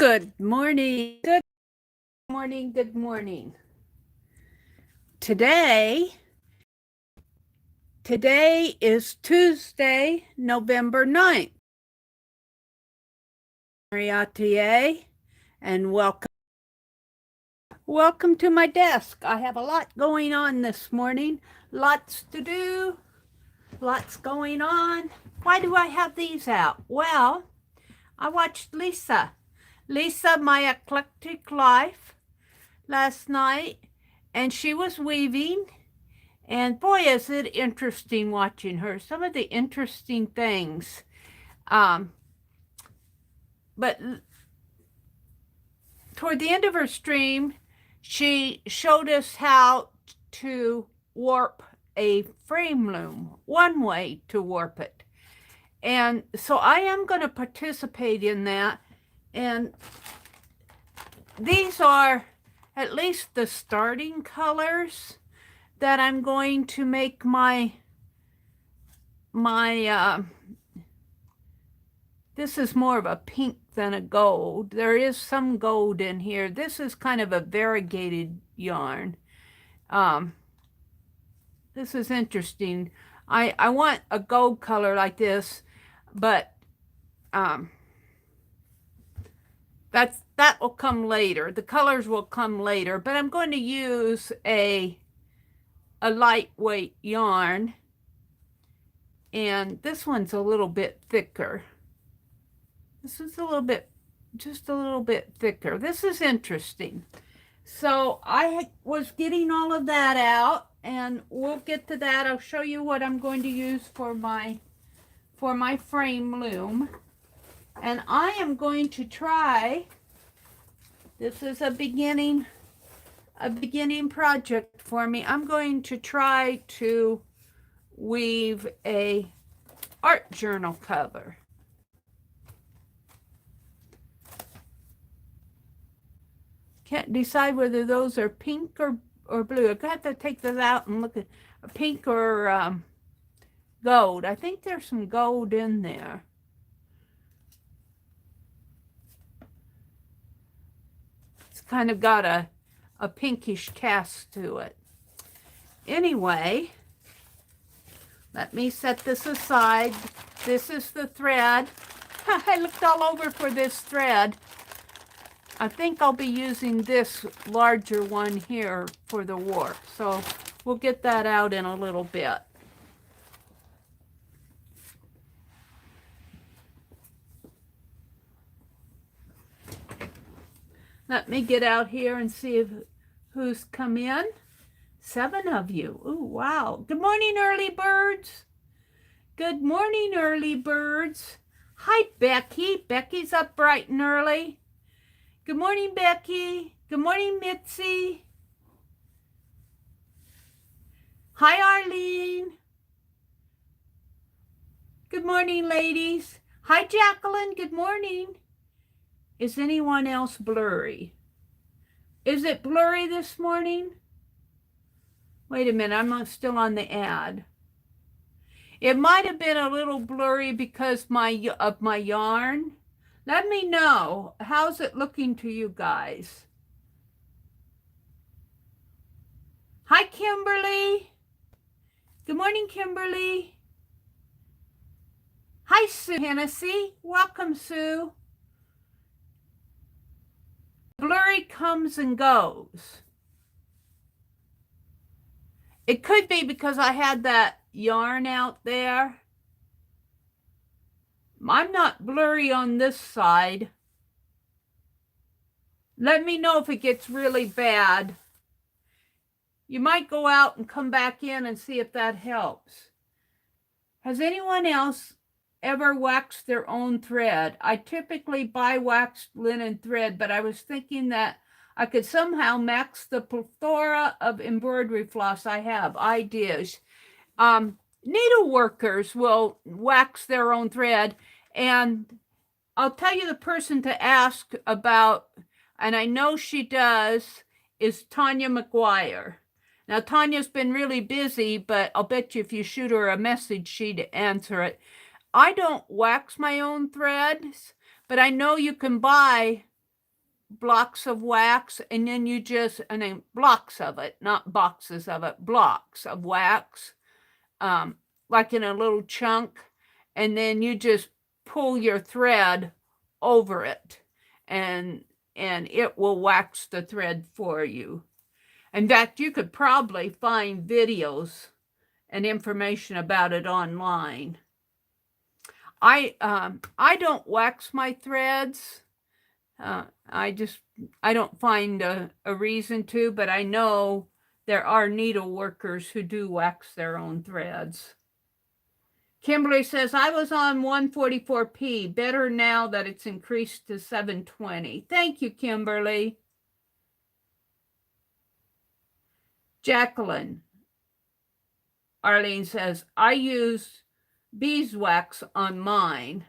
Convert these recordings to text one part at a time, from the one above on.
Good morning. Good morning. Good morning. Today is Tuesday, November 9th. TheMeriAtelier, and welcome to my desk. I have a lot going on this morning. Lots to do. Lots going on. Why do I have these out? Well, I watched Lisa, My Eclectic Life last night, and she was weaving. And boy, is it interesting watching her. Some of the interesting things. But toward the end of her stream, she showed us how to warp a frame loom, one way to warp it. And so I am going to participate in that. And these are at least the starting colors that I'm going to make my this is more of a pink than a gold. There is some gold in here. This is kind of a variegated yarn. This is interesting. I want a gold color like this, but that will come later. The colors will come later, but I'm going to use a lightweight yarn, and this one's a little bit thicker. This is just a little bit thicker. This is interesting. So I was getting all of that out, and we'll get to that. I'll show you what I'm going to use for my frame loom. And I am going to try, this is a beginning project for me. I'm going to try to weave a art journal cover. Can't decide whether those are pink or blue. I have to take this out and look at pink or gold. I think there's some gold in there. It's kind of got a pinkish cast to it. Anyway, let me set this aside. This is the thread. I looked all over for this thread. I think I'll be using this larger one here for the warp. So we'll get that out in a little bit. Let me get out here and see who's come in. 7 of you. Ooh, wow. Good morning, early birds. Good morning, early birds. Hi, Becky. Becky's up bright and early. Good morning, Becky. Good morning, Mitzi. Hi, Arlene. Good morning, ladies. Hi, Jacqueline. Good morning. Is anyone else blurry? Is it blurry this morning? Wait a minute, I'm still on the ad. It might have been a little blurry because of my yarn. Let me know. How's it looking to you guys? Hi, Kimberly. Good morning, Kimberly. Hi, Sue Hennessy. Welcome, Sue. Blurry comes and goes. It could be because I had that yarn out there. I'm not blurry on this side. Let me know if it gets really bad. You might go out and come back in and see if that helps. Has anyone else ever waxed their own thread? I typically buy waxed linen thread, but I was thinking that I could somehow max the plethora of embroidery floss I have. Ideas. Needleworkers will wax their own thread, and I'll tell you the person to ask about, and I know she does, is Tanya McGuire. Now, Tanya's been really busy, but I'll bet you if you shoot her a message, she'd answer it. I don't wax my own threads, but I know you can buy blocks of wax, and then you just, and then blocks of it, not boxes of it, blocks of wax, like in a little chunk, and then you just pull your thread over it, and it will wax the thread for you. In fact, you could probably find videos and information about it online. I don't wax my threads. I don't find a reason to, but I know there are needle workers who do wax their own threads. Kimberly says, I was on 144p. Better now that it's increased to 720. Thank you, Kimberly. Jacqueline. Arlene says, I use beeswax on mine.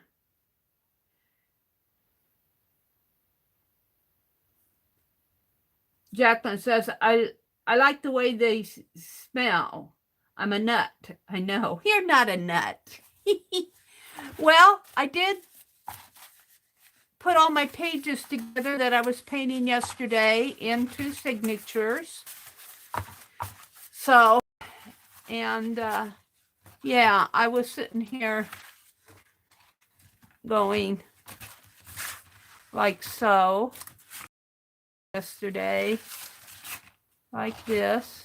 Jacqueline says, I like the way they smell. I'm a nut. I know. You're not a nut. Well, I did put all my pages together that I was painting yesterday into signatures. So, and yeah, I was sitting here going like so yesterday, like this.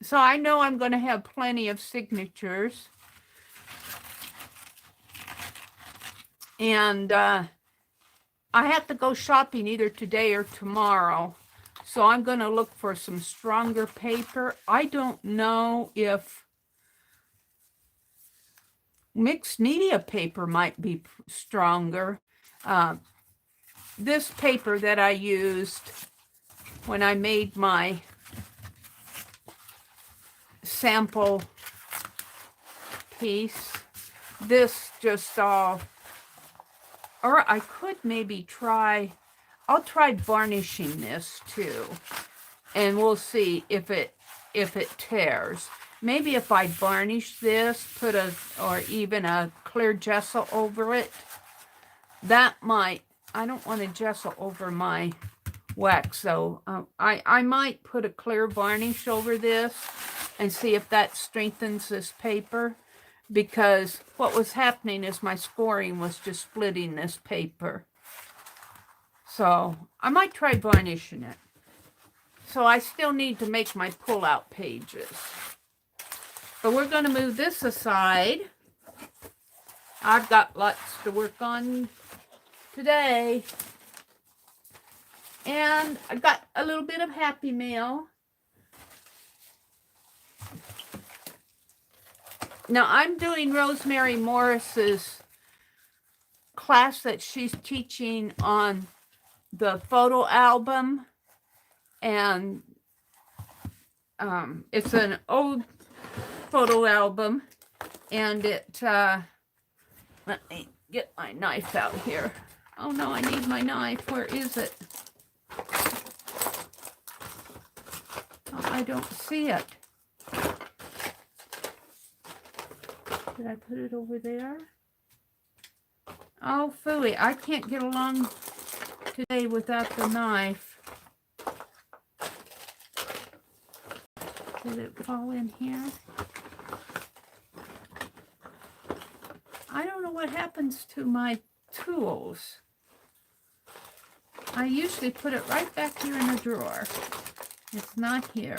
So I know I'm going to have plenty of signatures. And I have to go shopping either today or tomorrow. So I'm going to look for some stronger paper. I don't know if mixed media paper might be stronger. This paper that I used when I made my sample piece, this just all, or I could maybe try, I'll try varnishing this too, and we'll see if it tears. Maybe if I varnish this, put or even a clear gesso over it, that might, I don't want to gesso over my wax, so I might put a clear varnish over this and see if that strengthens this paper, because what was happening is my scoring was just splitting this paper. So I might try varnishing it. So I still need to make my pull-out pages. But we're going to move this aside. I've got lots to work on today. And I got a little bit of Happy Mail. Now I'm doing Rosemary Morris's class that she's teaching on the photo album. And it's an old photo album. And it, let me get my knife out here. Oh no, I need my knife. Where is it? Oh, I don't see it. Did I put it over there? Oh, phooey, I can't get along today without the knife. Did it fall in here? I don't know what happens to my tools. I usually put it right back here in the drawer. It's not here.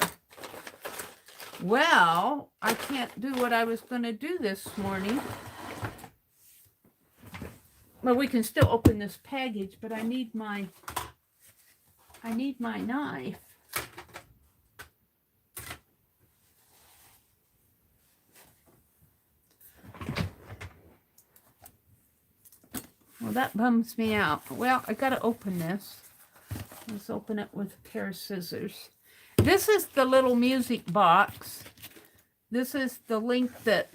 Well, I can't do what I was going to do this morning. Well, we can still open this package, but I need my knife. Well, that bums me out. Well, I got to open this. Let's open it with a pair of scissors. This is the little music box. This is the link that,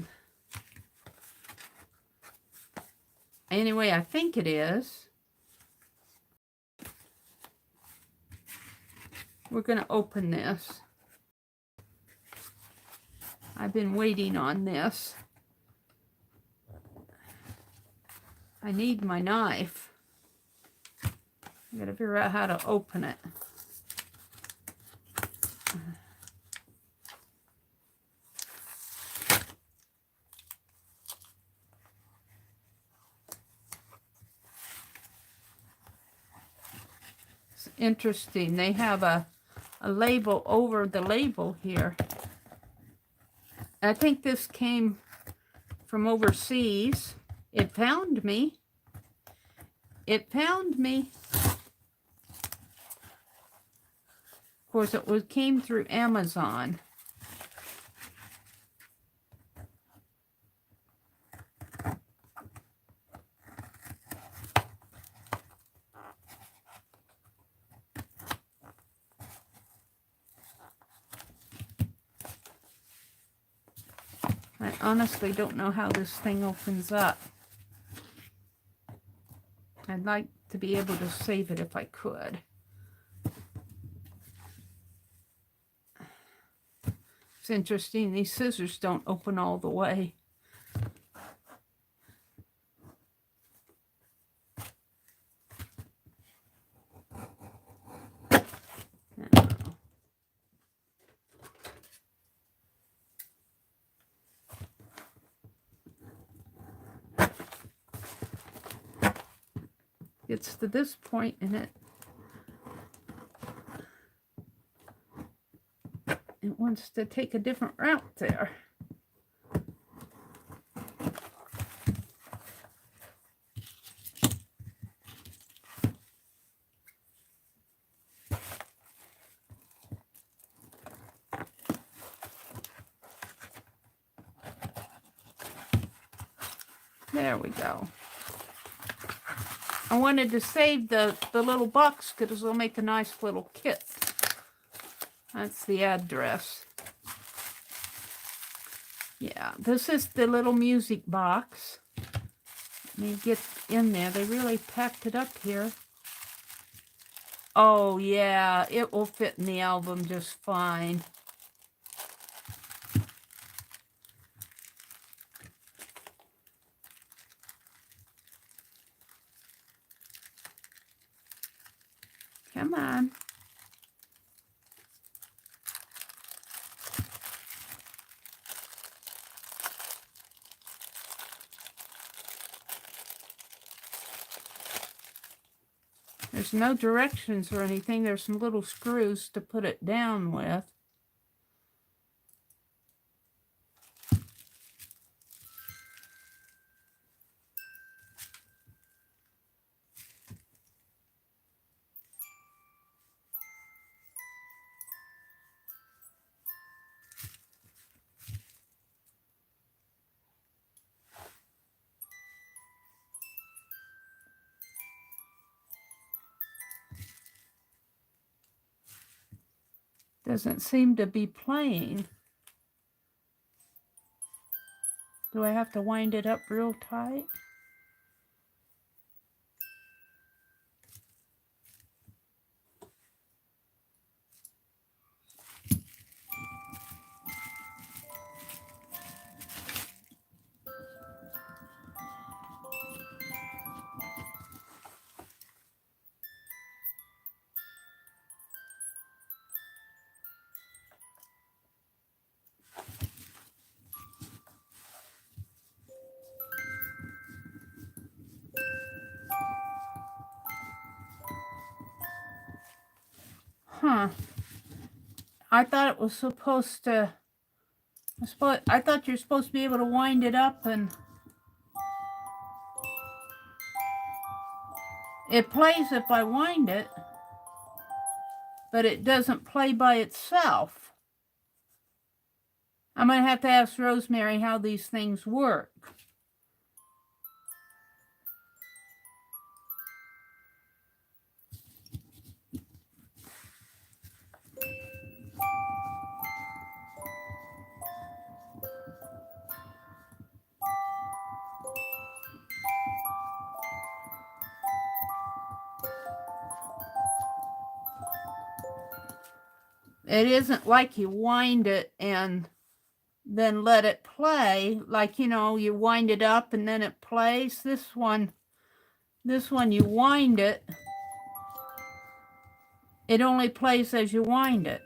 anyway, I think it is. We're going to open this. I've been waiting on this. I need my knife. I gotta figure out how to open it. It's interesting. They have a label over the label here. I think this came from overseas. It found me. It found me. Of course, it came through Amazon. I honestly don't know how this thing opens up. I'd like to be able to save it if I could. It's interesting, these scissors don't open all the way. Gets to this point and it wants to take a different route there. There we go. I wanted to save the little box because it'll make a nice little kit. That's the address. Yeah, this is the little music box. Let me get in there. They really packed it up here. Oh, yeah, it will fit in the album just fine. Come on. There's no directions or anything. There's some little screws to put it down with. Doesn't seem to be playing. Do I have to wind it up real tight? Huh. I thought it was supposed to... I thought you're supposed to be able to wind it up and... It plays if I wind it, but it doesn't play by itself. I'm going to have to ask Rosemary how these things work. It isn't like you wind it and then let it play. Like, you know, you wind it up and then it plays. This one you wind it It only plays as you wind it.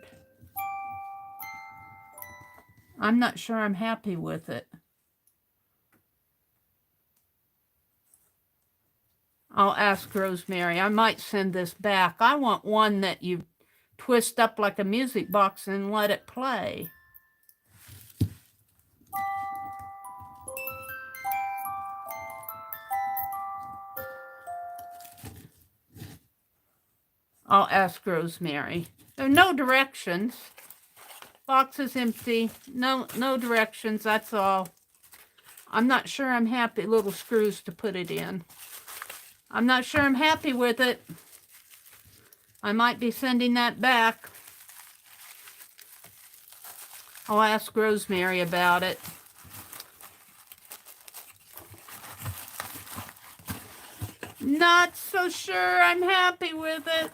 I'm not sure I'm happy with it. I'll ask Rosemary. I might send this back. I want one that you twist up like a music box and let it play. I'll ask Rosemary. There are no directions. Box is empty. No directions, that's all. I'm not sure I'm happy. Little screws to put it in. I'm not sure I'm happy with it. I might be sending that back. I'll ask Rosemary about it. Not so sure I'm happy with it.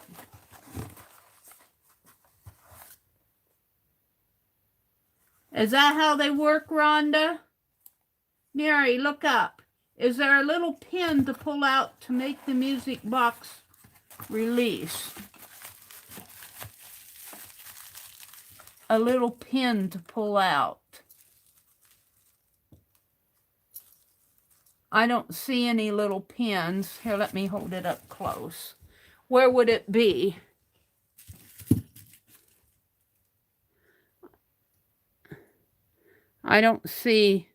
Is that how they work, Rhonda? Mary, look up. Is there a little pin to pull out to make the music box release? A little pin to pull out. I don't see any little pins. Here, let me hold it up close. Where would it be? I don't see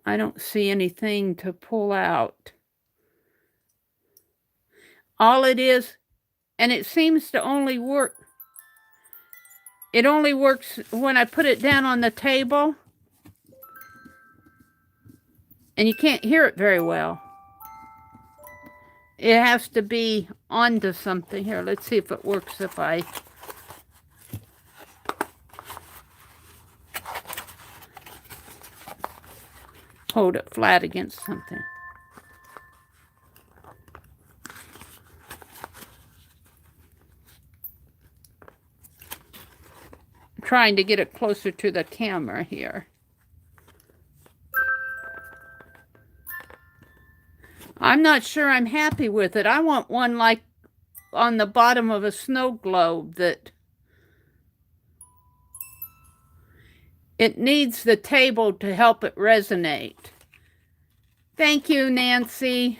anything to pull out. All it is, and it seems to only work, it only works when I put it down on the table, and you can't hear it very well. It has to be onto something. Here, let's see if it works if I hold it flat against something. I'm trying to get it closer to the camera here. I'm not sure I'm happy with it. I want one like on the bottom of a snow globe that it needs the table to help it resonate. Thank you, Nancy.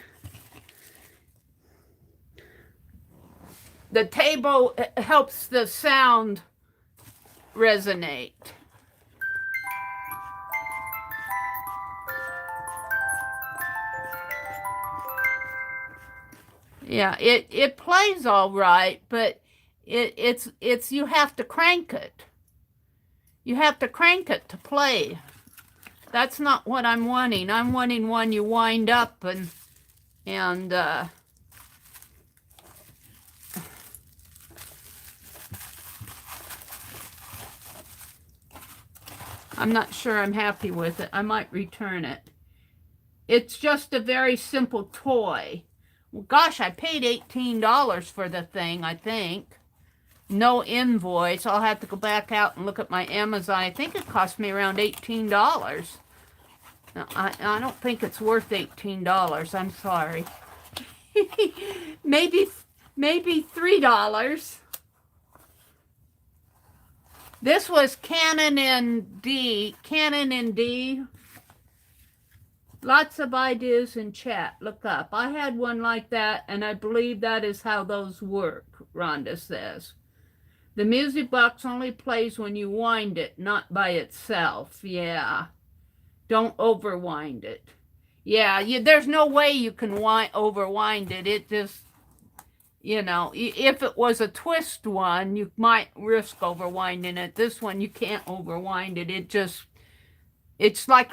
The table helps the sound resonate. Yeah, it plays all right, but it's you have to crank it. You have to crank it to play. That's not what I'm wanting. I'm wanting one you wind up and I'm not sure I'm happy with it. I might return it. It's just a very simple toy. Well, gosh, I paid $18 for the thing, I think. No invoice. I'll have to go back out and look at my Amazon. I think it cost me around $18. No, I don't think it's worth $18. I'm sorry. maybe $3. This was Canon in D. Lots of ideas in chat. Look up. I had one like that, and I believe that is how those work, Rhonda says. The music box only plays when you wind it, not by itself. Yeah. Don't overwind it. Yeah, there's no way you can overwind it. It just, you know, if it was a twist one, you might risk overwinding it. This one, you can't overwind it. It's like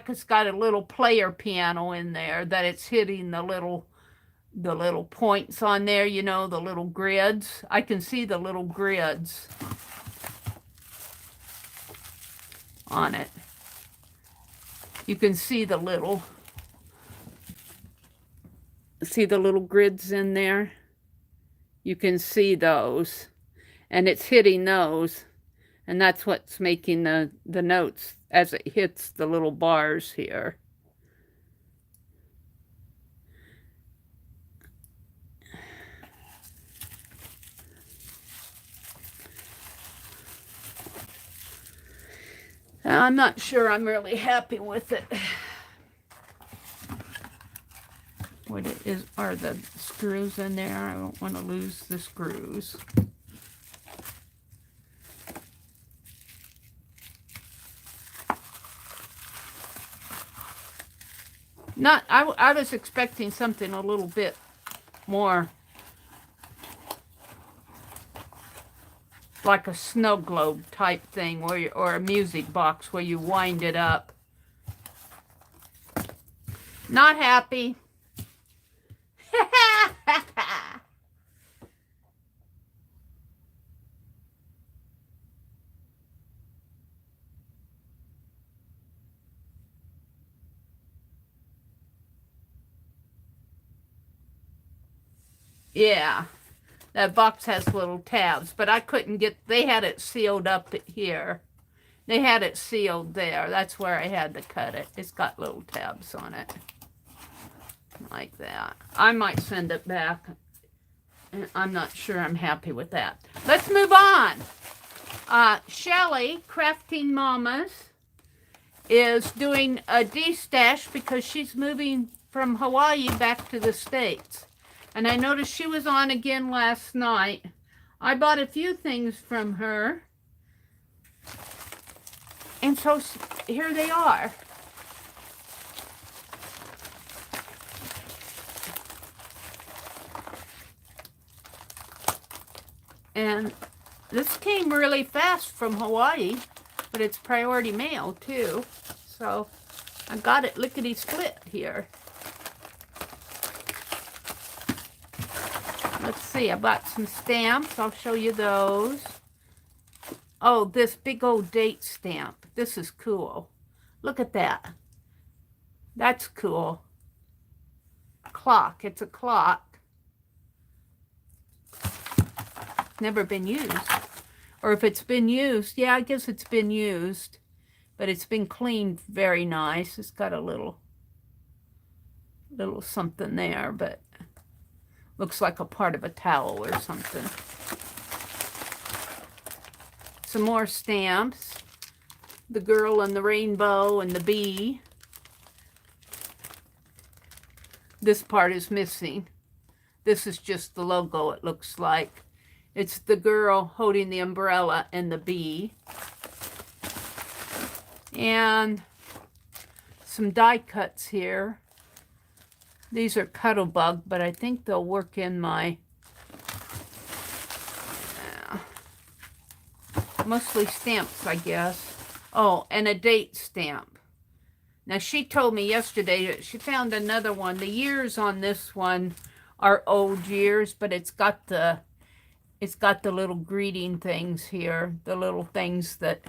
it's got a little player piano in there that it's hitting the little points on there, you know, the little grids. I can see the little grids on it. You can see the little grids in there. You can see those, and it's hitting those, and that's what's making the notes as it hits the little bars here. I'm not sure I'm really happy with it. What it is, are the screws in there? I don't want to lose the screws. I was expecting something a little bit more like a snow globe type thing, or a music box where you wind it up. Not happy. Yeah, that box has little tabs, but I couldn't get, they had it sealed up here. They had it sealed there. That's where I had to cut it. It's got little tabs on it. Like that. I might send it back. I'm not sure I'm happy with that. Let's move on. Shelly, Crafting Mamas, is doing a de-stash because she's moving from Hawaii back to the States. And I noticed she was on again last night. I bought a few things from her. And so here they are. And this came really fast from Hawaii, but it's priority mail too. So I got it lickety-split here. Let's see, I bought some stamps. I'll show you those. Oh, this big old date stamp. This is cool. Look at that. That's cool. Clock. It's a clock. Never been used. Or if it's been used, yeah, I guess it's been used. But it's been cleaned very nice. It's got a little something there, but looks like a part of a towel or something. Some more stamps. The girl and the rainbow and the bee. This part is missing. This is just the logo, it looks like. It's the girl holding the umbrella and the bee. And some die cuts here. These are Cuttlebug, but I think they'll work in my... mostly stamps, I guess. Oh, and a date stamp. Now, she told me yesterday that she found another one. The years on this one are old years, but it's got the little greeting things here, the little things that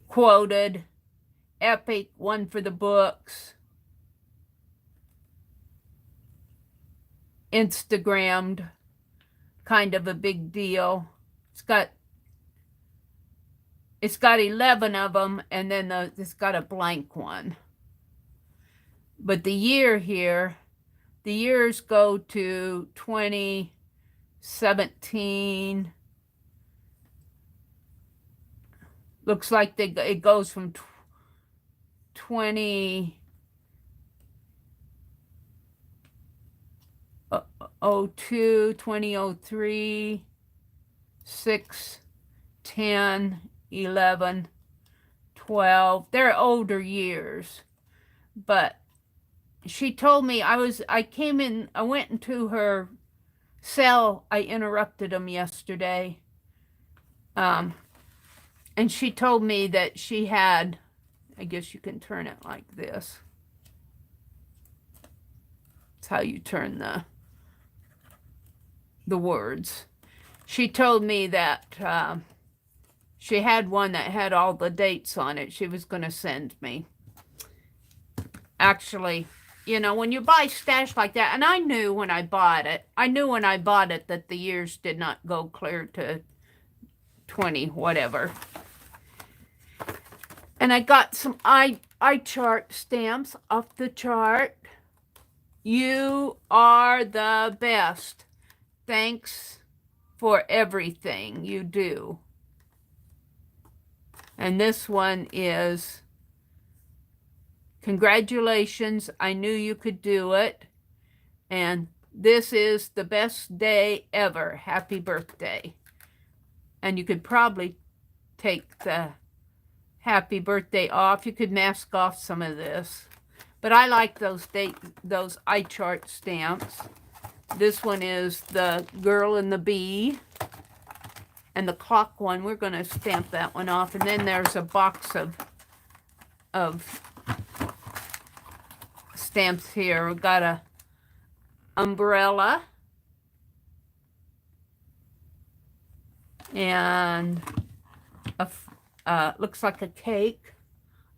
quoted, epic, one for the books, Instagrammed, kind of a big deal. It's got 11 of them, and then it's got a blank one. But the year here, the years go to 2017. Looks like it goes from 2002, 2003, 6, 10, 11, 12. They're older years. But she told me I went into her cell. I interrupted them yesterday. And she told me that she had, I guess you can turn it like this. That's how you turn the words. She told me that she had one that had all the dates on it she was going to send me. Actually, you know, when you buy stash like that, and I knew when I bought it that the years did not go clear to 20, whatever. And I got some eye chart stamps off the chart. You are the best. Thanks for everything you do. And this one is, congratulations, I knew you could do it. And this is the best day ever. Happy birthday. And you could probably take the happy birthday off. You could mask off some of this. But I like those eye chart stamps. This one is the girl and the bee. And the clock one, we're going to stamp that one off. And then there's a box of stamps here. We've got a umbrella. And looks like a cake,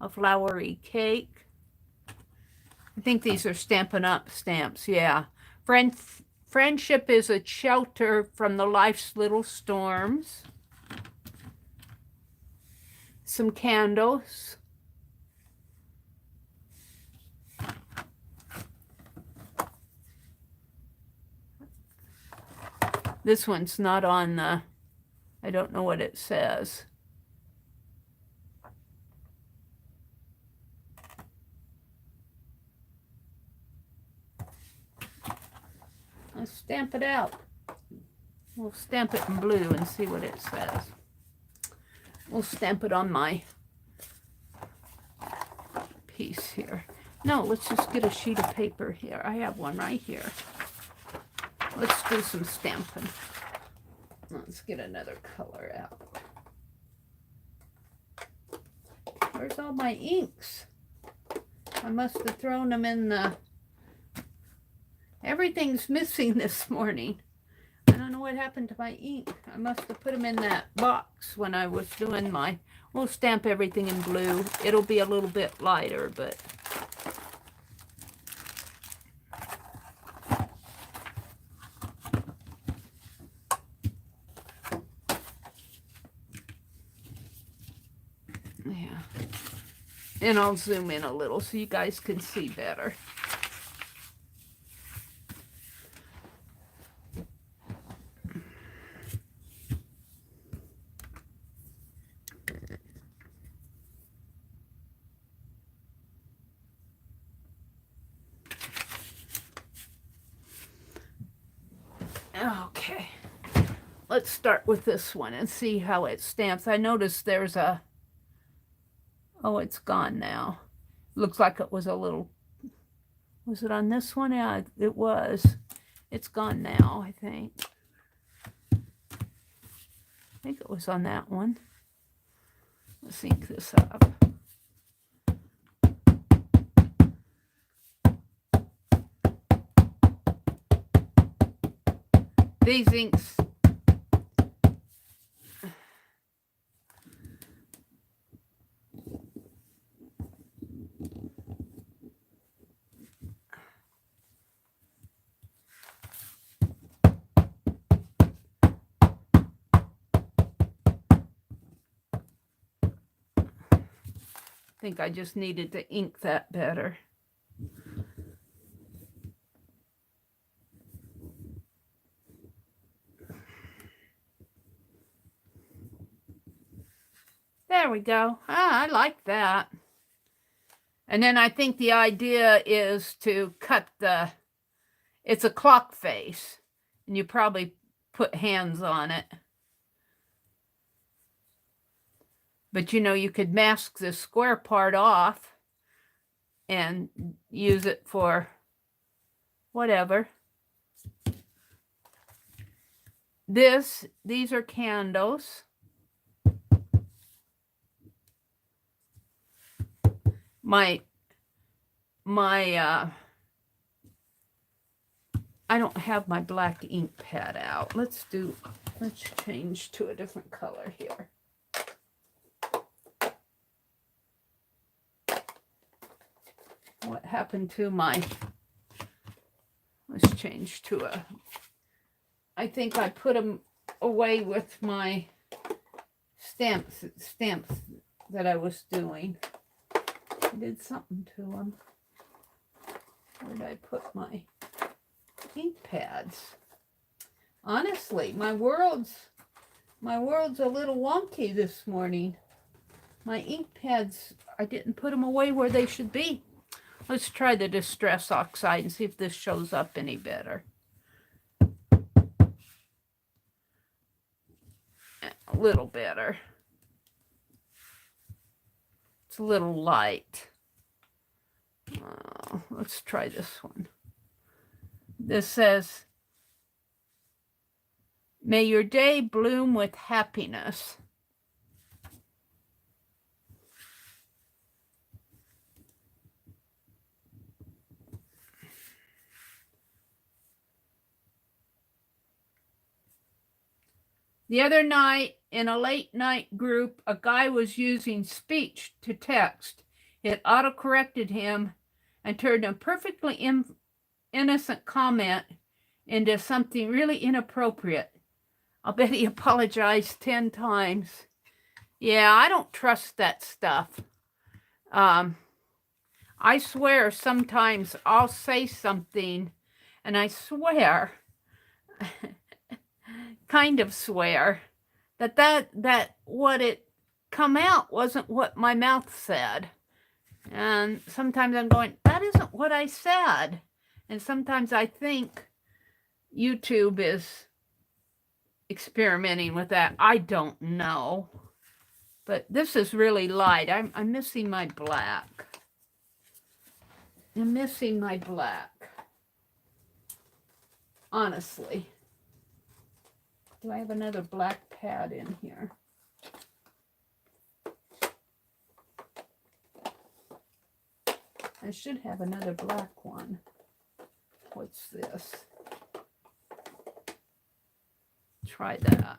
a flowery cake. I think these are Stampin' Up stamps, yeah. Friendship is a shelter from the life's little storms. Some candles. This one's not on the, I don't know what it says. Let's stamp it out. We'll stamp it in blue and see what it says. We'll stamp it on my piece here. No, let's just get a sheet of paper here. I have one right here. Let's do some stamping. Let's get another color out. Where's all my inks? I must have thrown them in the... Everything's missing this morning. I don't know what happened to my ink. I must have put them in that box when I was doing my... We'll stamp everything in blue. It'll be a little bit lighter, but... Yeah. And I'll zoom in a little so you guys can see better. Okay, let's start with this one and see how it stamps. I noticed there's a, oh, it's gone now. Looks like it was a little, was it on this one? Yeah, it was. It's gone now, I think. I think it was on that one. Let's ink this up. These inks, I think I just needed to ink that better. There we go. Ah, I like that. And then I think the idea is to cut the, it's a clock face, and you probably put hands on it. But you know, you could mask the square part off and use it for whatever. These are candles. I don't have my black ink pad out. Let's change to a different color here. What happened to my, let's change to a, I think I put them away with my stamps that I was doing. I did something to them. Where did I put my ink pads? Honestly, my world's a little wonky this morning. My ink pads, I didn't put them away where they should be. Let's try the Distress Oxide and see if this shows up any better. A little better. It's a little light. Let's try this one. This says, may your day bloom with happiness. The other night, in a late night group, a guy was using speech to text. It auto-corrected him and turned a perfectly innocent comment into something really inappropriate. I'll bet he apologized 10 times. Yeah, I don't trust that stuff. I swear sometimes I'll say something and I swear, kind of swear, that what it come out wasn't what my mouth said. And sometimes I'm going, that isn't what I said. And sometimes I think YouTube is experimenting with that. I don't know. But this is really light. I'm missing my black. I'm missing my black. Honestly. Do I have another black pad in here? I should have another black one. What's this? Try that.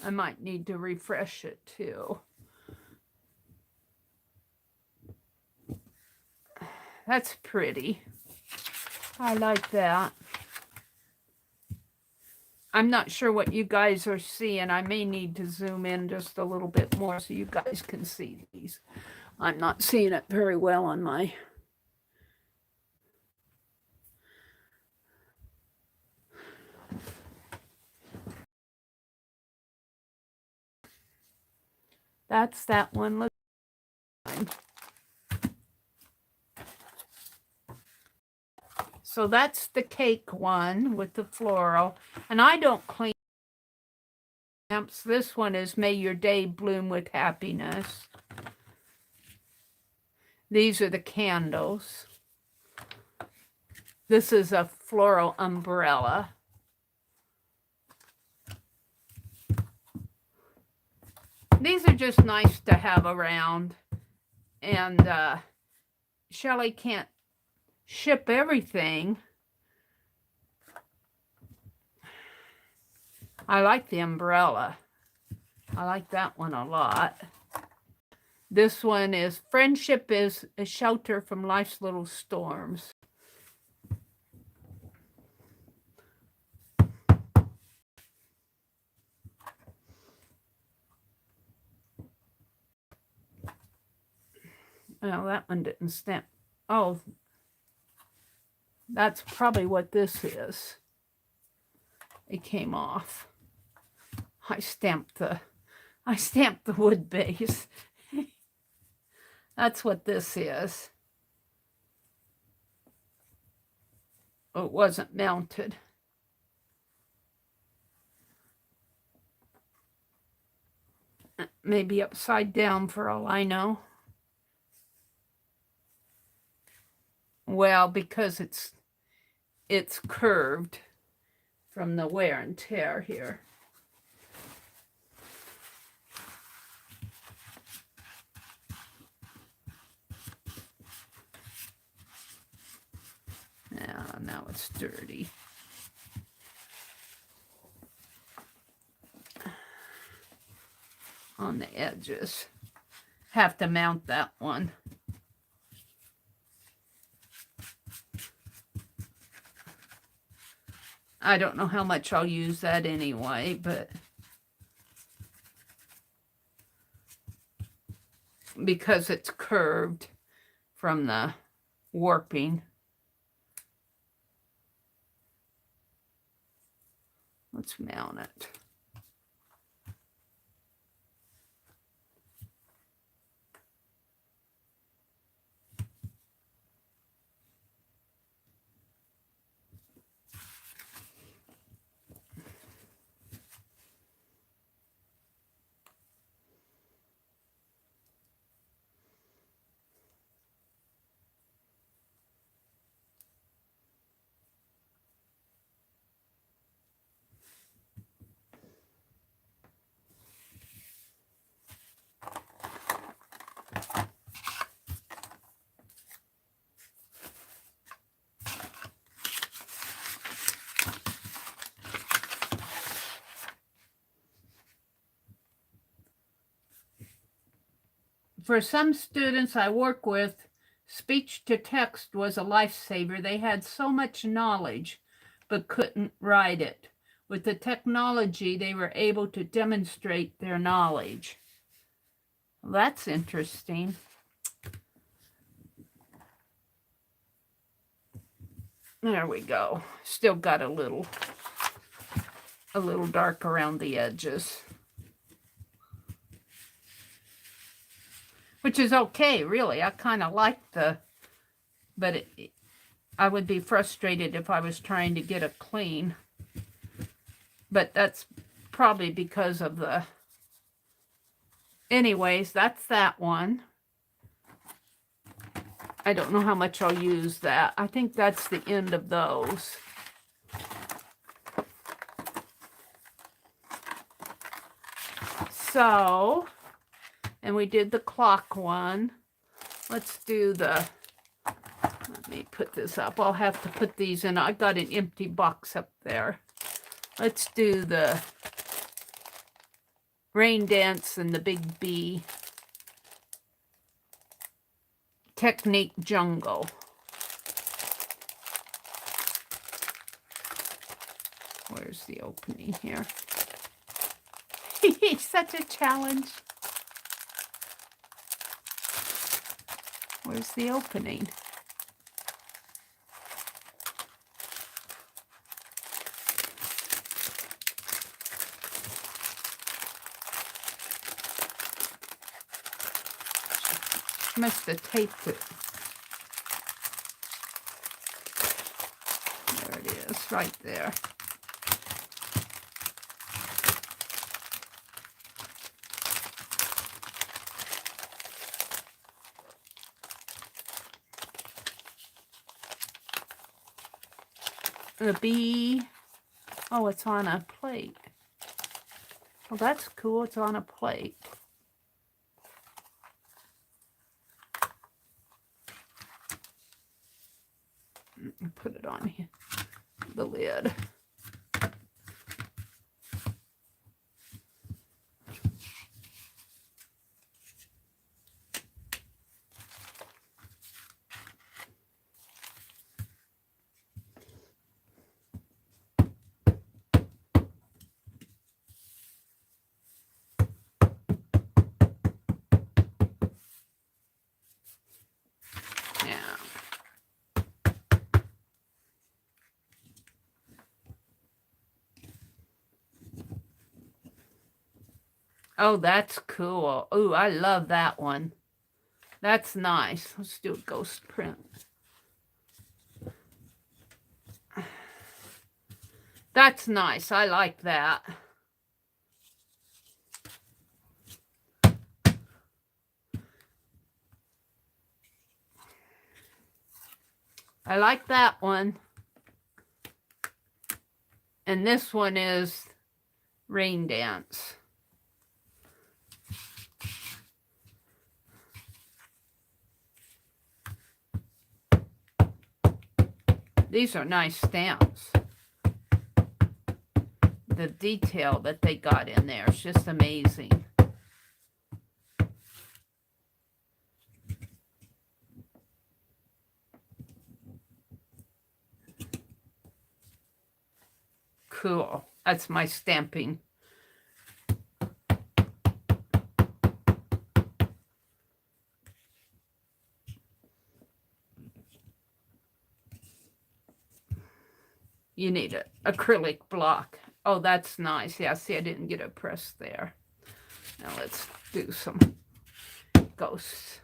I might need to refresh it too. That's pretty. I like that. I'm not sure what you guys are seeing. I may need to zoom in just a little bit more so you guys can see these. I'm not seeing it very well on my... That's that one. Look. So that's the cake one with the floral. And I don't clean lamps. This one is May Your Day Bloom with Happiness. These are the candles. This is a floral umbrella. These are just nice to have around. And Shelley can't ship everything. I like the umbrella. I like that one a lot. This one is Friendship is a Shelter from Life's Little Storms. Well, that one didn't stamp. Oh, that's probably what this is. It came off. I stamped the wood base. That's what this is. Oh, it wasn't mounted. Maybe upside down for all I know. Well, because it's curved from the wear and tear here. Now it's dirty. On the edges. Have to mount that one. I don't know how much I'll use that anyway, but because it's curved from the warping. Let's mount it. For some students I work with, speech to text was a lifesaver. They had so much knowledge, but couldn't write it. With the technology, they were able to demonstrate their knowledge. Well, that's interesting. There we go. Still got a little dark around the edges. Which is okay, really. I kind of like but I would be frustrated if I was trying to get it clean. But that's probably because of the... Anyways, that's that one. I don't know how much I'll use that. I think that's the end of those. So, and we did the clock one. Let's do the... Let me put this up. I'll have to put these in. I got an empty box up there. Let's do the rain dance and the big bee. Technique jungle. Where's the opening here? Such a challenge. Where's the opening? Must have taped it. There it is, right there. The bee. Oh, it's on a plate. Well, that's cool. It's on a plate. Put it on here, the lid. Oh, that's cool. Oh, I love that one. That's nice. Let's do a ghost print. That's nice. I like that. I like that one. And this one is Rain Dance. These are nice stamps. The detail that they got in there is just amazing. cool. That's my stamping. You need an acrylic block. Oh, that's nice. Yeah, see, I didn't get it pressed there. Now let's do some ghosts.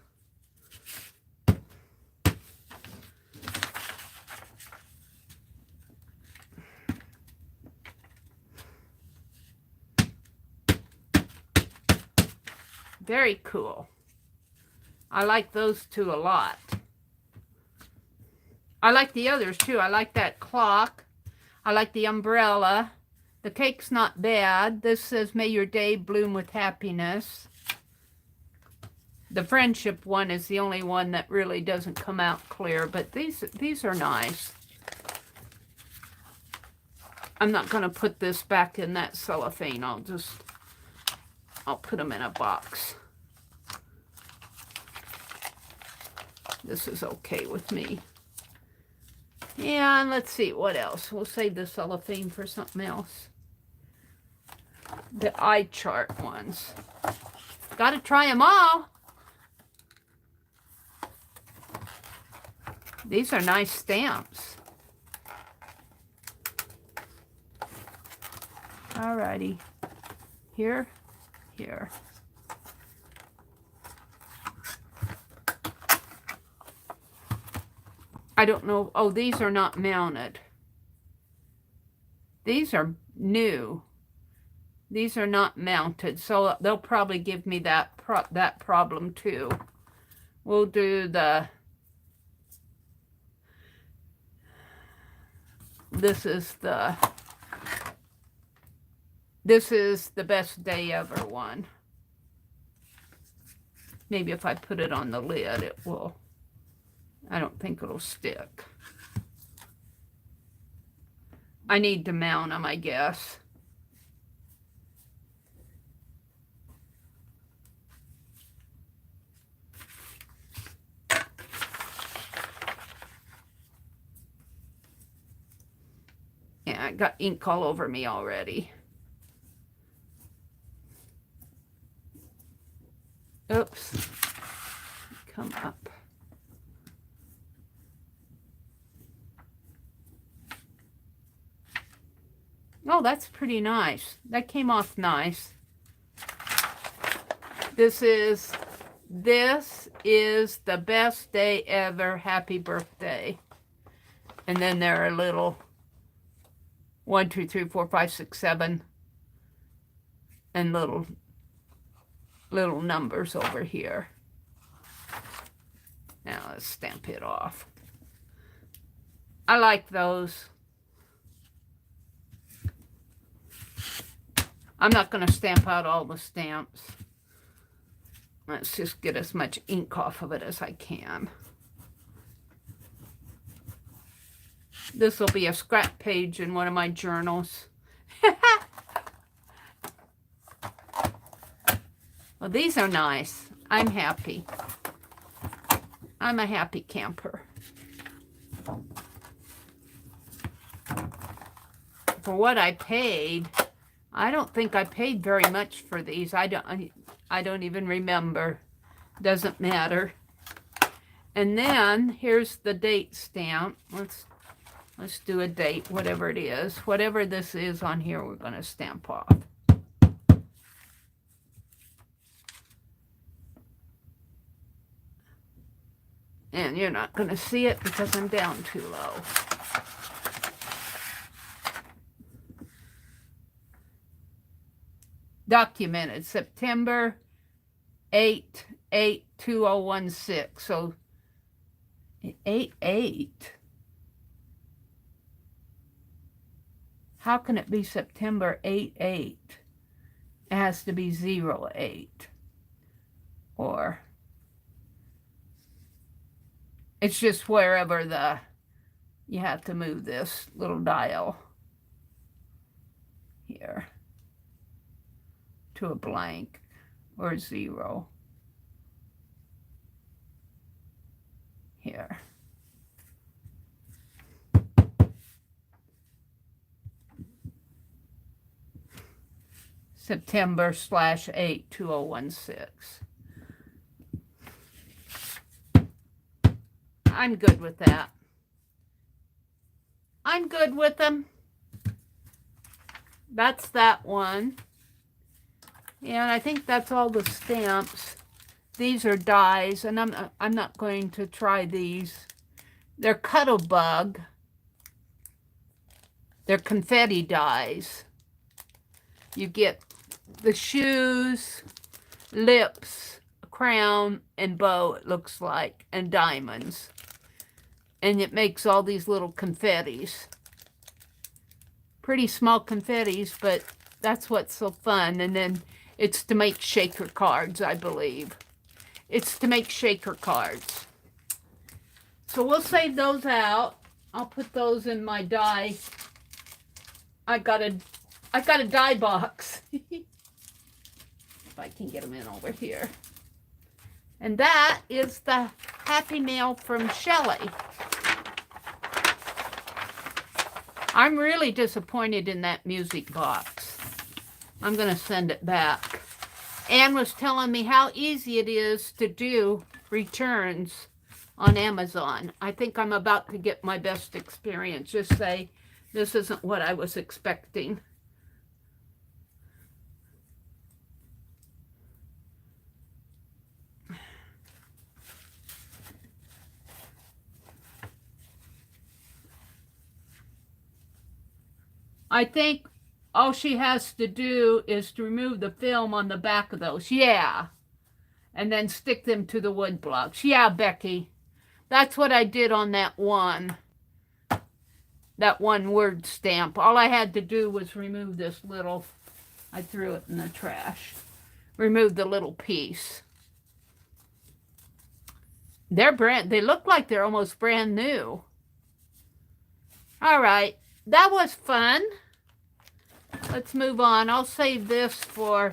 Very cool. I like those two a lot. I like the others too. I like that clock. I like the umbrella. The cake's not bad. This says, "May your day bloom with happiness." The friendship one is the only one that really doesn't come out clear, but these are nice. I'm not going to put this back in that cellophane. I'll put them in a box. This is okay with me. And let's see, what else? We'll save the cellophane for something else. The eye chart ones. Got to try them all. These are nice stamps. Alrighty. Here. I don't know. Oh, these are not mounted. These are new. These are not mounted, so they'll probably give me that problem too. We'll do the... This is the best day ever one. Maybe if I put it on the lid, it will... I don't think it'll stick. I need to mount them, I guess. Yeah, I got ink all over me already. Oops. Come up. Oh, that's pretty nice. That came off nice. This is the best day ever. Happy birthday. And then there are little 1, 2, 3, 4, 5, 6, 7 and little numbers over here. Now let's stamp it off. I like those. I'm not going to stamp out all the stamps. Let's just get as much ink off of it as I can. This will be a scrap page in one of my journals. Well, these are nice. I'm happy. I'm a happy camper. For what I paid, I don't think I paid very much for these. I don't even remember. Doesn't matter. And then here's the date stamp. Let's do a date, whatever it is. Whatever this is on here, we're going to stamp off. And you're not going to see it because I'm down too low. Documented September 8/8/2016. So 8/8. How can it be September 8/8? It has to be 08. Or it's just wherever you have to move this little dial here to a blank or 0 here. September/8, 2016. I'm good with that. I'm good with them. That's that one. And I think that's all the stamps. These are dies, and I'm not going to try these. They're Cuttlebug. They're confetti dies. You get the shoes, lips, crown, and bow, it looks like, and diamonds. And it makes all these little confettis. Pretty small confettis, but that's what's so fun. And then it's to make shaker cards, I believe. It's to make shaker cards. So we'll save those out. I'll put those in my die. I got a die box. If I can get them in over here. And that is the Happy Mail from Shelley. I'm really disappointed in that music box. I'm going to send it back. Anne was telling me how easy it is to do returns on Amazon. I think I'm about to get my best experience. Just say, this isn't what I was expecting. I think all she has to do is to remove the film on the back of those. Yeah. And then stick them to the wood blocks. Yeah, Becky. That's what I did on that one word stamp. All I had to do was remove this little, I threw it in the trash. Remove the little piece. They look like they're almost brand new. All right. That was fun. Let's move on. I'll save this for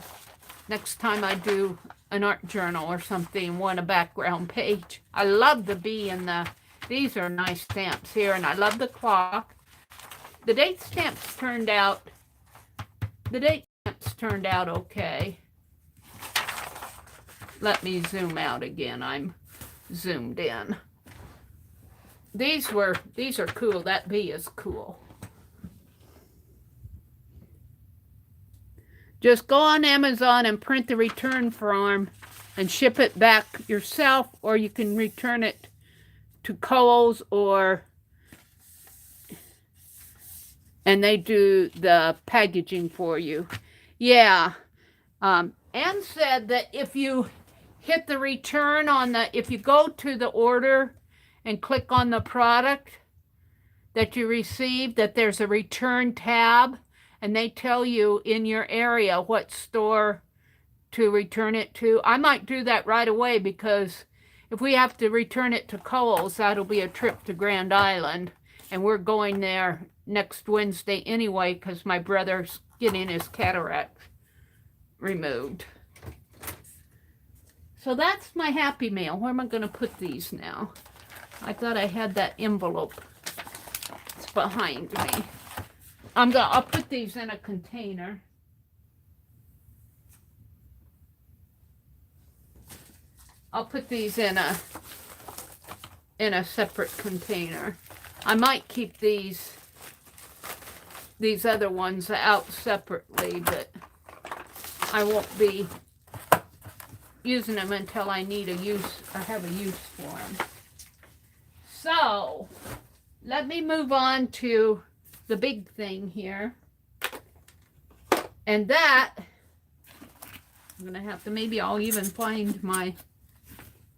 next time I do an art journal or something, want a background page. I love the bee and these are nice stamps here, and I love the clock. The date stamps turned out okay. Let me zoom out again. I'm zoomed in. These are cool. That bee is cool. Just go on Amazon and print the return form and ship it back yourself, or you can return it to Kohl's and they do the packaging for you. Yeah. Anne said that if you hit the return if you go to the order and click on the product that you received, that there's a return tab, and they tell you in your area what store to return it to. I might do that right away, because if we have to return it to Kohl's, that'll be a trip to Grand Island. And we're going there next Wednesday anyway, because my brother's getting his cataract removed. So that's my Happy Mail. Where am I going to put these now? I thought I had that envelope. It's behind me. I'll put these in a container. I'll put these in a separate container. I might keep these other ones out separately, but I won't be using them until I need a use or have a use for them. So, let me move on to the big thing here. And that, I'm gonna have to, maybe I'll even find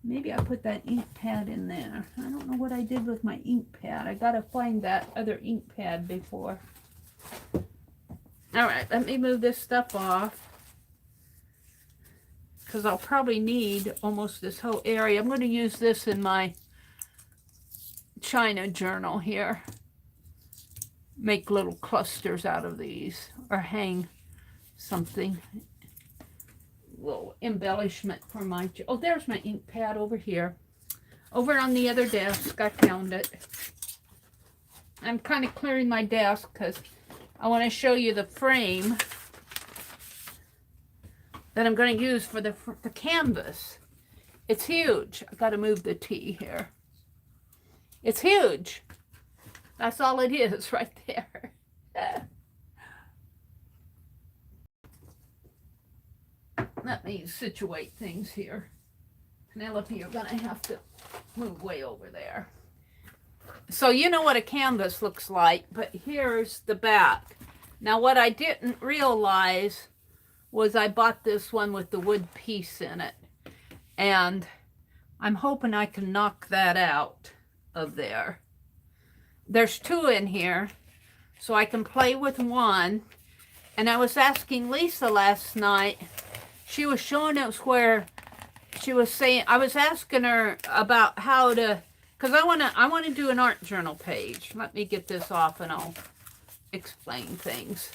maybe I put that ink pad in there. I don't know what I did with my ink pad. I gotta find that other ink pad before. All right, let me move this stuff off, because I'll probably need almost this whole area. I'm going to use this in my China journal here. Make little clusters out of these, or hang something. Little embellishment for my... Oh, there's my ink pad over here. Over on the other desk. I found it. I'm kind of clearing my desk because I want to show you the frame that I'm going to use for the canvas. It's huge. I've got to move the T here. It's huge. That's all it is right there. Let me situate things here. Penelope, you're going to have to move way over there. So you know what a canvas looks like, but here's the back. Now what I didn't realize was I bought this one with the wood piece in it. And I'm hoping I can knock that out of there. There's two in here, so I can play with one. And I was asking Lisa last night, she was showing us where she was saying, I was asking her about how to, because I want to do an art journal page. Let me get this off and I'll explain things.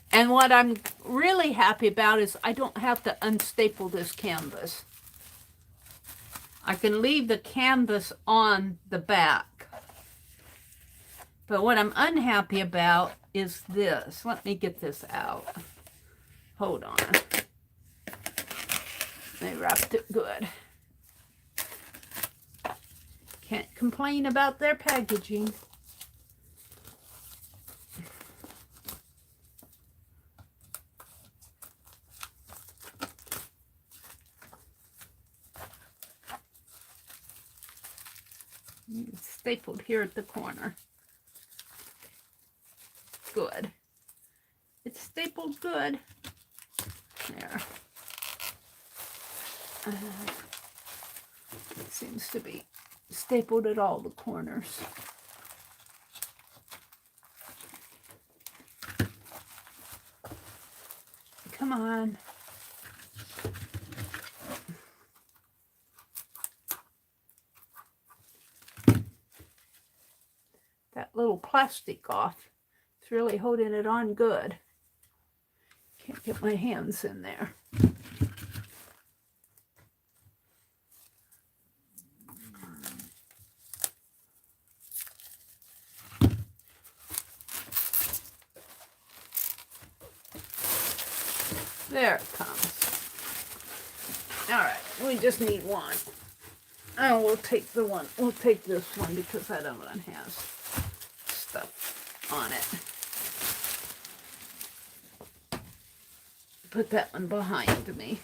And what I'm really happy about is I don't have to unstaple this canvas. I can leave the canvas on the back. But what I'm unhappy about is this. Let me get this out. Hold on. They wrapped it good. Can't complain about their packaging. It's stapled here at the corner. Good. It's stapled good. There. It seems to be stapled at all the corners. Come on. That little plastic off. It's really holding it on good. Can't get my hands in there. There it comes. All right, we just need one. Oh, we'll take the one. We'll take this one because that other one has stuff on it. Put that one behind me.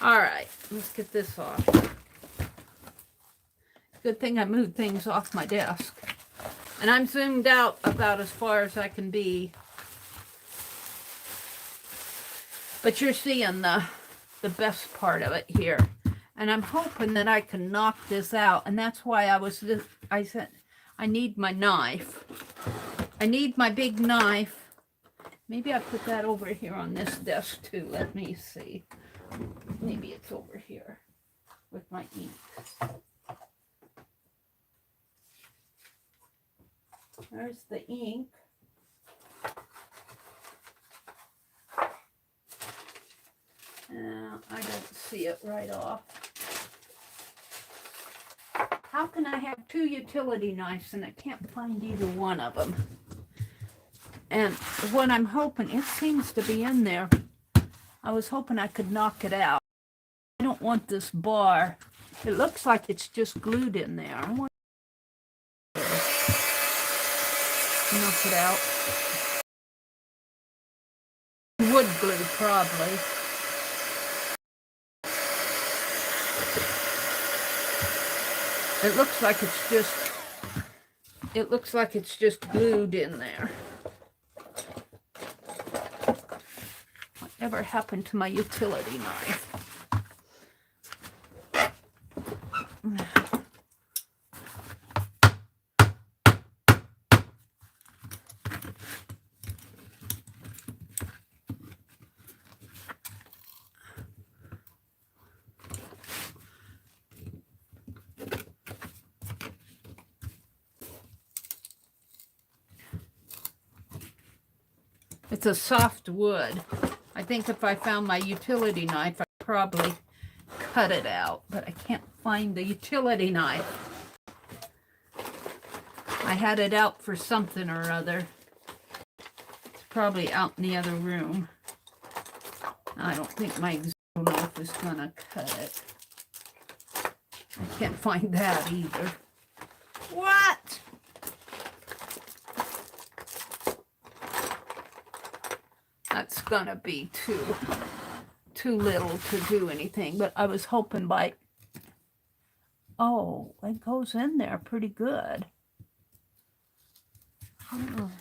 All right, let's get this off. Good thing I moved things off my desk. And I'm zoomed out about as far as I can be. But you're seeing the best part of it here. And I'm hoping that I can knock this out. And that's why I said, I need my knife. I need my big knife. Maybe I put that over here on this desk too. Let me see. Maybe it's over here with my ink. There's the ink. I don't see it right off. How can I have two utility knives and I can't find either one of them? And what I'm hoping, it seems to be in there. I was hoping I could knock it out. I don't want this bar. It looks like it's just glued in there. I want to knock it out. Wood glue, probably. It looks like it's just glued in there. Whatever happened to my utility knife? It's a soft wood. I think if I found my utility knife, I'd probably cut it out, but I can't find the utility knife. I had it out for something or other. It's probably out in the other room. I don't think my X-Acto knife is gonna cut it. I can't find that either. What? That's gonna be too little to do anything, but I was hoping by... Oh, it goes in there pretty good. Oh.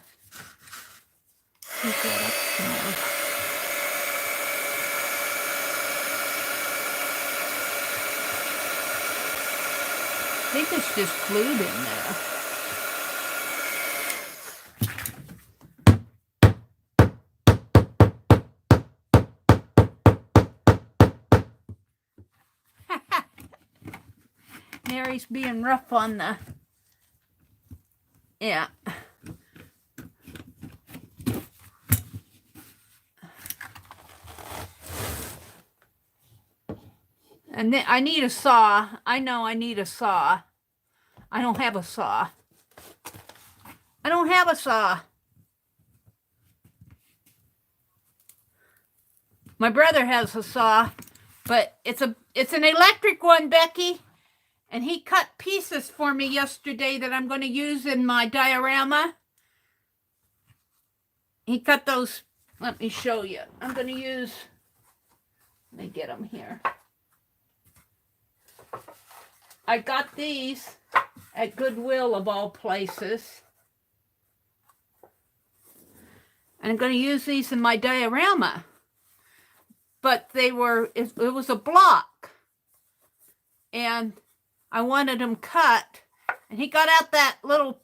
Get that up somewhere. I think it's just glued in there. Mary's being rough on the... Yeah. And then I need a saw. I know I need a saw. I don't have a saw. I don't have a saw. My brother has a saw, but it's an electric one, Becky. And he cut pieces for me yesterday that I'm going to use in my diorama. He cut those. Let me show you. I'm going to use... Let me get them here. I got these at Goodwill of all places. And I'm going to use these in my diorama. But it was a block. And I wanted them cut. And he got out that little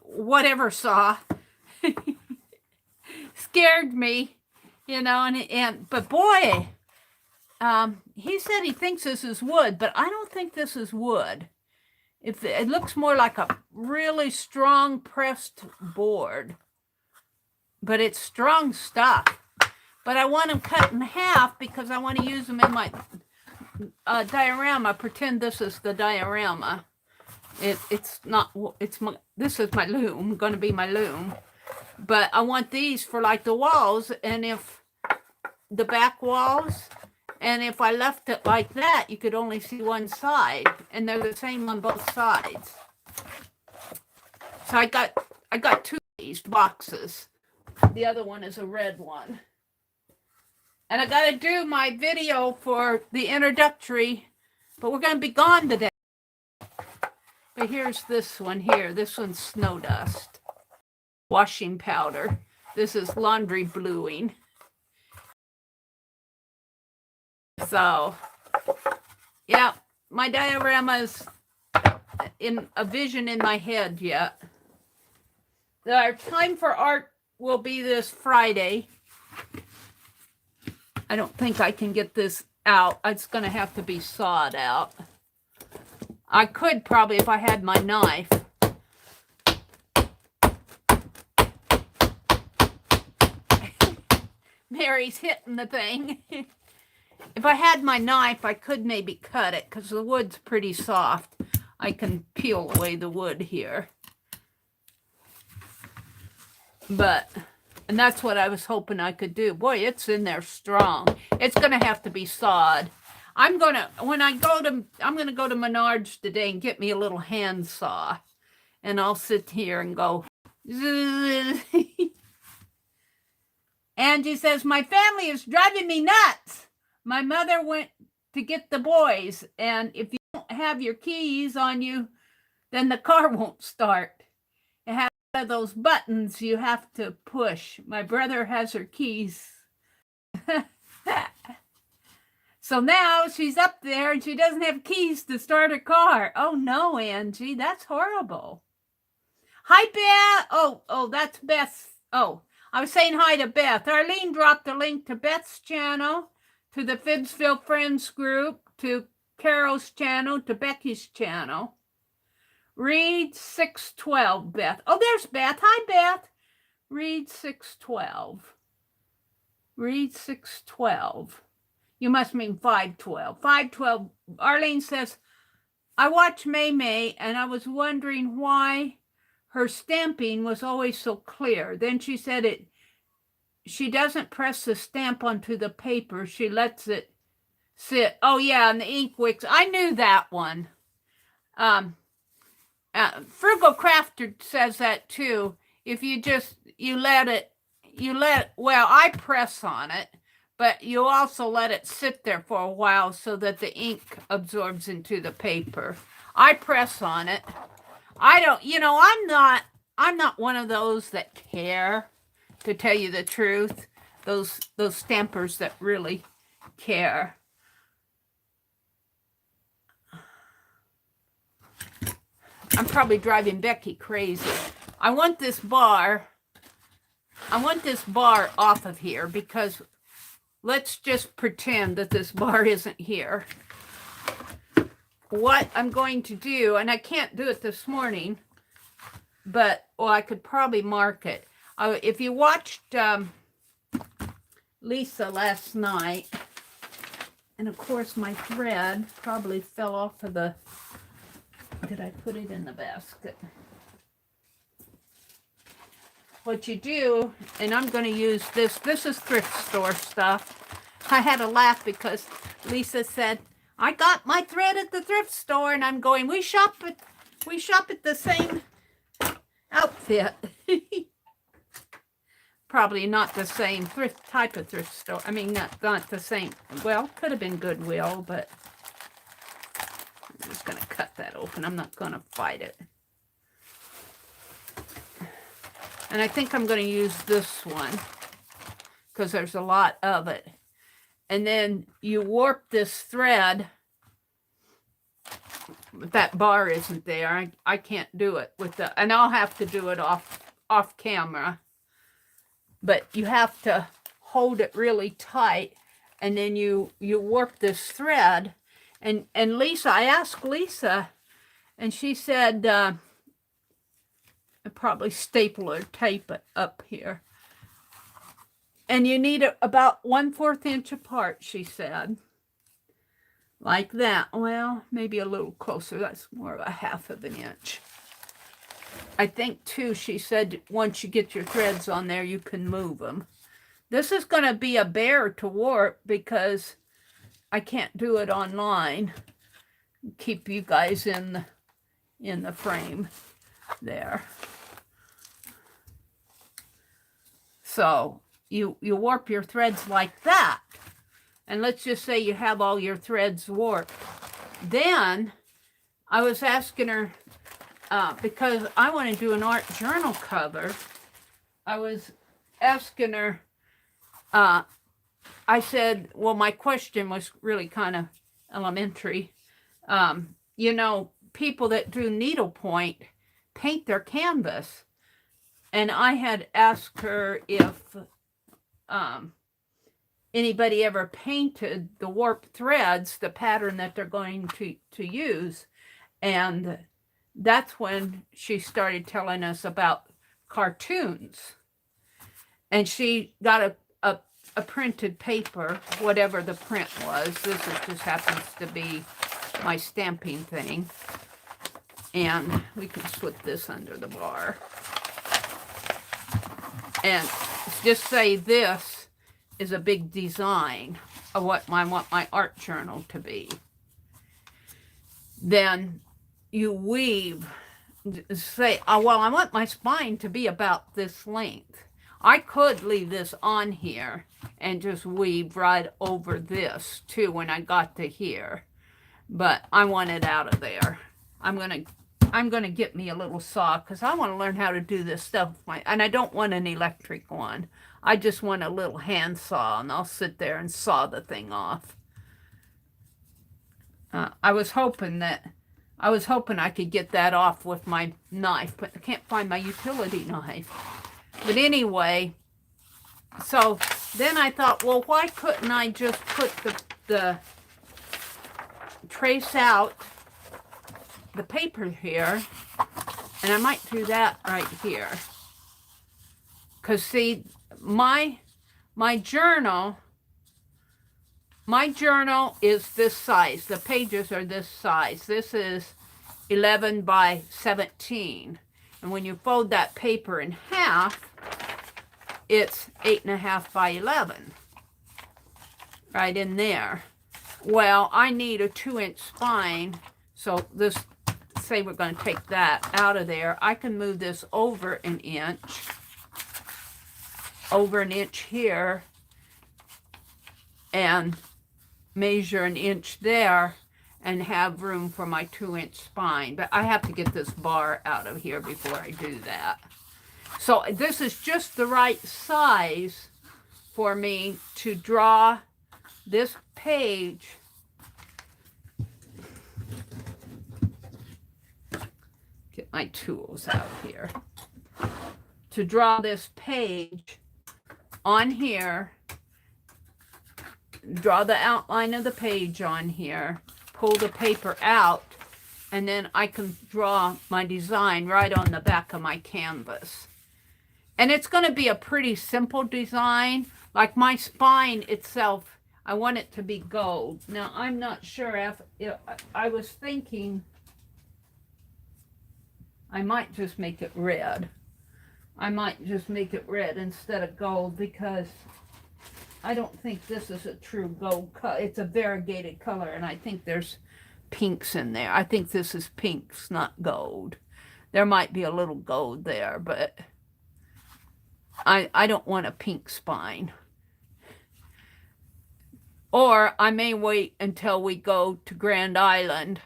whatever saw. Scared me, you know, but boy, he said he thinks this is wood, but I don't think this is wood. It looks more like a really strong pressed board, but it's strong stuff. But I want them cut in half because I want to use them in my diorama. Pretend this is the diorama. It's not. This is my loom. Going to be my loom. But I want these for like the walls, and if the back walls, and if I left it like that, you could only see one side, and they're the same on both sides. So I got two of these boxes. The other one is a red one. And I got to do my video for the introductory, but we're going to be gone today. But here's this one here. This one's snow dust. Washing powder. This is laundry bluing. So, yeah, my diorama is in a vision in my head yet. Our time for art will be this Friday. I don't think I can get this out. It's going to have to be sawed out. I could probably if I had my knife. Mary's hitting the thing. If I had my knife, I could maybe cut it because the wood's pretty soft. I can peel away the wood here. And that's what I was hoping I could do. Boy, it's in there strong. It's going to have to be sawed. I'm going to go to Menards today and get me a little hand saw. And I'll sit here and go. Angie says, my family is driving me nuts. My mother went to get the boys, and if you don't have your keys on you, then the car won't start. It has one of those buttons you have to push. My brother has her keys. So now she's up there, and she doesn't have keys to start her car. Oh, no, Angie, that's horrible. Hi, Beth. Oh, that's Beth. Oh. I was saying hi to Beth. Arlene dropped a link to Beth's channel, to the Fibbsville Friends group, to Carol's channel, to Becky's channel. Read 612, Beth. Oh, there's Beth. Hi, Beth. Read 612. Read 612. You must mean 512. 512. Arlene says, I watch May May, and I was wondering why her stamping was always so clear. Then she said she doesn't press the stamp onto the paper. She lets it sit. Oh yeah, and the ink wicks. I knew that one. Frugal Crafter says that too. If you let well, I press on it, but you also let it sit there for a while so that the ink absorbs into the paper. I press on it. I don't, I'm not one of those that care, to tell you the truth. Those stampers that really care. I'm probably driving Becky crazy. I want this bar off of here, because let's just pretend that this bar isn't here. What I'm going to do, and I can't do it this morning, but I could probably mark it. If you watched Lisa last night, and of course my thread probably fell off of the, did I put it in the basket? What you do, and I'm going to use this is thrift store stuff. I had a laugh because Lisa said, I got my thread at the thrift store, and I'm going, we shop at the same outfit. Probably not the same type of thrift store. I mean, not the same. Well, could have been Goodwill, but I'm just going to cut that open. I'm not going to fight it. And I think I'm going to use this one because there's a lot of it. And then you warp this thread. But that bar isn't there. I can't do it with the, and I'll have to do it off camera. But you have to hold it really tight, and then you warp this thread. And Lisa, I asked Lisa, and she said, I'd probably staple or tape it up here. And you need it about 1/4 inch apart, she said. Like that. Well, maybe a little closer. That's more of a 1/2 inch. I think, too, she said once you get your threads on there, you can move them. This is going to be a bear to warp because I can't do it online. Keep you guys in the frame there. So you warp your threads like that. And let's just say you have all your threads warped. Then I was asking her, because I want to do an art journal cover, I was asking her, I said, well, my question was really kind of elementary. People that do needlepoint paint their canvas. And I had asked her if anybody ever painted the warped threads, the pattern that they're going to use. And that's when she started telling us about cartoons. And she got a printed paper, whatever the print was. This just happens to be my stamping thing. And we can slip this under the bar. And just say this is a big design of what I want my art journal to be. Then you weave, say, oh, well, I want my spine to be about this length. I could leave this on here and just weave right over this too when I got to here, but I want it out of there. I'm gonna get me a little saw because I want to learn how to do this stuff. And I don't want an electric one. I just want a little hand saw, and I'll sit there and saw the thing off. I was hoping I could get that off with my knife, but I can't find my utility knife. But anyway, so then I thought, well, why couldn't I just put the trace out the paper here, and I might do that right here. Because see, my journal is this size. The pages are this size. This is 11 by 17. And when you fold that paper in half, it's 8.5 by 11, right in there. Well, I need a 2-inch spine, so this, say we're going to take that out of there. I can move this over an inch here, and measure an inch there, and have room for my 2-inch spine. But I have to get this bar out of here before I do that. So this is just the right size for me to draw this page. Get my tools out here. To draw this page on here, draw the outline of the page on here, pull the paper out, and then I can draw my design right on the back of my canvas. And it's going to be a pretty simple design. Like my spine itself, I want it to be gold. Now, I'm not sure if I was thinking I might just make it red. I might just make it red instead of gold, because I don't think this is a true gold color. It's a variegated color, and I think there's pinks in there. I think this is pinks, not gold. There might be a little gold there, but I don't want a pink spine. Or I may wait until we go to Grand Island,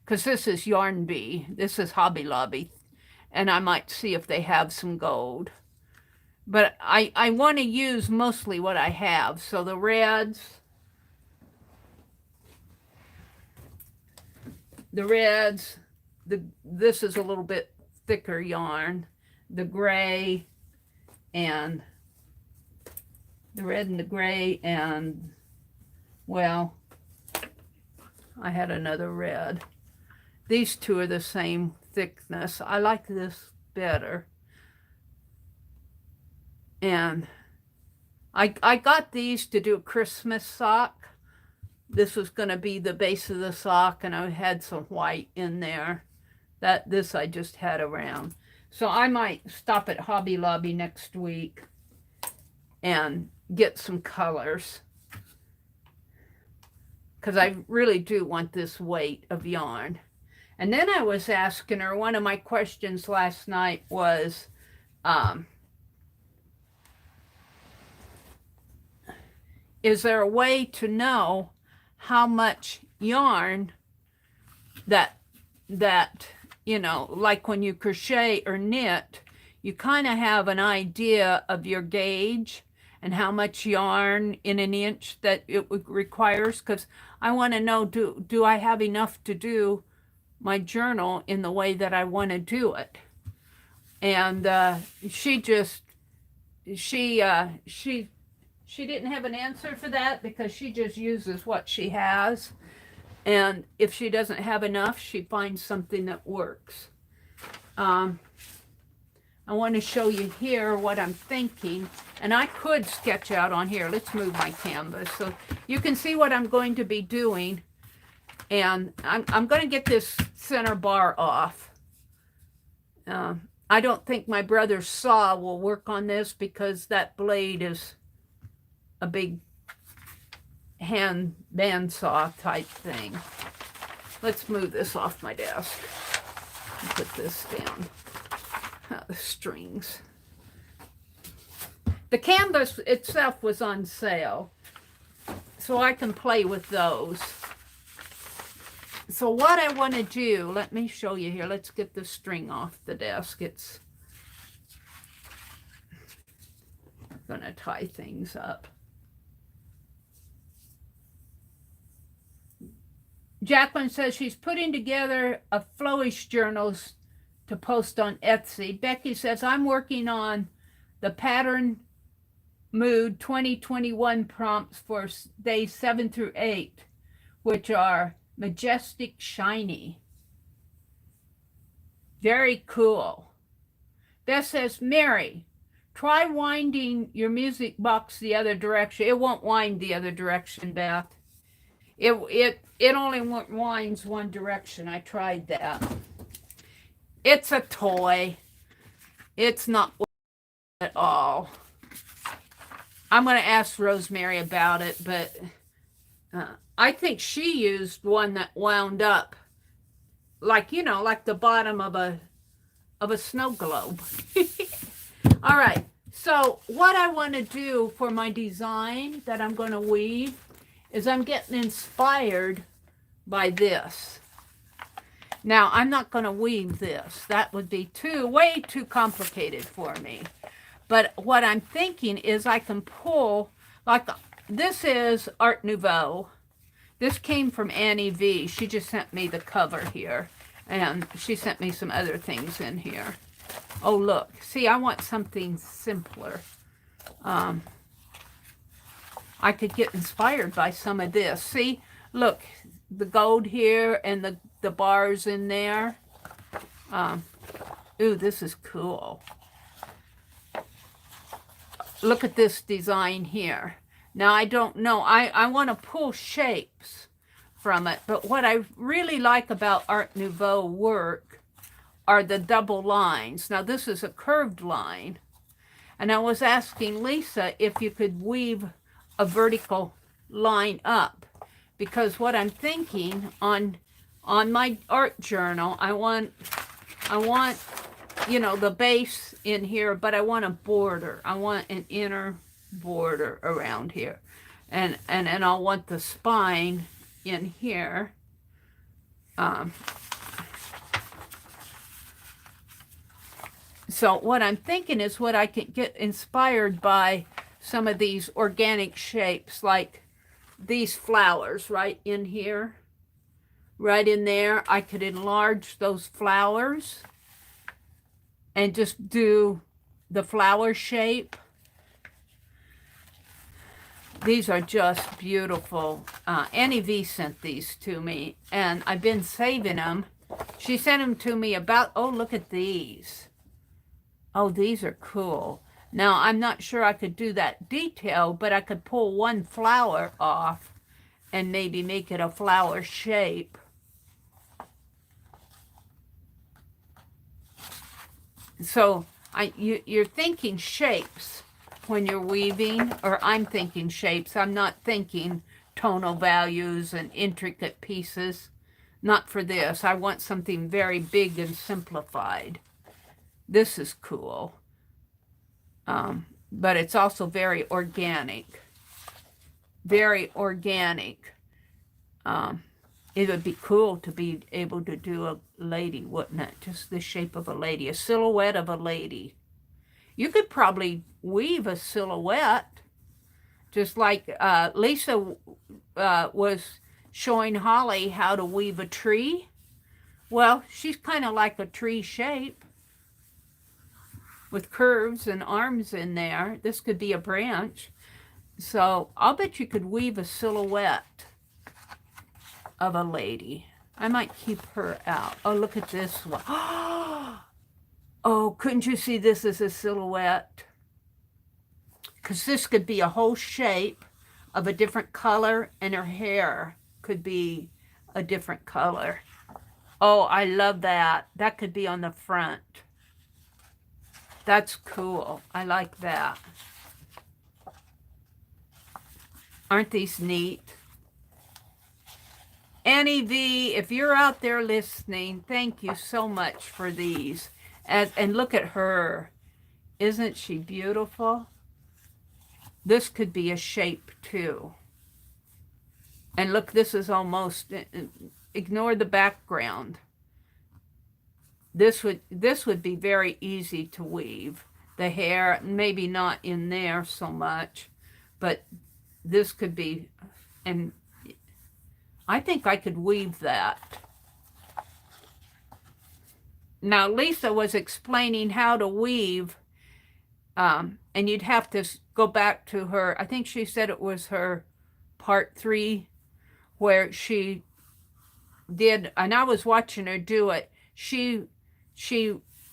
because this is Yarn Bee. This is Hobby Lobby. And I might see if they have some gold. But I want to use mostly what I have. So the reds, this is a little bit thicker yarn. The gray, and the red and the gray, and, well, I had another red. These two are the same thickness. I like this better. And I got these to do a Christmas sock. This was going to be the base of the sock, and I had some white in there. This I just had around. So I might stop at Hobby Lobby next week and get some colors, because I really do want this weight of yarn. And then I was asking her, one of my questions last night was, is there a way to know how much yarn that you know, like when you crochet or knit, you kind of have an idea of your gauge and how much yarn in an inch that it requires? Because I want to know, do I have enough to do my journal in the way that I want to do it? And she didn't have an answer for that, because she just uses what she has. And if she doesn't have enough, she finds something that works. I want to show you here what I'm thinking. And I could sketch out on here. Let's move my canvas so you can see what I'm going to be doing. And I'm going to get this center bar off. I don't think my brother's saw will work on this, because that blade is a big hand bandsaw type thing. Let's move this off my desk and put this down. The strings. The canvas itself was on sale, so I can play with those. So what I want to do, let me show you here. Let's get the string off the desk. It's going to tie things up. Jacqueline says she's putting together a flowish journals to post on Etsy. Becky says, I'm working on the Pattern Mood 2021 prompts for days 7 through 8, which are majestic, shiny. Very cool. Beth says, Mary, try winding your music box the other direction. It won't wind the other direction, Beth. It only winds one direction. I tried that. It's a toy. It's not at all. I'm going to ask Rosemary about it, but I think she used one that wound up like, you know, like the bottom of a snow globe. All right. So what I want to do for my design that I'm going to weave is I'm getting inspired by this. Now, I'm not going to weave this. That would be way too complicated for me. But what I'm thinking is I can pull, like, this is Art Nouveau. This came from Annie V. She just sent me the cover here. And she sent me some other things in here. Oh, look. See, I want something simpler. I could get inspired by some of this. See, look, the gold here and the bars in there. Ooh, this is cool. Look at this design here. Now, I don't know. I want to pull shapes from it. But what I really like about Art Nouveau work are the double lines. Now, this is a curved line. And I was asking Lisa if you could weave a vertical line up. Because what I'm thinking on my art journal, I want, you know, the base in here, but I want a border. I want an inner border around here. And I'll want the spine in here. So what I'm thinking is what I can get inspired by some of these organic shapes, like these flowers right in here, right in there. I could enlarge those flowers and just do the flower shape. These are just beautiful. Annie V sent these to me, and I've been saving them. She sent them to me about, oh, look at these. Oh, these are cool. Now, I'm not sure I could do that detail, but I could pull one flower off and maybe make it a flower shape. So you're thinking shapes when you're weaving, or I'm thinking shapes. I'm not thinking tonal values and intricate pieces. Not for this. I want something very big and simplified. This is cool. But it's also very organic. Very organic. It would be cool to be able to do a lady, wouldn't it? Just the shape of a lady, a silhouette of a lady. You could probably weave a silhouette, just like Lisa was showing Holly how to weave a tree. Well, she's kind of like a tree shape with curves and arms in there. This could be a branch. So I'll bet you could weave a silhouette of a lady. I might keep her out. Oh, look at this one. Oh, couldn't you see this as a silhouette? Because this could be a whole shape of a different color, and her hair could be a different color. Oh, I love that. That could be on the front. That's cool. I like that. Aren't these neat? Annie V, if you're out there listening, thank you so much for these. And look at her. Isn't she beautiful? This could be a shape too. And look, this is almost, ignore the background. This would be very easy to weave. The hair, maybe not in there so much, but this could be, and I think I could weave that. Now, Lisa was explaining how to weave, and you'd have to go back to her, I think she said it was her part 3, where she did, and I was watching her do it. She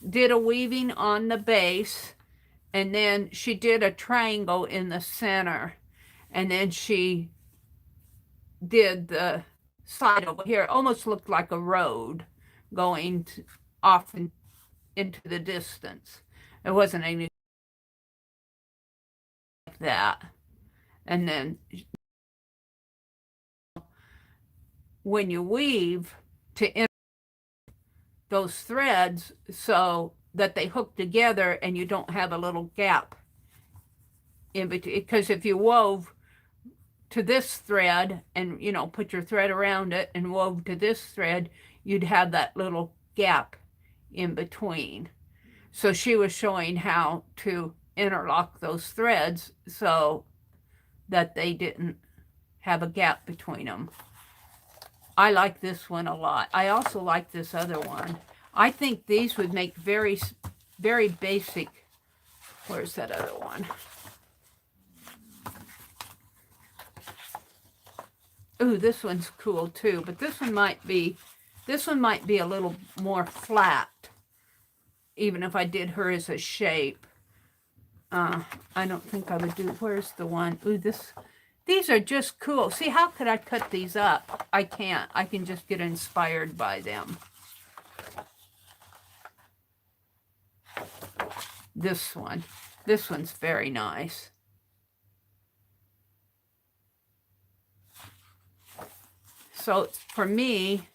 did a weaving on the base, and then she did a triangle in the center, and then she did the side over here. It almost looked like a road going off into the distance. It wasn't anything like that. And then when you weave, to those threads so that they hook together and you don't have a little gap in between. Because if you wove to this thread and, you know, put your thread around it and wove to this thread, you'd have that little gap in between. So she was showing how to interlock those threads so that they didn't have a gap between them. I like this one a lot. I also like this other one. I think these would make very, very basic. Where's that other one? Ooh, this one's cool too, but this one might be a little more flat, even if I did her as a shape. I don't think I would do, where's the one? Ooh, these are just cool. See, how could I cut these up? I can't. I can just get inspired by them. This one's very nice. So for me,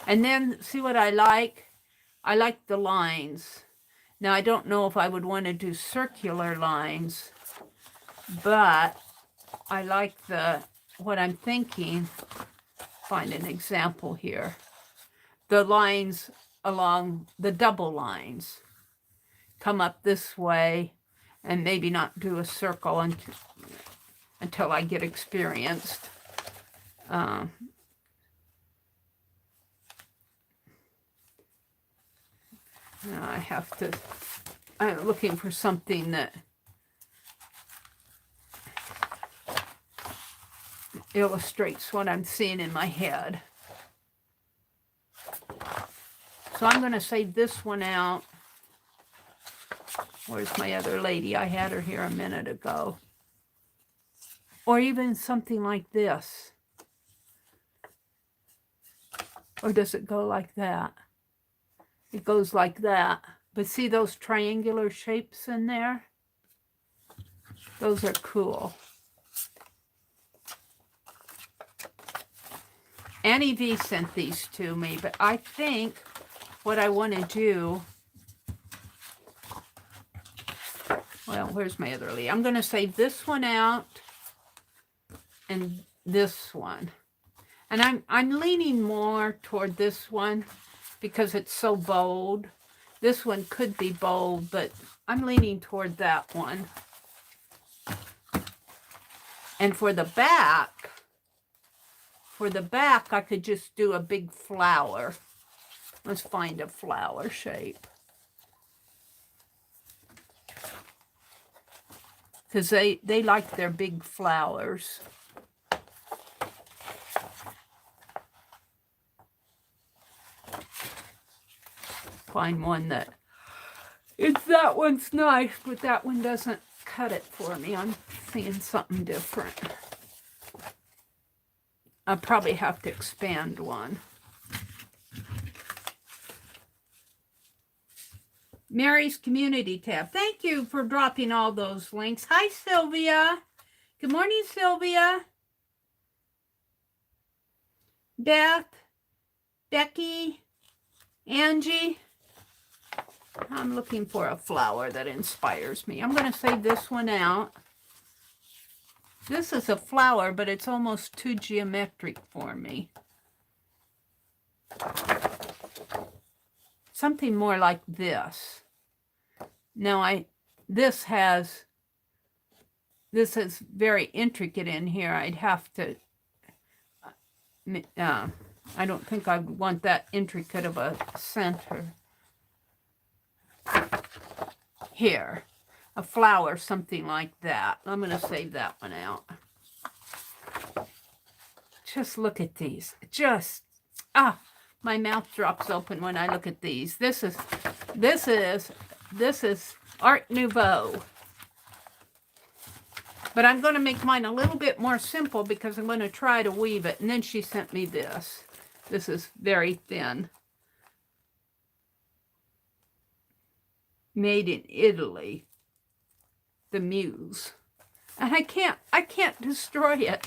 and then see what I like? I like the lines. Now, I don't know if I would want to do circular lines, but I like what I'm thinking. Find an example here. The lines along the double lines come up this way, and maybe not do a circle until I get experienced. Now I'm looking for something that illustrates what I'm seeing in my head. So I'm going to save this one out. Where's my other lady? I had her here a minute ago. Or even something like this. Or does it go like that? It goes like that. But see those triangular shapes in there? Those are cool. Annie V sent these to me, but I think what I want to do, well, where's my other lady? I'm going to save this one out and this one. And I'm leaning more toward this one because it's so bold. This one could be bold, but I'm leaning toward that one. And for the back, I could just do a big flower. Let's find a flower shape. Because they like their big flowers. Find one that one's nice, but that one doesn't cut it for me. I'm seeing something different. I'll probably have to expand one. Mary's Community tab. Thank you for dropping all those links. Hi, Sylvia. Good morning, Sylvia. Beth, Becky, Angie. I'm looking for a flower that inspires me. I'm going to save this one out. This is a flower, but it's almost too geometric for me. Something more like this. Now this is very intricate in here. I'd have to, I don't think I'd want that intricate of a center. Here, a flower, something like that. I'm going to save that one out. Just look at these. My mouth drops open when I look at these. This is Art Nouveau. But I'm going to make mine a little bit more simple because I'm going to try to weave it. And then she sent me this. This is very thin. made in Italy, the Muse. And I can't destroy it.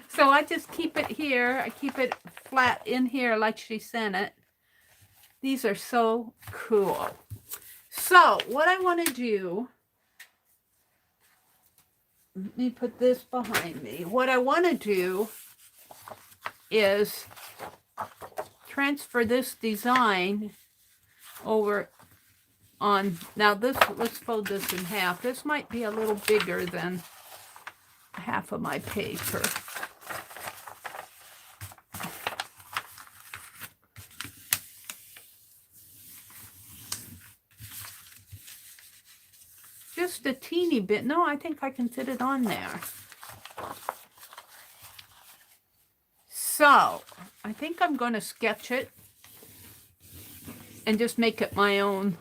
So I just keep it here. I keep it flat in here like she sent it. These are so cool. So what I want to do, let me put this behind me. What I want to do is transfer this design over on, now this, let's fold this in half. This might be a little bigger than half of my paper. Just a teeny bit. No, I think I can fit it on there. So, I think I'm going to sketch it and just make it my own,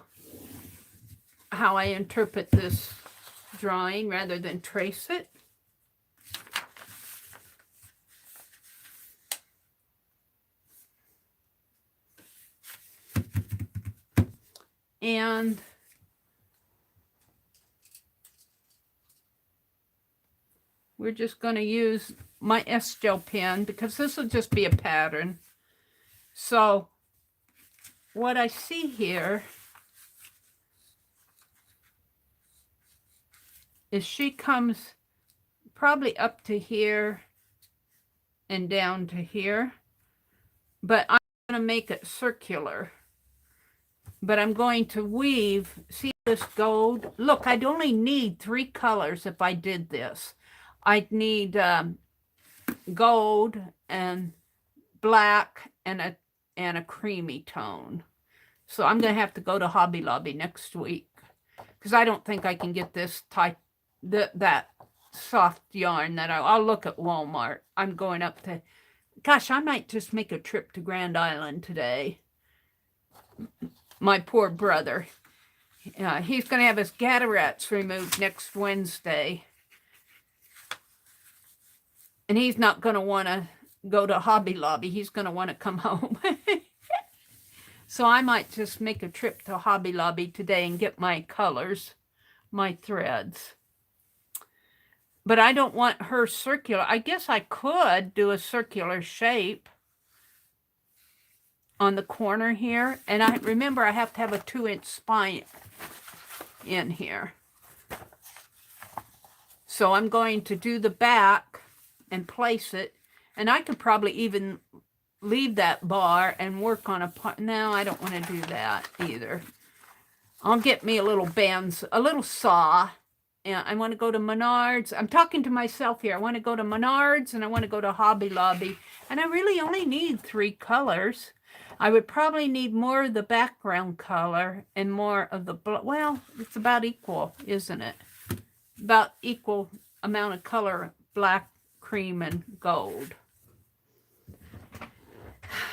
how I interpret this drawing rather than trace it. And we're just going to use my S-gel pen because this will just be a pattern. So what I see here is she comes probably up to here and down to here, but I'm going to make it circular. But I'm going to weave, see this gold? Look, I'd only need 3 colors if I did this. I'd need gold and black and a creamy tone. So I'm going to have to go to Hobby Lobby next week because I don't think I can get this type, that soft yarn that I'll look at Walmart. I'm going up to, gosh, I might just make a trip to Grand Island today. My poor brother. He's going to have his cataracts removed next Wednesday. And he's not going to want to go to Hobby Lobby. He's going to want to come home. So I might just make a trip to Hobby Lobby today and get my colors, my threads. But I don't want her circular. I guess I could do a circular shape on the corner here. And I remember I have to have a 2-inch spine in here. So I'm going to do the back and place it. And I could probably even leave that bar and work on a part. No, I don't want to do that either. I'll get me a little a little saw. And I want to go to Menards. I'm talking to myself here. I want to go to Menards and I want to go to Hobby Lobby. And I really only need 3 colors. I would probably need more of the background color and more of the, well, it's about equal, isn't it? About equal amount of color, black, cream, and gold.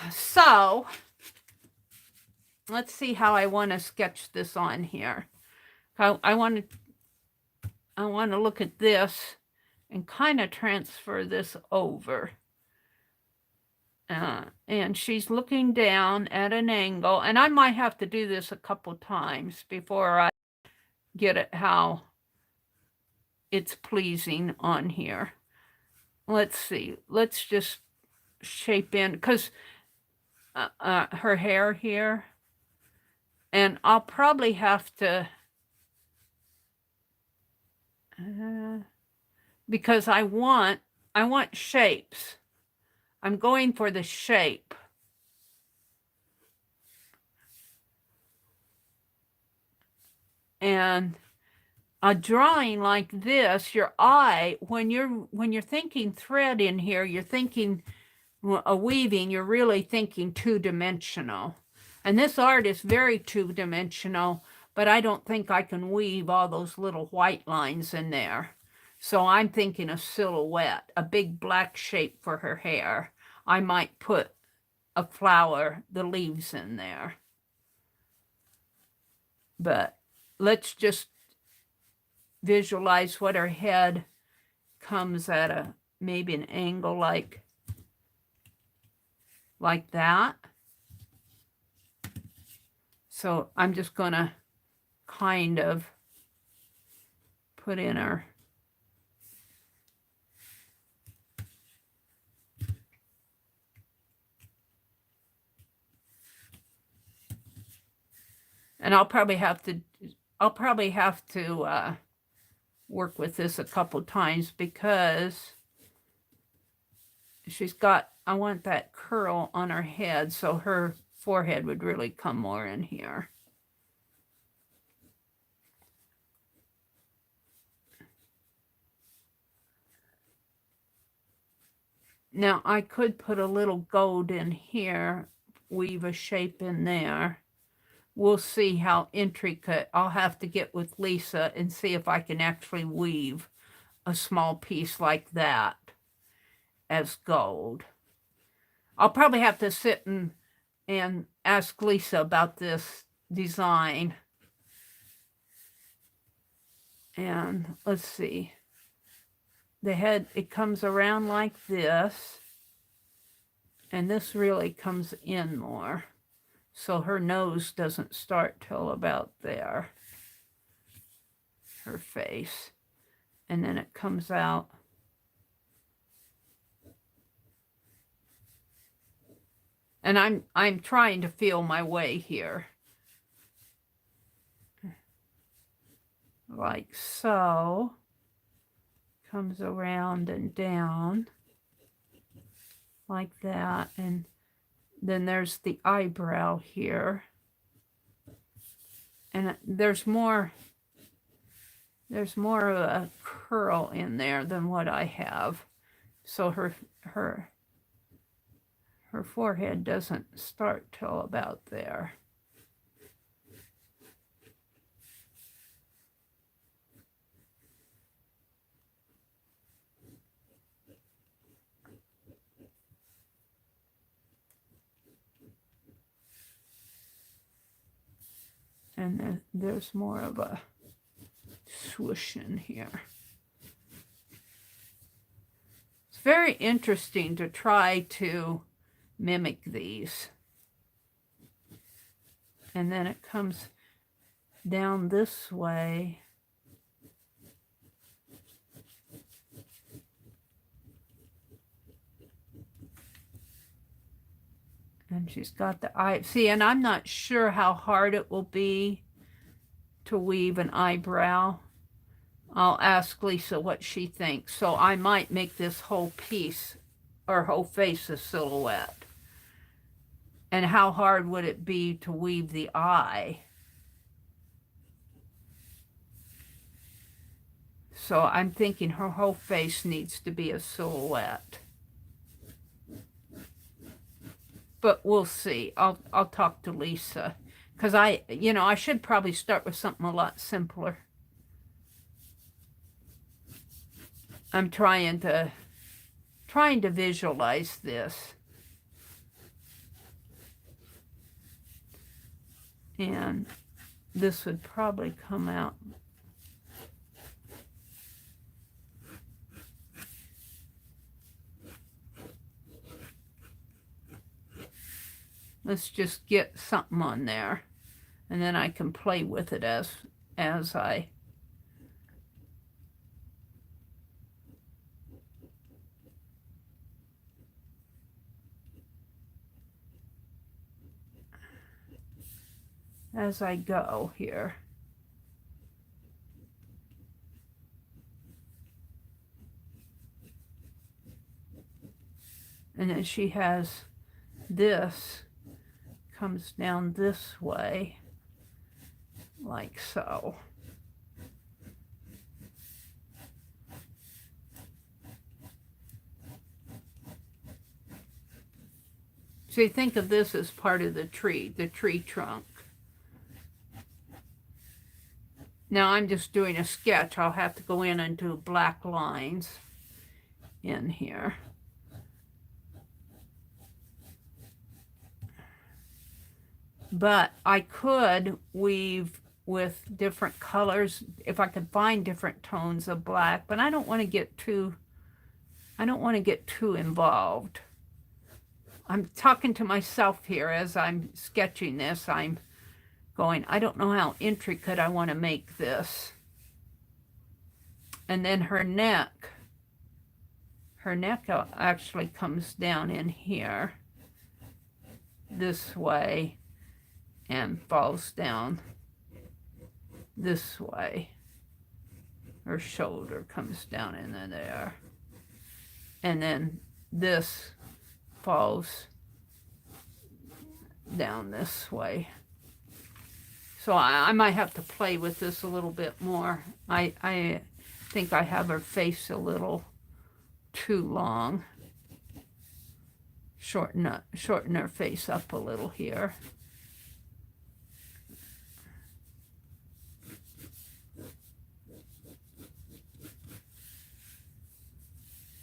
So, let's see how I want to sketch this on here. I want to look at this and kind of transfer this over. And she's looking down at an angle, and I might have to do this a couple times before I get it how it's pleasing on here. Let's see. Let's just shape in, because her hair here, and I'll probably have to, because I want shapes. I'm going for the shape. And a drawing like this, your eye, when you're thinking thread in here, you're thinking a weaving, you're really thinking 2-dimensional. And this art is very 2-dimensional, but I don't think I can weave all those little white lines in there. So I'm thinking a silhouette, a big black shape for her hair. I might put a flower, the leaves in there. But let's just visualize what her head comes at maybe an angle like that. So I'm just going to kind of put in her and I'll probably have to work with this a couple times because she's got, I want that curl on her head, so her forehead would really come more in here. Now I could put a little gold in here, weave a shape in there. We'll see how intricate. I'll have to get with Lisa and see if I can actually weave a small piece like that as gold. I'll probably have to sit and ask Lisa about this design. And let's see. The head, it comes around like this. And this really comes in more. So her nose doesn't start till about there. Her face. And then it comes out. And I'm trying to feel my way here. Like so. Comes around and down. Like that. And then there's the eyebrow here. And there's more of a curl in there than what I have. So her forehead doesn't start till about there. And then there's more of a swoosh in here. It's very interesting to try to mimic these. And then it comes down this way. And she's got the eye. See, and I'm not sure how hard it will be to weave an eyebrow. I'll ask Lisa what she thinks. So I might make this whole piece or whole face a silhouette. And how hard would it be to weave the eye? So I'm thinking her whole face needs to be a silhouette. But we'll see. I'll talk to Lisa. Because I should probably start with something a lot simpler. I'm trying to visualize this. And this would probably come out. Let's just get something on there. And then I can play with it as I... as I go here. And then she has this comes down this way, like so. So think of this as part of the tree trunk. Now I'm just doing a sketch. I'll have to go in and do black lines in here. But I could weave with different colors if I could find different tones of black, but I don't want to get too involved. I'm talking to myself here as I'm sketching this. I'm going. I don't know how intricate I want to make this. And then her neck actually comes down in here this way and falls down this way. Her shoulder comes down into there. And then this falls down this way. So I might have to play with this a little bit more. I think I have her face a little too long. Shorten her face up a little here.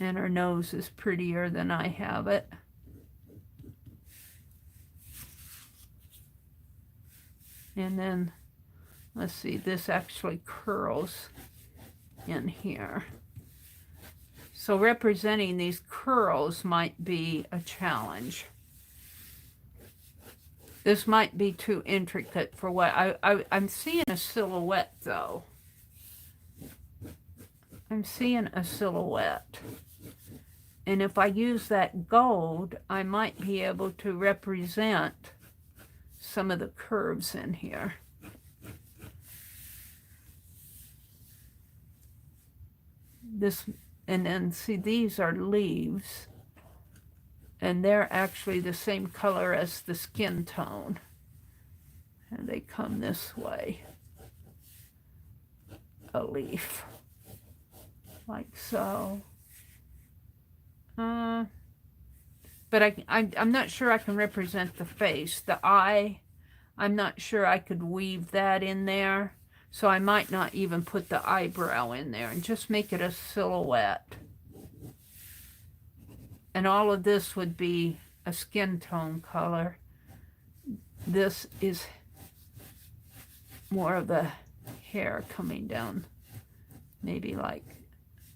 And her nose is prettier than I have it. And then, let's see, this actually curls in here. So representing these curls might be a challenge. This might be too intricate for what I'm seeing a silhouette though. I'm seeing a silhouette. And if I use that gold, I might be able to represent some of the curves in here. This, and then see, these are leaves, and they're actually the same color as the skin tone. And they come this way. A leaf. Like so. But I'm not sure I can represent the face. The eye, I'm not sure I could weave that in there. So I might not even put the eyebrow in there and just make it a silhouette. And all of this would be a skin tone color. This is more of the hair coming down. Maybe like,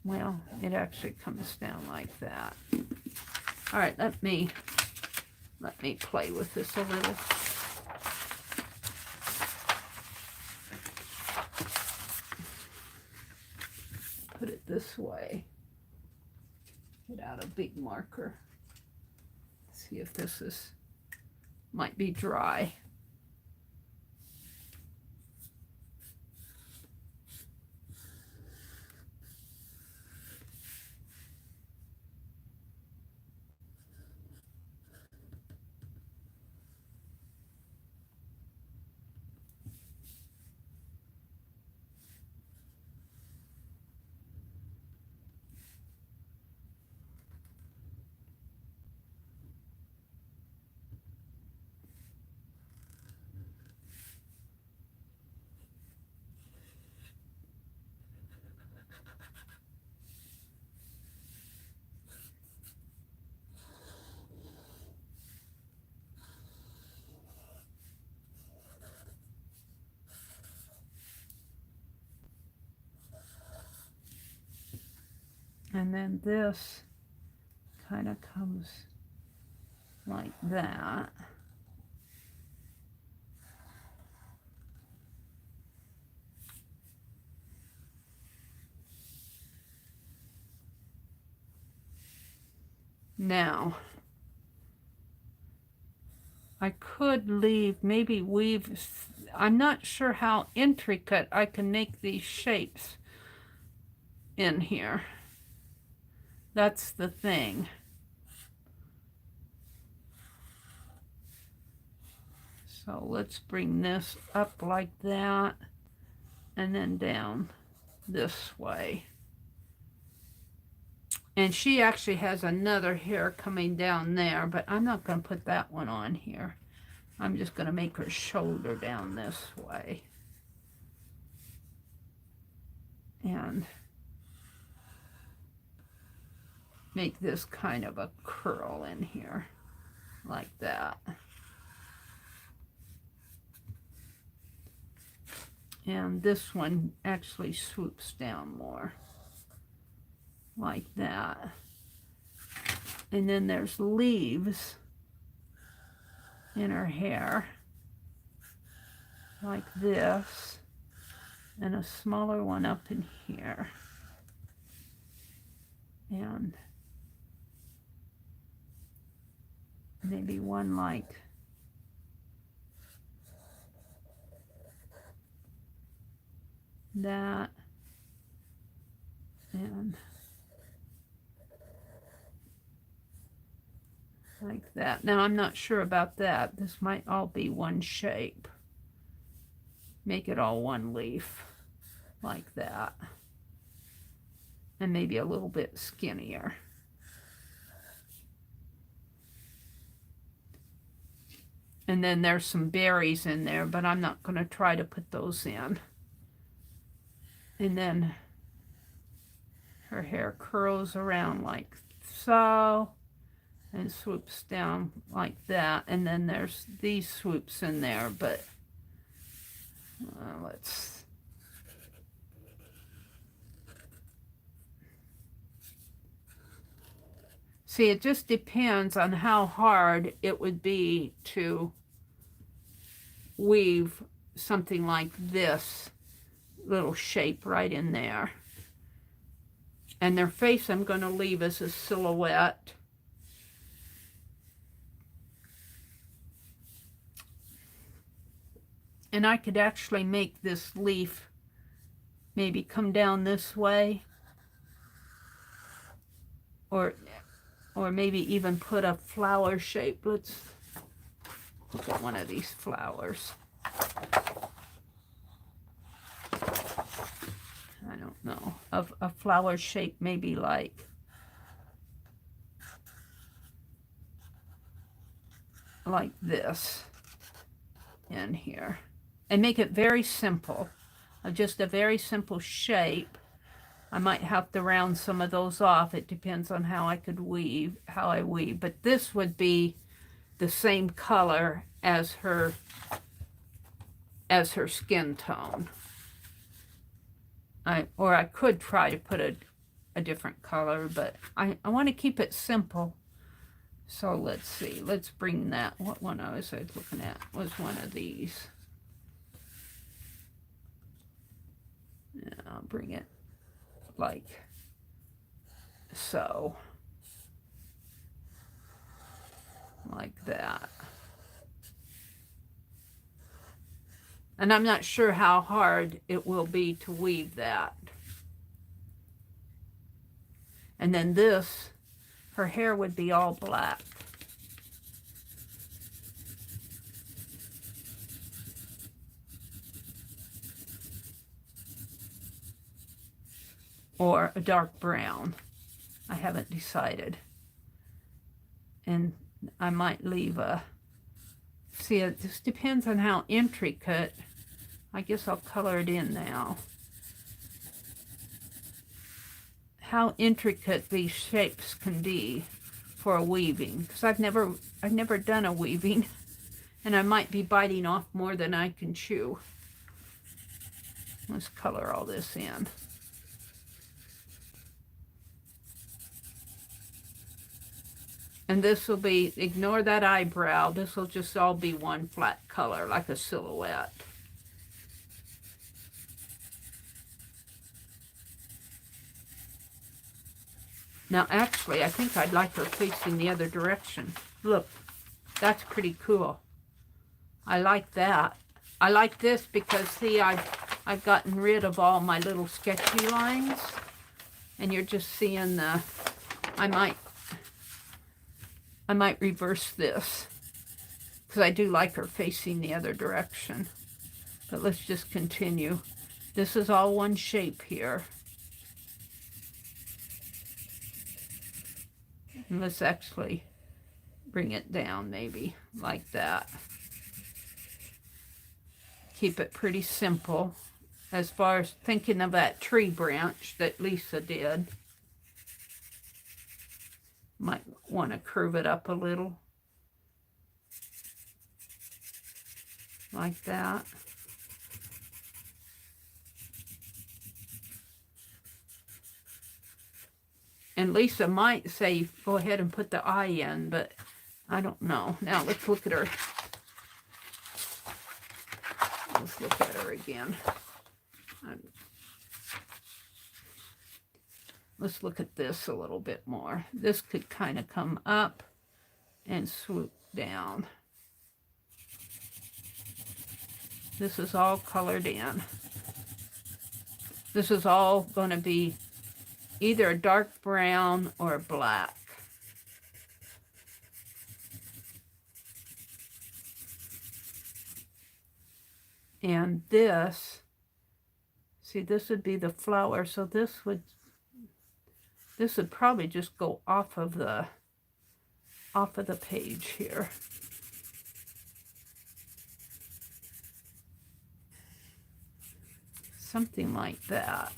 well, it actually comes down like that. All right, let me play with this a little. Put it this way. Get out a big marker. See if this is, might be dry. And then this kind of comes like that. Now, I could leave, maybe weave, I'm not sure how intricate I can make these shapes in here. That's the thing. So let's bring this up like that and then down this way. And she actually has another hair coming down there, but I'm not going to put that one on here. I'm just going to make her shoulder down this way. And make this kind of a curl in here, like that. And this one actually swoops down more, like that. And then there's leaves in her hair. like this, and a smaller one up in here. And maybe one like that, and like that. Now I'm not sure about that. This might all be one shape. Make it all one leaf like that. And maybe a little bit skinnier. And then there's some berries in there, but I'm not going to try to put those in. And then her hair curls around like so, and swoops down like that. And then there's these swoops in there, but let's... See, it just depends on how hard it would be to weave something like this little shape right in there. And their face I'm going to leave as a silhouette. And I could actually make this leaf maybe come down this way, or maybe even put a flower shape. Let's look at one of these flowers. I don't know. A flower shape maybe like this in here. And make it very simple. Just a very simple shape. I might have to round some of those off. It depends on how I weave. But this would be the same color as her skin tone. Or I could try to put a different color, but I want to keep it simple. So let's see. Let's bring that. What one I was looking at was one of these. Yeah, I'll bring it like so, like that. And I'm not sure how hard it will be to weave that. And then this, her hair would be all black. Or a dark brown. I haven't decided. And I might leave a... See, it just depends on how intricate. I guess I'll color it in now. How intricate these shapes can be for a weaving. Because I've never done a weaving. And I might be biting off more than I can chew. Let's color all this in. And this will be, ignore that eyebrow, this will just all be one flat color, like a silhouette. Now actually, I think I'd like her facing the other direction. Look, that's pretty cool. I like that. I like this because, see, I've gotten rid of all my little sketchy lines. And you're just seeing the, I might reverse this because I do like her facing the other direction. But let's just continue. This is all one shape here. And let's actually bring it down maybe like that. Keep it pretty simple as far as thinking of that tree branch that Lisa did. Might want to curve it up a little. Like that. And Lisa might say, go ahead and put the eye in, but I don't know. Now let's look at her. Let's marker again. Let's look at this a little bit more. This could kind of come up and swoop down. This is all colored in. This is all going to be either a dark brown or a black. And this, see, this would be the flower, so this would probably just go off of the page here. Something like that.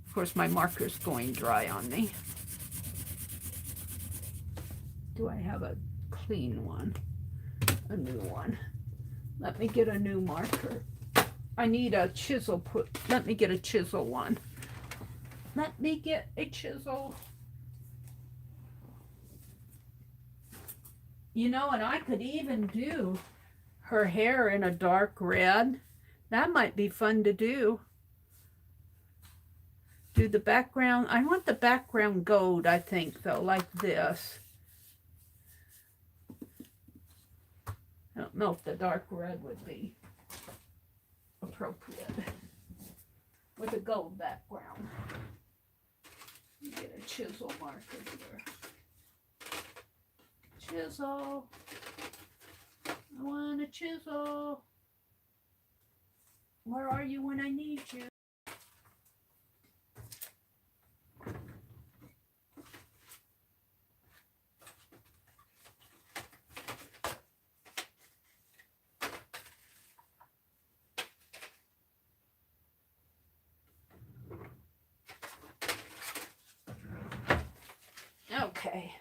Of course, my marker's going dry on me. Do I have a clean one? A new one. Let me get a new marker. I need a chisel. Let me get a chisel one. Let me get a chisel. You know, and I could even do her hair in a dark red. That might be fun to do. Do the background. I want the background gold, I think, though, like this. I don't know if the dark red would be appropriate with a gold background. Get a chisel marker here. Chisel. I want a chisel. Where are you when I need you? Okay.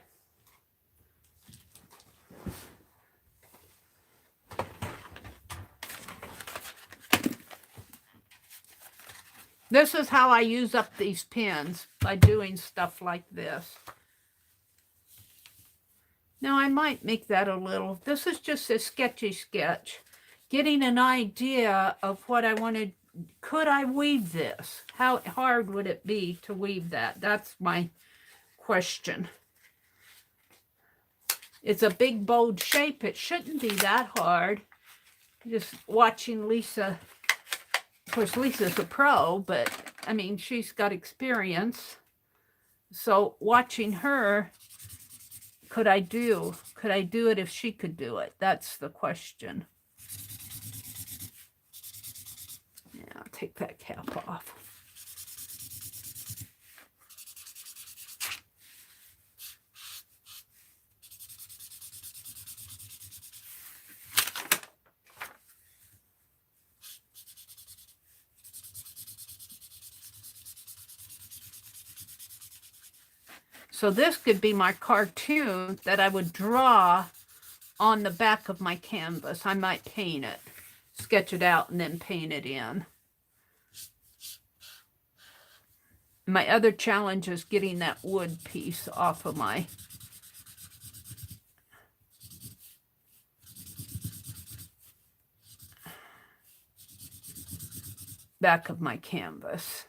This is how I use up these pins, by doing stuff like this. Now I might make that a little, this is just a sketchy sketch. Getting an idea of what I wanted. Could I weave this? How hard would it be to weave that? That's my question. It's a big, bold shape. It shouldn't be that hard. Just watching Lisa. Of course, Lisa's a pro, but I mean, she's got experience. So watching her, could I do it if she could do it? That's the question. Yeah, I'll take that cap off. So this could be my cartoon that I would draw on the back of my canvas. I might paint it, sketch it out, and then paint it in. My other challenge is getting that wood piece off of my back of my canvas.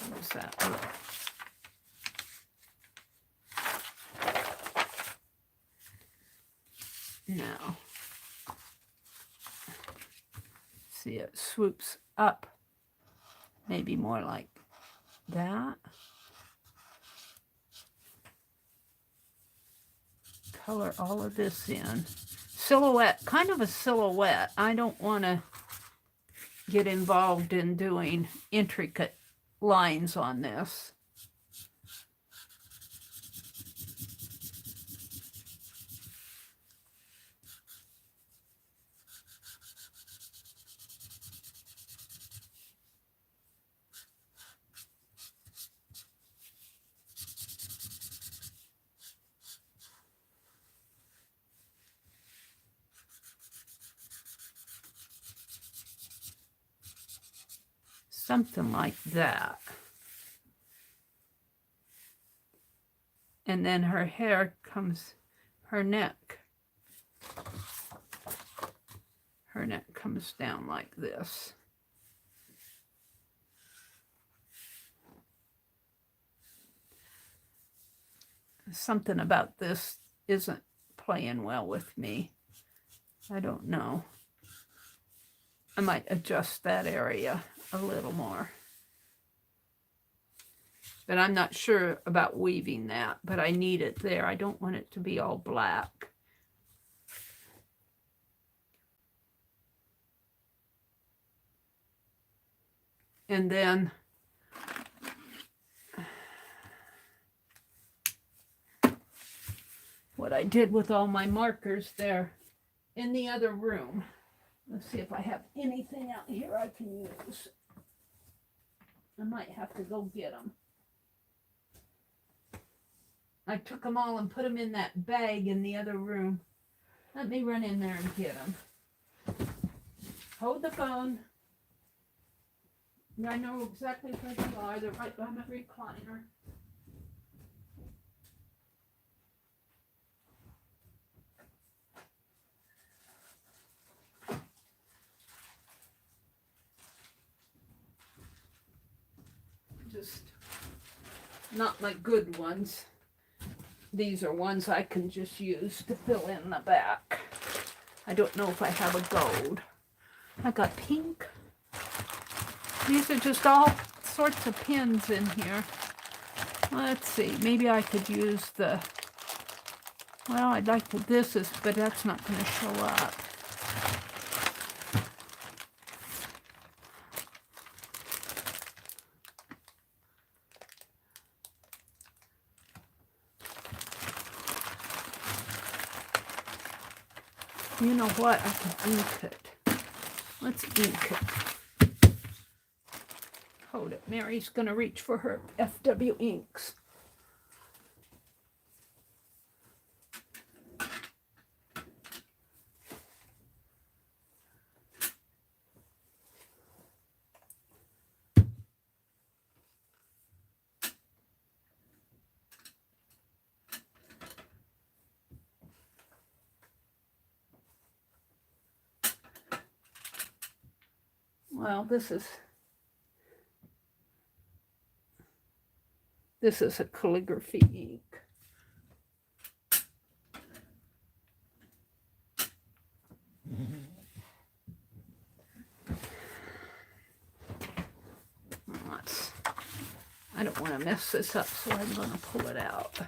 How does that look? Now, see, it swoops up, maybe more like that. Color all of this in. Silhouette, kind of a silhouette. I don't want to get involved in doing intricate lines on this. Something like that. And then her hair comes, her neck comes down like this. Something about this isn't playing well with me. I don't know. I might adjust that area a little more. But I'm not sure about weaving that, but I need it there. I don't want it to be all black. And then what I did with all my markers there in the other room. Let's see if I have anything out here I can use. I might have to go get them. I took them all and put them in that bag in the other room. Let me run in there and get them. Hold the phone. I know exactly where they are. They're right behind my recliner. Just not my good ones. These are ones I can just use to fill in the back. I don't know if I have a gold. I got pink. These are just all sorts of pins in here. Let's see, maybe I could use the, well, I'd like to, this is, but that's not going to show up. You know what? I can ink it. Let's ink it. Hold it. Mary's going to reach for her FW inks. Well, this is a calligraphy ink. I don't want to mess this up, so I'm going to pull it out.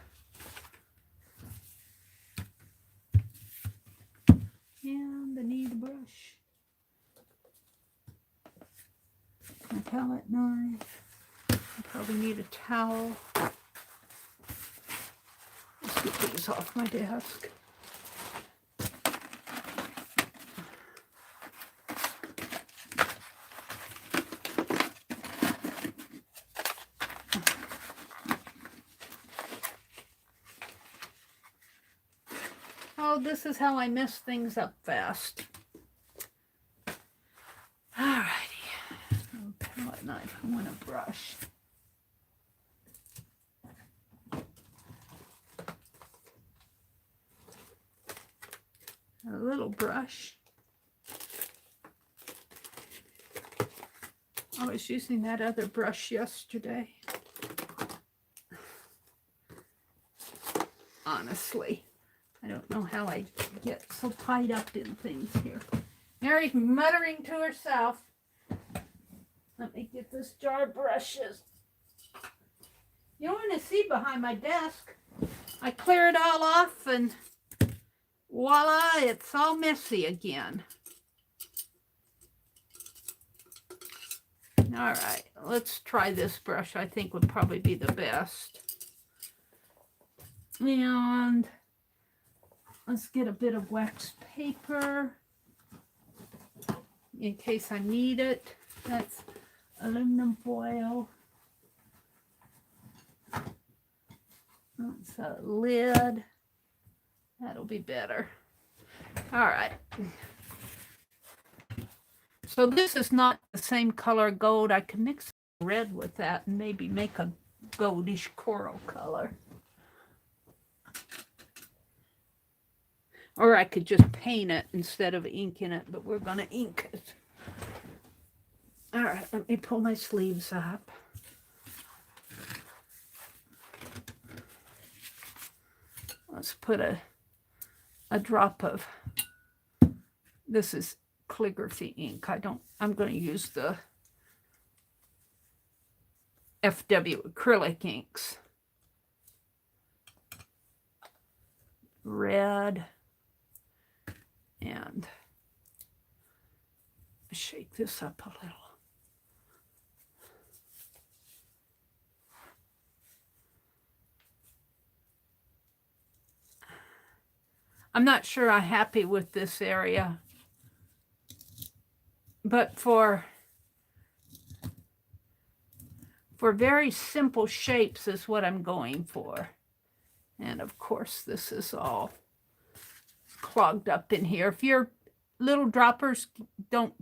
And I need a brush. My palette knife. I probably need a towel. Let's get these off my desk. Oh, this is how I mess things up fast. Alrighty. Oh, palette knife. I want a brush. A little brush. I was using that other brush yesterday. Honestly, I don't know how I get so tied up in things here. Mary's muttering to herself. Let me get this jar of brushes. You don't want to see behind my desk. I clear it all off and voila, it's all messy again. All right, let's try this brush. I think would probably be the best. And let's get a bit of wax paper in case I need it. That's aluminum foil. That's a lid. That'll be better. All right. So this is not the same color gold. I can mix red with that and maybe make a goldish coral color. Or I could just paint it instead of inking it, but we're going to ink it. All right, let me pull my sleeves up. Let's put a drop of, this is calligraphy ink. I'm going to use the FW acrylic inks. Red. And shake this up a little. I'm not sure I'm happy with this area, but for very simple shapes is what I'm going for. And of course, this is all clogged up in here. If your little droppers don't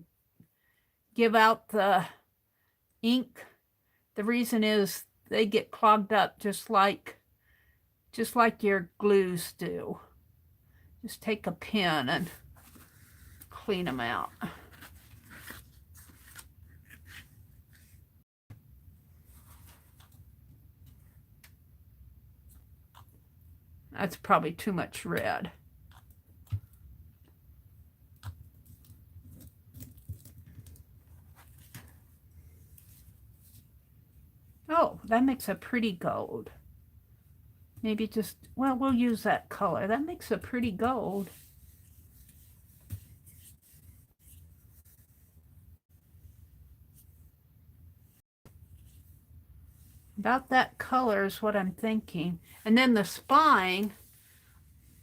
give out the ink, the reason is they get clogged up just like your glues do. Just take a pen and clean them out. That's probably too much red. Oh, that makes a pretty gold. Maybe just, well, we'll use that color. That makes a pretty gold. About that color is what I'm thinking. And then the spine,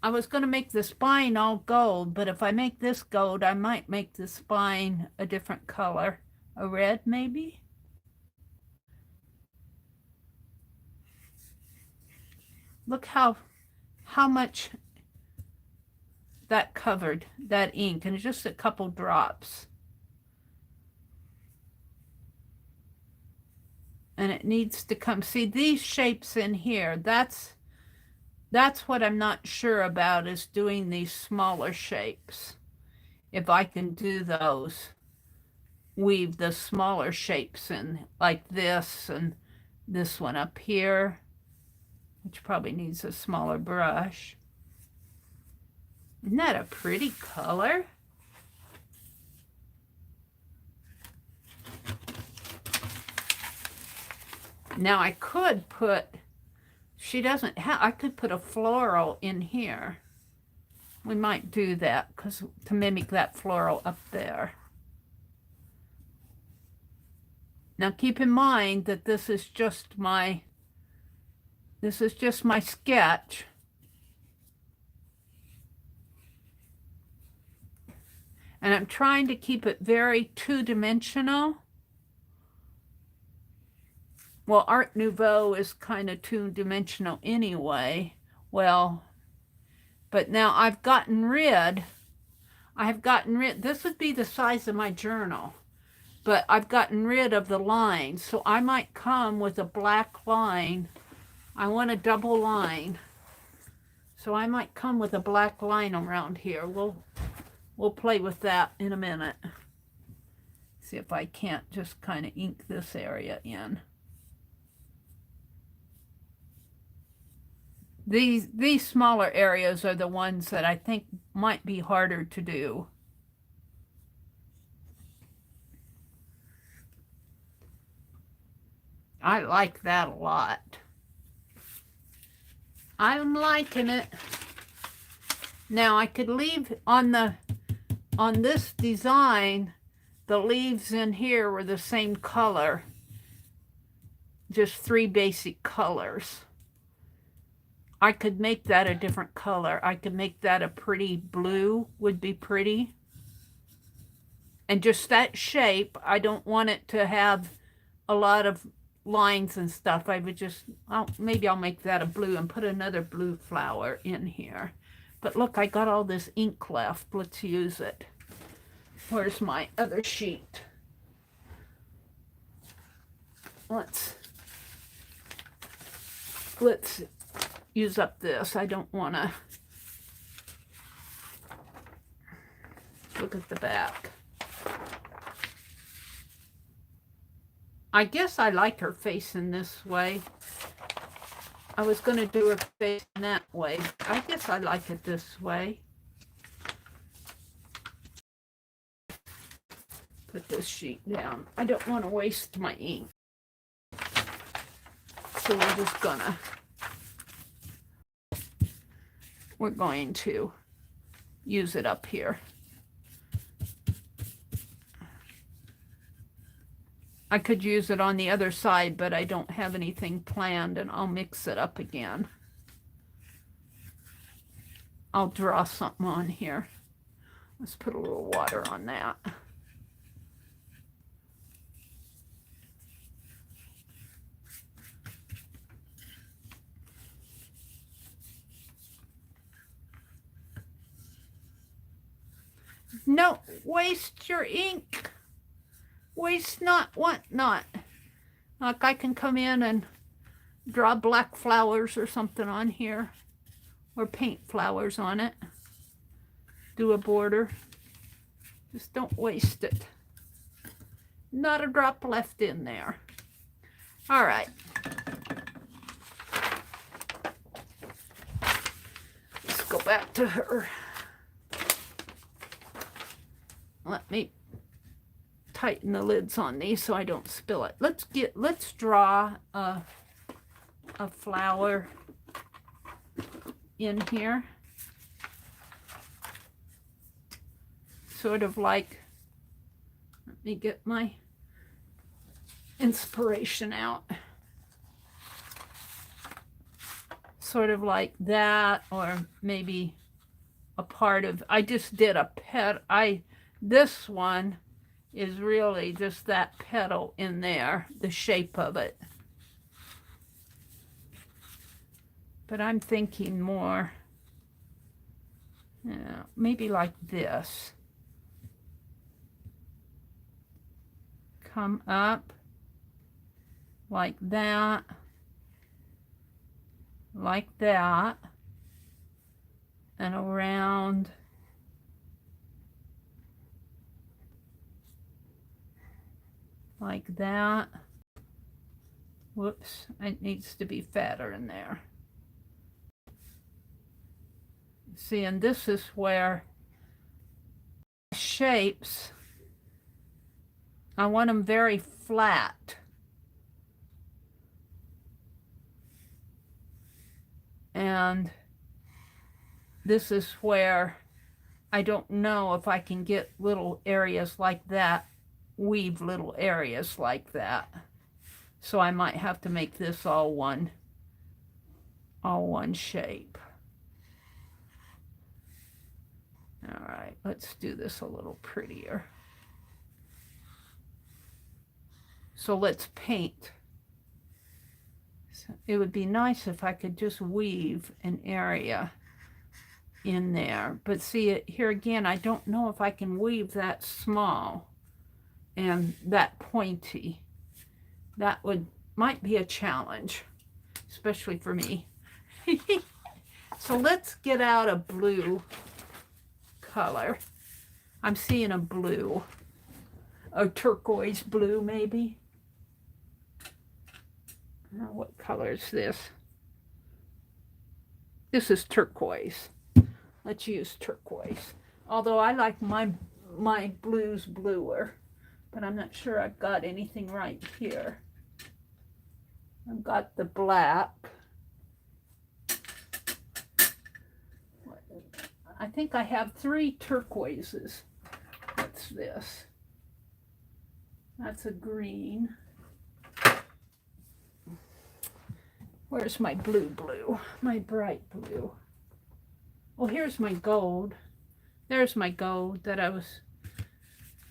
I was going to make the spine all gold, but if I make this gold, I might make the spine a different color. A red, maybe? Look how much that covered, that ink, and it's just a couple drops. And it needs to come, see these shapes in here, that's what I'm not sure about, is doing these smaller shapes. If I can do those, weave the smaller shapes in, like this and this one up here, which probably needs a smaller brush. Isn't that a pretty color? Now I could put, she doesn't have, I could put a floral in here. We might do that because to mimic that floral up there. Now keep in mind that this is just my sketch. And I'm trying to keep it very two-dimensional. Well, Art Nouveau is kind of two-dimensional anyway. Well, but now I've gotten rid, this would be the size of my journal, but I've gotten rid of the lines. So I might come with a black line. I want a double line. So I might come with a black line around here. We'll play with that in a minute. See if I can't just kind of ink this area in. These smaller areas are the ones that I think might be harder to do. I like that a lot. I'm liking it. Now I could leave on this design, the leaves in here were the same color, just 3 basic colors. I could make that a different color. I could make that a pretty blue, would be pretty. And just that shape, I don't want it to have a lot of lines and stuff. I would just, maybe I'll make that a blue and put another blue flower in here. But look, I got all this ink left. Let's use it. Where's my other sheet? Let's use up this. I don't want to look at the back. I guess I like her facing this way. I was going to do her facing that way. I guess I like it this way. Put this sheet down. I don't want to waste my ink. So we're going to use it up here. I could use it on the other side, but I don't have anything planned, and I'll mix it up again. I'll draw something on here. Let's put a little water on that. No, waste your ink. Waste not, want not. Like I can come in and draw black flowers or something on here, or paint flowers on it. Do a border. Just don't waste it. Not a drop left in there. All right. Let's go back to her. Let me tighten the lids on these so I don't spill it. Let's draw a flower in here. Sort of like, let me get my inspiration out. Sort of like that, or maybe a part of, I just did a pet, this one is really just that petal in there, the shape of it. But I'm thinking more, maybe like this. Come up like that, and around like that. Whoops, it needs to be fatter in there. See, and this is where shapes, I want them very flat. And this is where I don't know if I can get little areas like that, weave little areas like that. So I might have to make this all one shape. All right, let's do this a little prettier. So let's paint. So it would be nice if I could just weave an area in there. But see, it here again, I don't know if I can weave that small and that pointy. That might be a challenge, especially for me. So let's get out a blue color. I'm seeing a blue, a turquoise blue maybe. What color is this? This is turquoise. Let's use turquoise. Although I like my blues bluer, but I'm not sure I've got anything right here. I've got the black. I think I have 3 turquoises. What's this? That's a green. Where's my blue? My bright blue. Oh, here's my gold. There's my gold that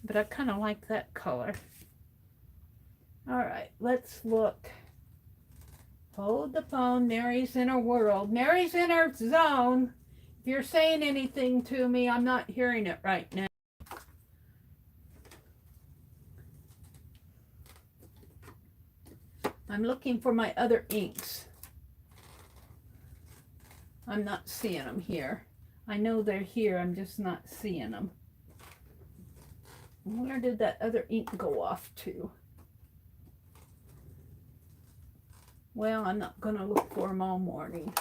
but I kind of like that color. All right, let's look. Hold the phone. Mary's in her world. Mary's in her zone. If you're saying anything to me, I'm not hearing it right now. I'm looking for my other inks. I'm not seeing them here. I know they're here, I'm just not seeing them. Where did that other ink go off to? Well, I'm not going to look for them all morning.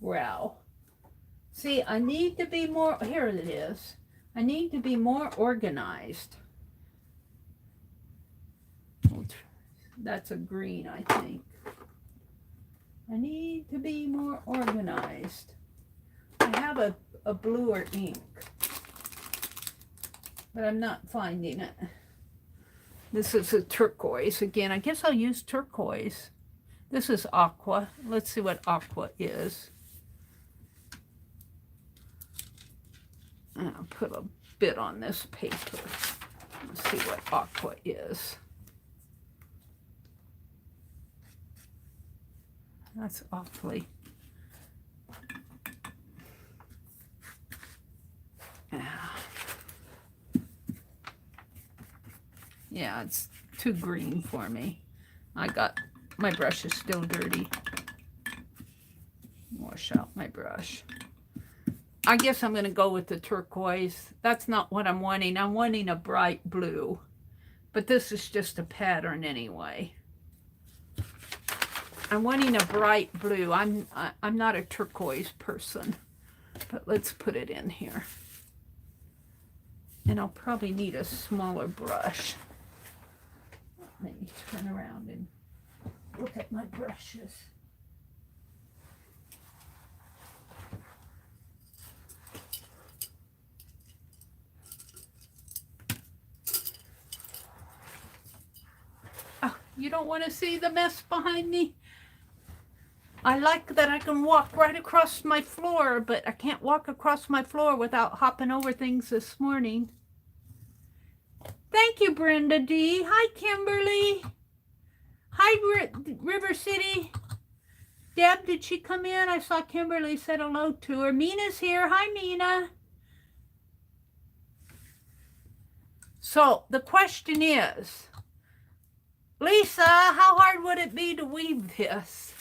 Wow. See, I need to be more, here it is. I need to be more organized. That's a green, I think. I need to be more organized. I have a bluer ink, but I'm not finding it. This is a turquoise again. I guess I'll use turquoise. This is aqua. Let's see what aqua is. I'll put a bit on this paper. Let's see what aqua is. That's awfully. Yeah, it's too green for me. My brush is still dirty. Wash out my brush. I guess I'm going to go with the turquoise. That's not what I'm wanting. I'm wanting a bright blue. But this is just a pattern anyway. I'm wanting a bright blue. I'm not a turquoise person. But let's put it in here. And I'll probably need a smaller brush. Let me turn around and look at my brushes. Oh, you don't want to see the mess behind me? I like that I can walk right across my floor, but I can't walk across my floor without hopping over things this morning. Thank you, Brenda D. Hi, Kimberly. Hi, River City. Deb, did she come in? I saw Kimberly said hello to her. Mina's here. Hi, Mina. So the question is, Lisa, how hard would it be to weave this?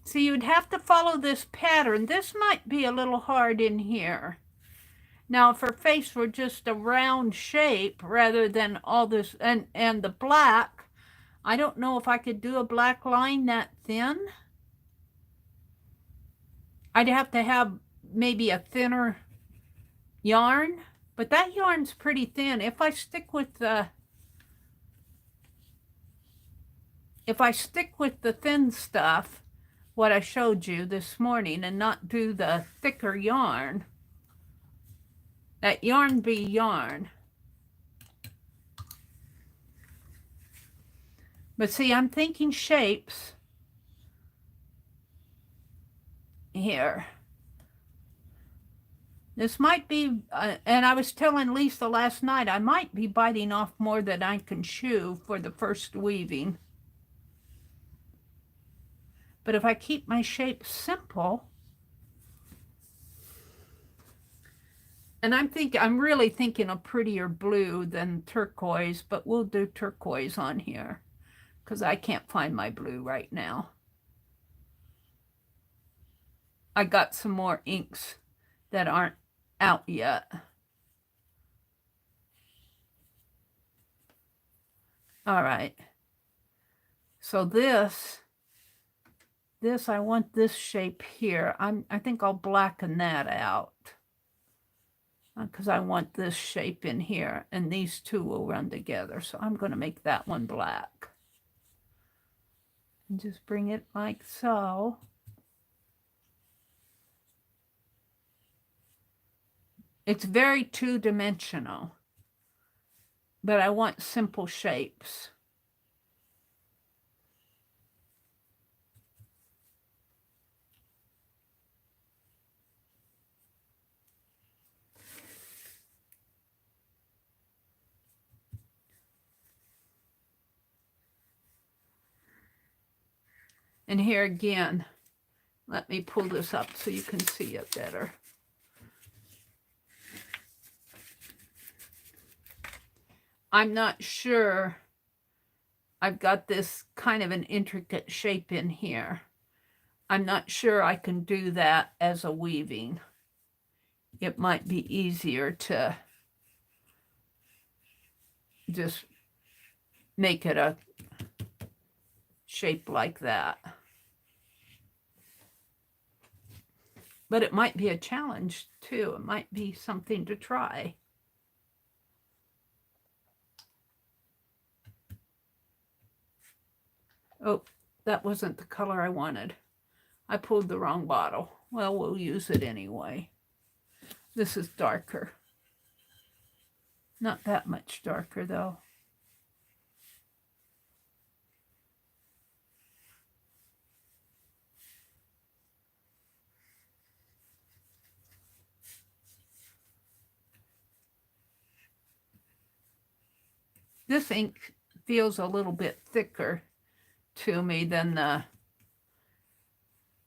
See, you'd have to follow this pattern. This might be a little hard in here. Now, if her face were just a round shape rather than all this, and the black, I don't know if I could do a black line that thin. I'd have to have maybe a thinner yarn, but that yarn's pretty thin. If I stick with the thin stuff, what I showed you this morning, and not do the thicker yarn, that yarn be yarn. But see, I'm thinking shapes here. This might be, and I was telling Lisa last night, I might be biting off more than I can chew for the first weaving. But if I keep my shape simple, and I'm really thinking a prettier blue than turquoise, but we'll do turquoise on here because I can't find my blue right now. I got some more inks that aren't out yet. All right. So this I want this shape here. I think I'll blacken that out because I want this shape in here, and these two will run together. So I'm going to make that one black. And just bring it like so. It's very two-dimensional, but I want simple shapes. And here again, let me pull this up so you can see it better. I'm not sure. I've got this kind of an intricate shape in here. I'm not sure I can do that as a weaving. It might be easier to just make it a shape like that. But it might be a challenge too. It might be something to try. Oh, that wasn't the color I wanted. I pulled the wrong bottle. Well, we'll use it anyway. This is darker. Not that much darker though. This ink feels a little bit thicker to me than the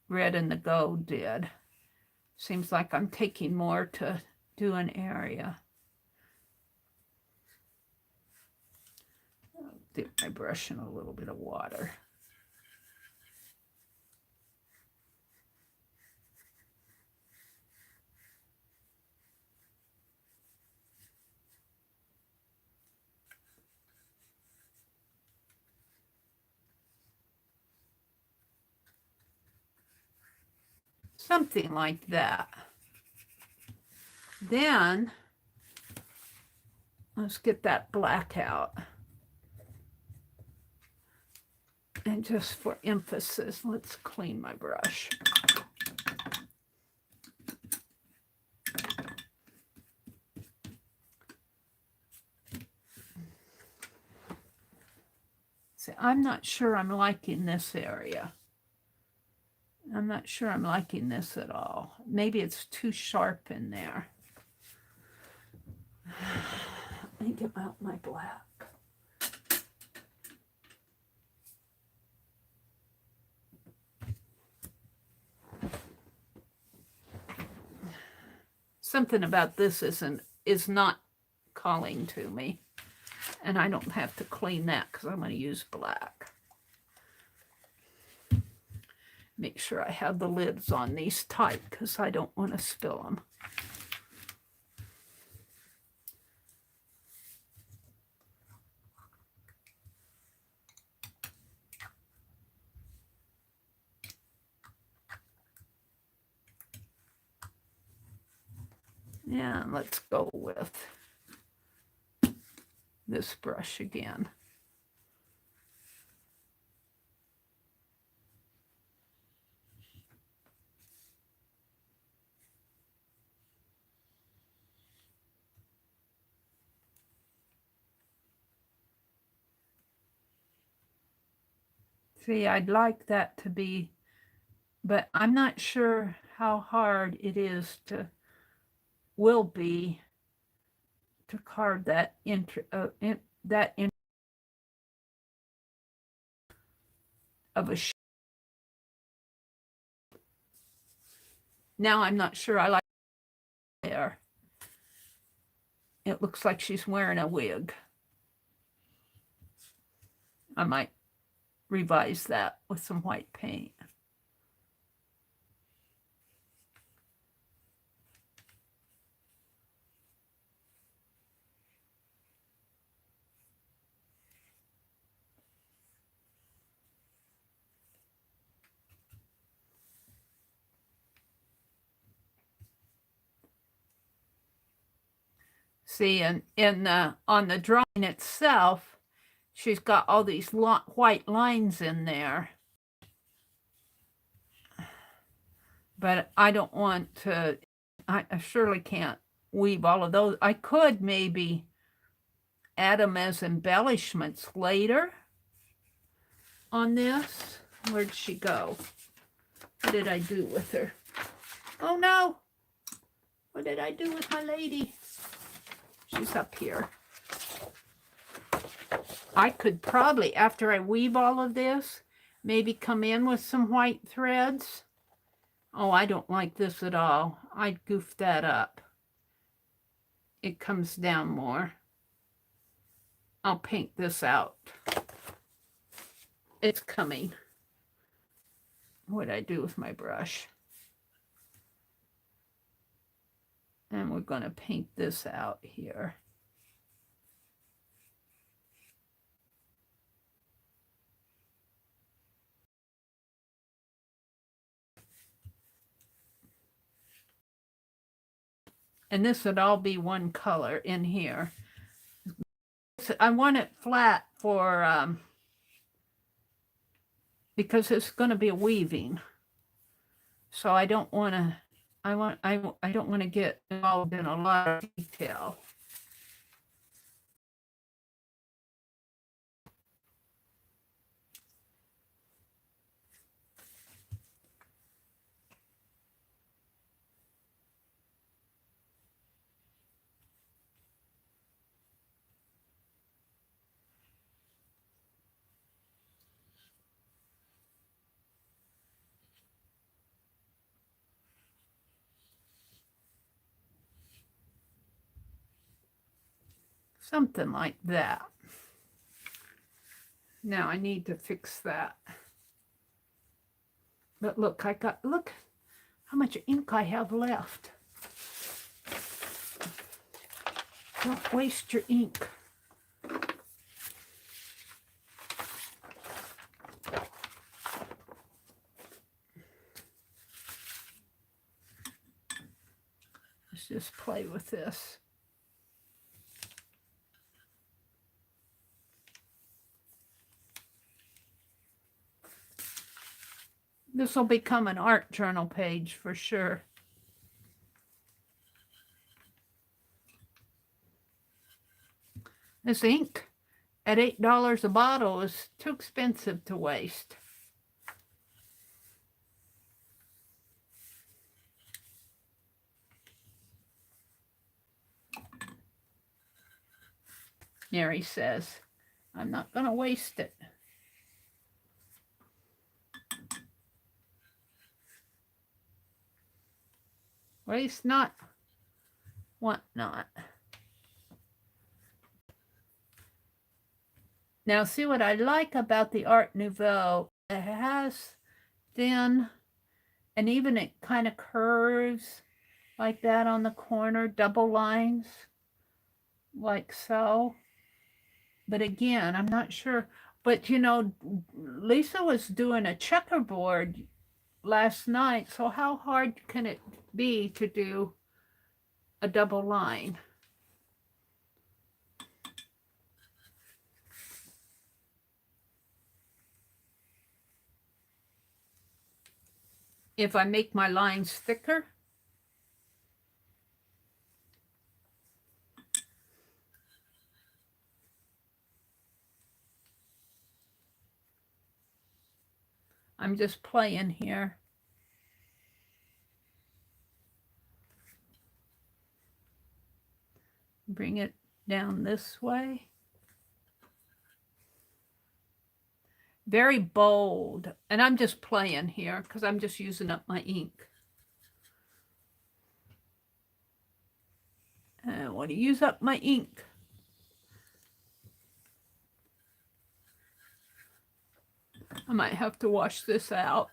red and the gold did. Seems like I'm taking more to do an area. I'll dip my brush in a little bit of water. Something like that. Then let's get that black out. And just for emphasis, let's clean my brush. See, I'm not sure I'm liking this area. I'm not sure I'm liking this at all. Maybe it's too sharp in there. Let me get out my black. Something about this is not calling to me. And I don't have to clean that because I'm going to use black. Make sure I have the lids on these tight because I don't want to spill them. Yeah, let's go with this brush again. See, I'd like that to be, but I'm not sure how hard it is to, will be to carve that of a shape. Now I'm not sure I like there. It looks like she's wearing a wig. I might revise that with some white paint. See, and on the drawing itself, she's got all these white lines in there. But I don't want to, I surely can't weave all of those. I could maybe add them as embellishments later on this. Where'd she go? What did I do with her? Oh no! What did I do with my lady? She's up here. I could probably, after I weave all of this, maybe come in with some white threads. Oh, I don't like this at all. I'd goof that up. It comes down more. I'll paint this out. It's coming. What I do with my brush. And we're going to paint this out here. And this would all be one color in here. I want it flat for, because it's going to be a weaving. So I don't want to, I don't want to get involved in a lot of detail. Something like that. Now I need to fix that. But look, look how much ink I have left. Don't waste your ink. Let's just play with this. This will become an art journal page for sure. This ink at $8 a bottle is too expensive to waste. Mary says, I'm not going to waste it. Waste not, want not. Now see what I like about the Art Nouveau. It has thin, and even it kind of curves like that on the corner, double lines, like so. But again, I'm not sure. But you know, Lisa was doing a checkerboard last night, so how hard can it be to do a double line? If I make my lines thicker, I'm just playing here. Bring it down this way. Very bold. And I'm just playing here because I'm just using up my ink. And I want to use up my ink. I might have to wash this out.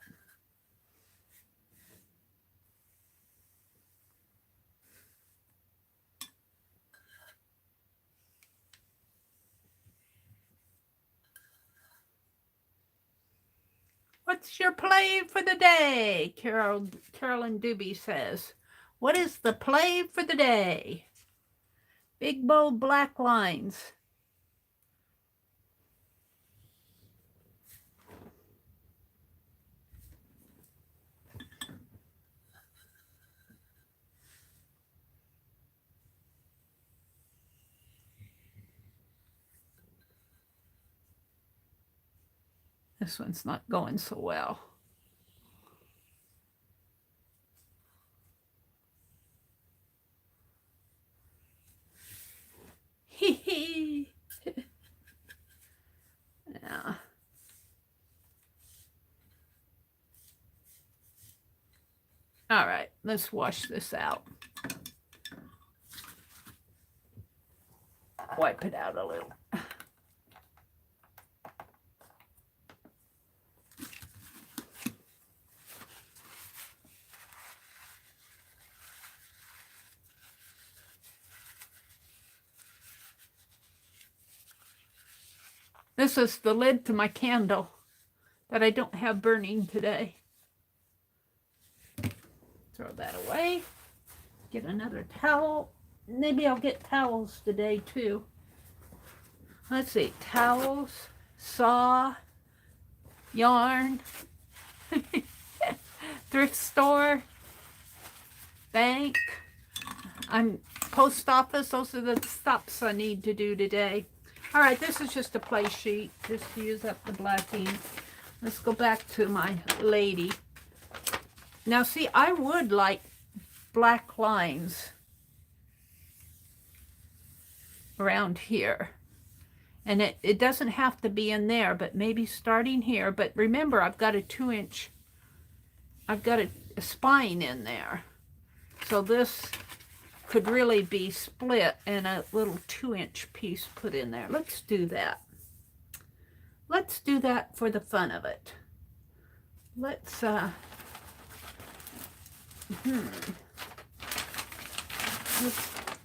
What's your play for the day? Carolyn Doobie says. What is the play for the day? Big, bold, black lines. This one's not going so well. Hee hee. Yeah. All right, let's wash this out. Wipe it out a little. This is the lid to my candle that I don't have burning today. Throw that away. Get another towel. Maybe I'll get towels today too. Let's see, towels, saw, yarn, thrift store, bank, post office. Those are the stops I need to do today. All right, this is just a play sheet, just to use up the black ink. Let's go back to my lady. Now see, I would like black lines around here. And it doesn't have to be in there, but maybe starting here. But remember, I've got a 2-inch, I've got a spine in there. So this could really be split and a little 2-inch piece put in there. Let's do that. Let's do that for the fun of it. Let's,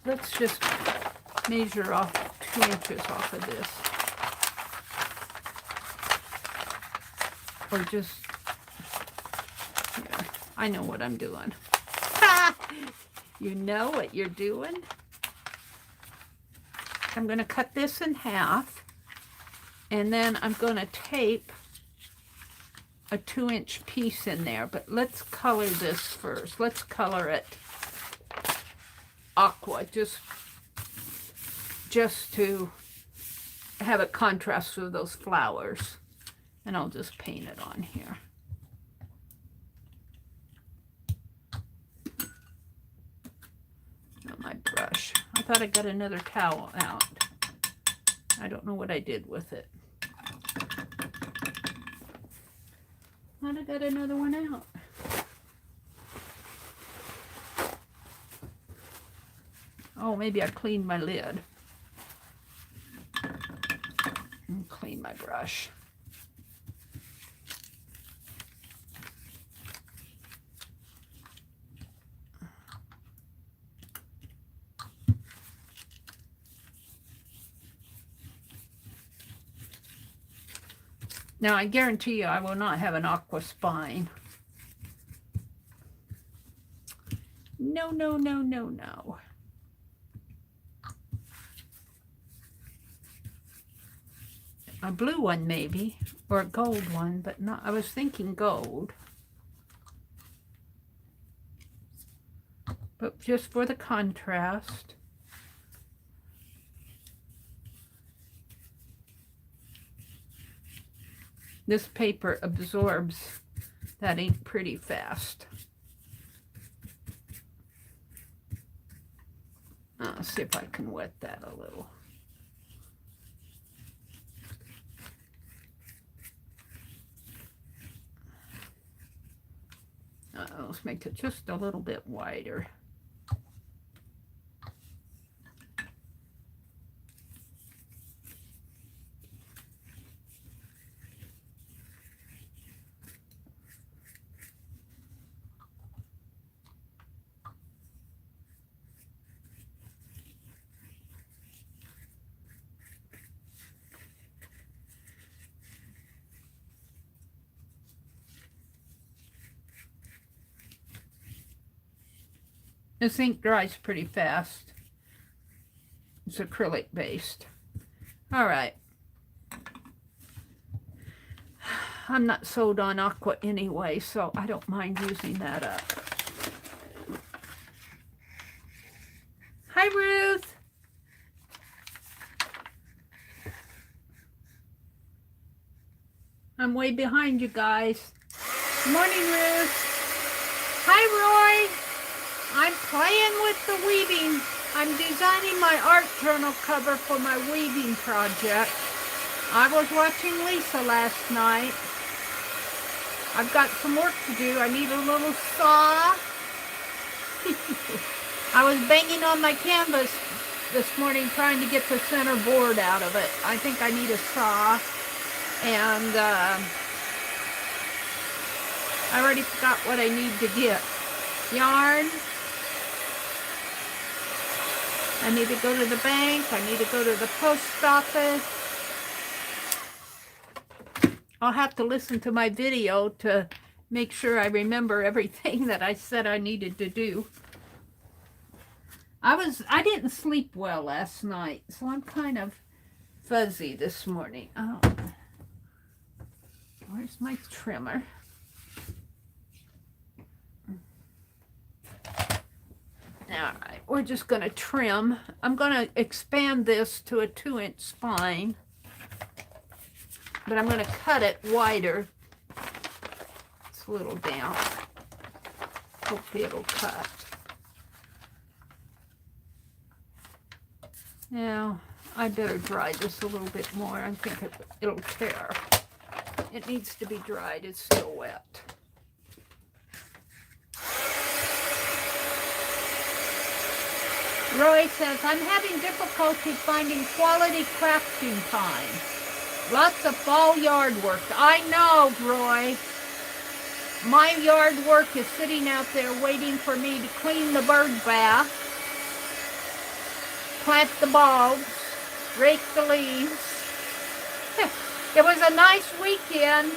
let's just measure off 2 inches off of this. Or just, here. I know what I'm doing. You know what you're doing? I'm going to cut this in half, and then I'm going to tape a 2-inch piece in there. But let's color this first. Let's color it aqua, just to have a contrast with those flowers. And I'll just paint it on here. Oh, my brush. I thought I got another towel out. I don't know what I did with it. Thought I got another one out. Oh, maybe I cleaned my lid. And clean my brush. Now, I guarantee you I will not have an aqua spine. No, no, no, no, no. A blue one maybe, or a gold one, but not, I was thinking gold. But just for the contrast. This paper absorbs that ink pretty fast. I'll see if I can wet that a little. Let's make it just a little bit wider. This ink dries pretty fast. It's acrylic based. All right. I'm not sold on aqua anyway, so I don't mind using that up. Hi, Ruth. I'm way behind you guys. Good morning, Ruth. Hi, Roy. I'm playing with the weaving. I'm designing my art journal cover for my weaving project. I was watching Lisa last night. I've got some work to do. I need a little saw. I was banging on my canvas this morning trying to get the center board out of it. I think I need a saw. And I already forgot what I need to get. Yarn. I need to go to the bank. I need to go to the post office. I'll have to listen to my video to make sure I remember everything that I said I needed to do. I didn't sleep well last night, so I'm kind of fuzzy this morning. Oh, where's my trimmer? All right, we're just going to trim. I'm going to expand this to a 2-inch spine, but I'm going to cut it wider. It's a little down. Hopefully it'll cut. Now, I better dry this a little bit more. I think it'll tear. It needs to be dried. It's still wet. Roy says, I'm having difficulty finding quality crafting time. Lots of fall yard work. I know, Roy. My yard work is sitting out there waiting for me to clean the bird bath, plant the bulbs, rake the leaves. It was a nice weekend,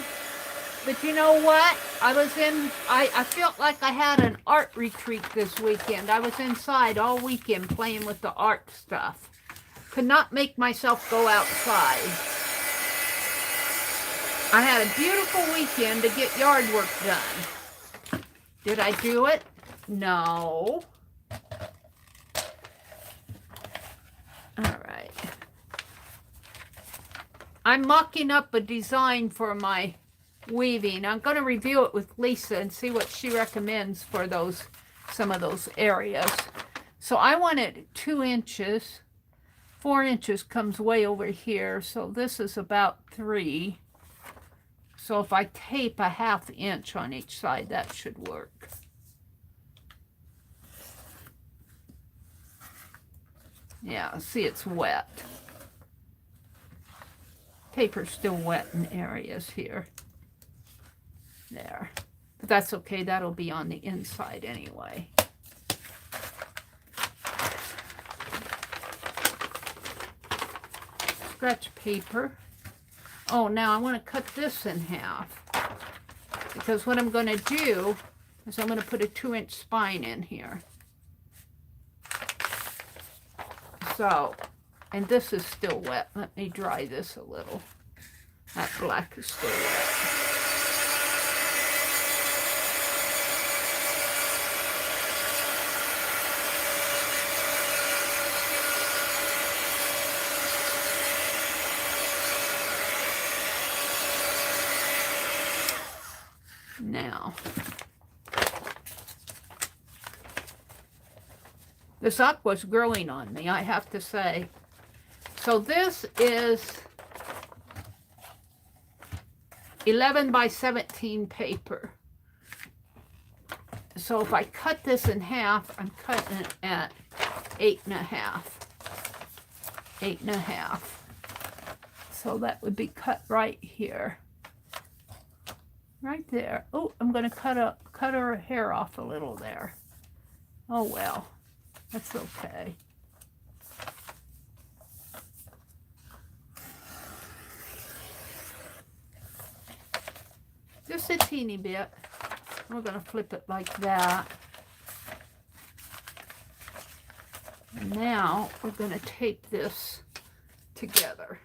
but you know what? I felt like I had an art retreat this weekend. I was inside all weekend playing with the art stuff. Could not make myself go outside. I had a beautiful weekend to get yard work done. Did I do it? No. All right. I'm mocking up a design for my weaving. I'm going to review it with Lisa and see what she recommends for some of those areas. So I want it 2 inches. 4 inches comes way over here, so this is about 3. So if I tape a 1/2 inch on each side, that should work. Yeah, see, it's wet. Paper's still wet in areas here. There. But that's okay. That'll be on the inside anyway. Scratch paper. Oh, now I want to cut this in half. Because what I'm going to do is I'm going to put a 2-inch spine in here. So, and this is still wet. Let me dry this a little. That black is still wet. Now, this aqua's growing on me, I have to say. So this is 11 by 17 paper. So if I cut this in half, I'm cutting it at 8.5. 8.5. So that would be cut right here. Right there. Oh, I'm going to cut her hair off a little there. Oh well, that's okay. Just a teeny bit. We're going to flip it like that. And now we're going to tape this together.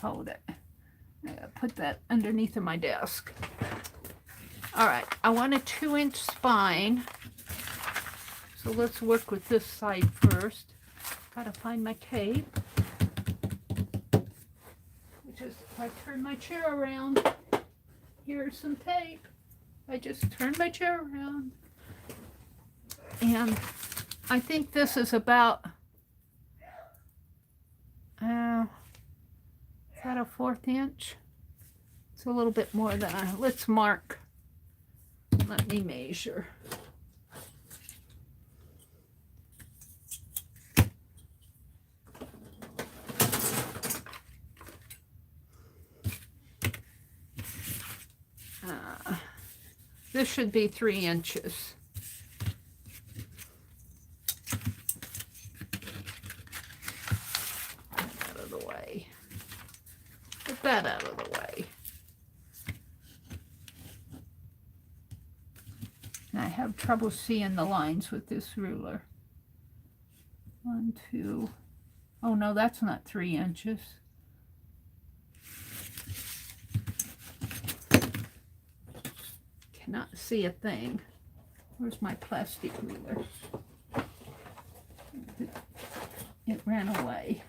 Hold it. I gotta put that underneath of my desk. All right, I want a 2-inch spine. So let's work with this side first. Gotta find my tape. Which is, if I turn my chair around, here's some tape. I just turned my chair around. And I think this is about, is that a 1/4 inch? It's a little bit more than let's mark. Let me measure. This should be 3 inches. the way. Get that out of the way. And I have trouble seeing the lines with this ruler. 1, 2. Oh no, that's not 3 inches. Cannot see a thing. Where's my plastic ruler? It ran away.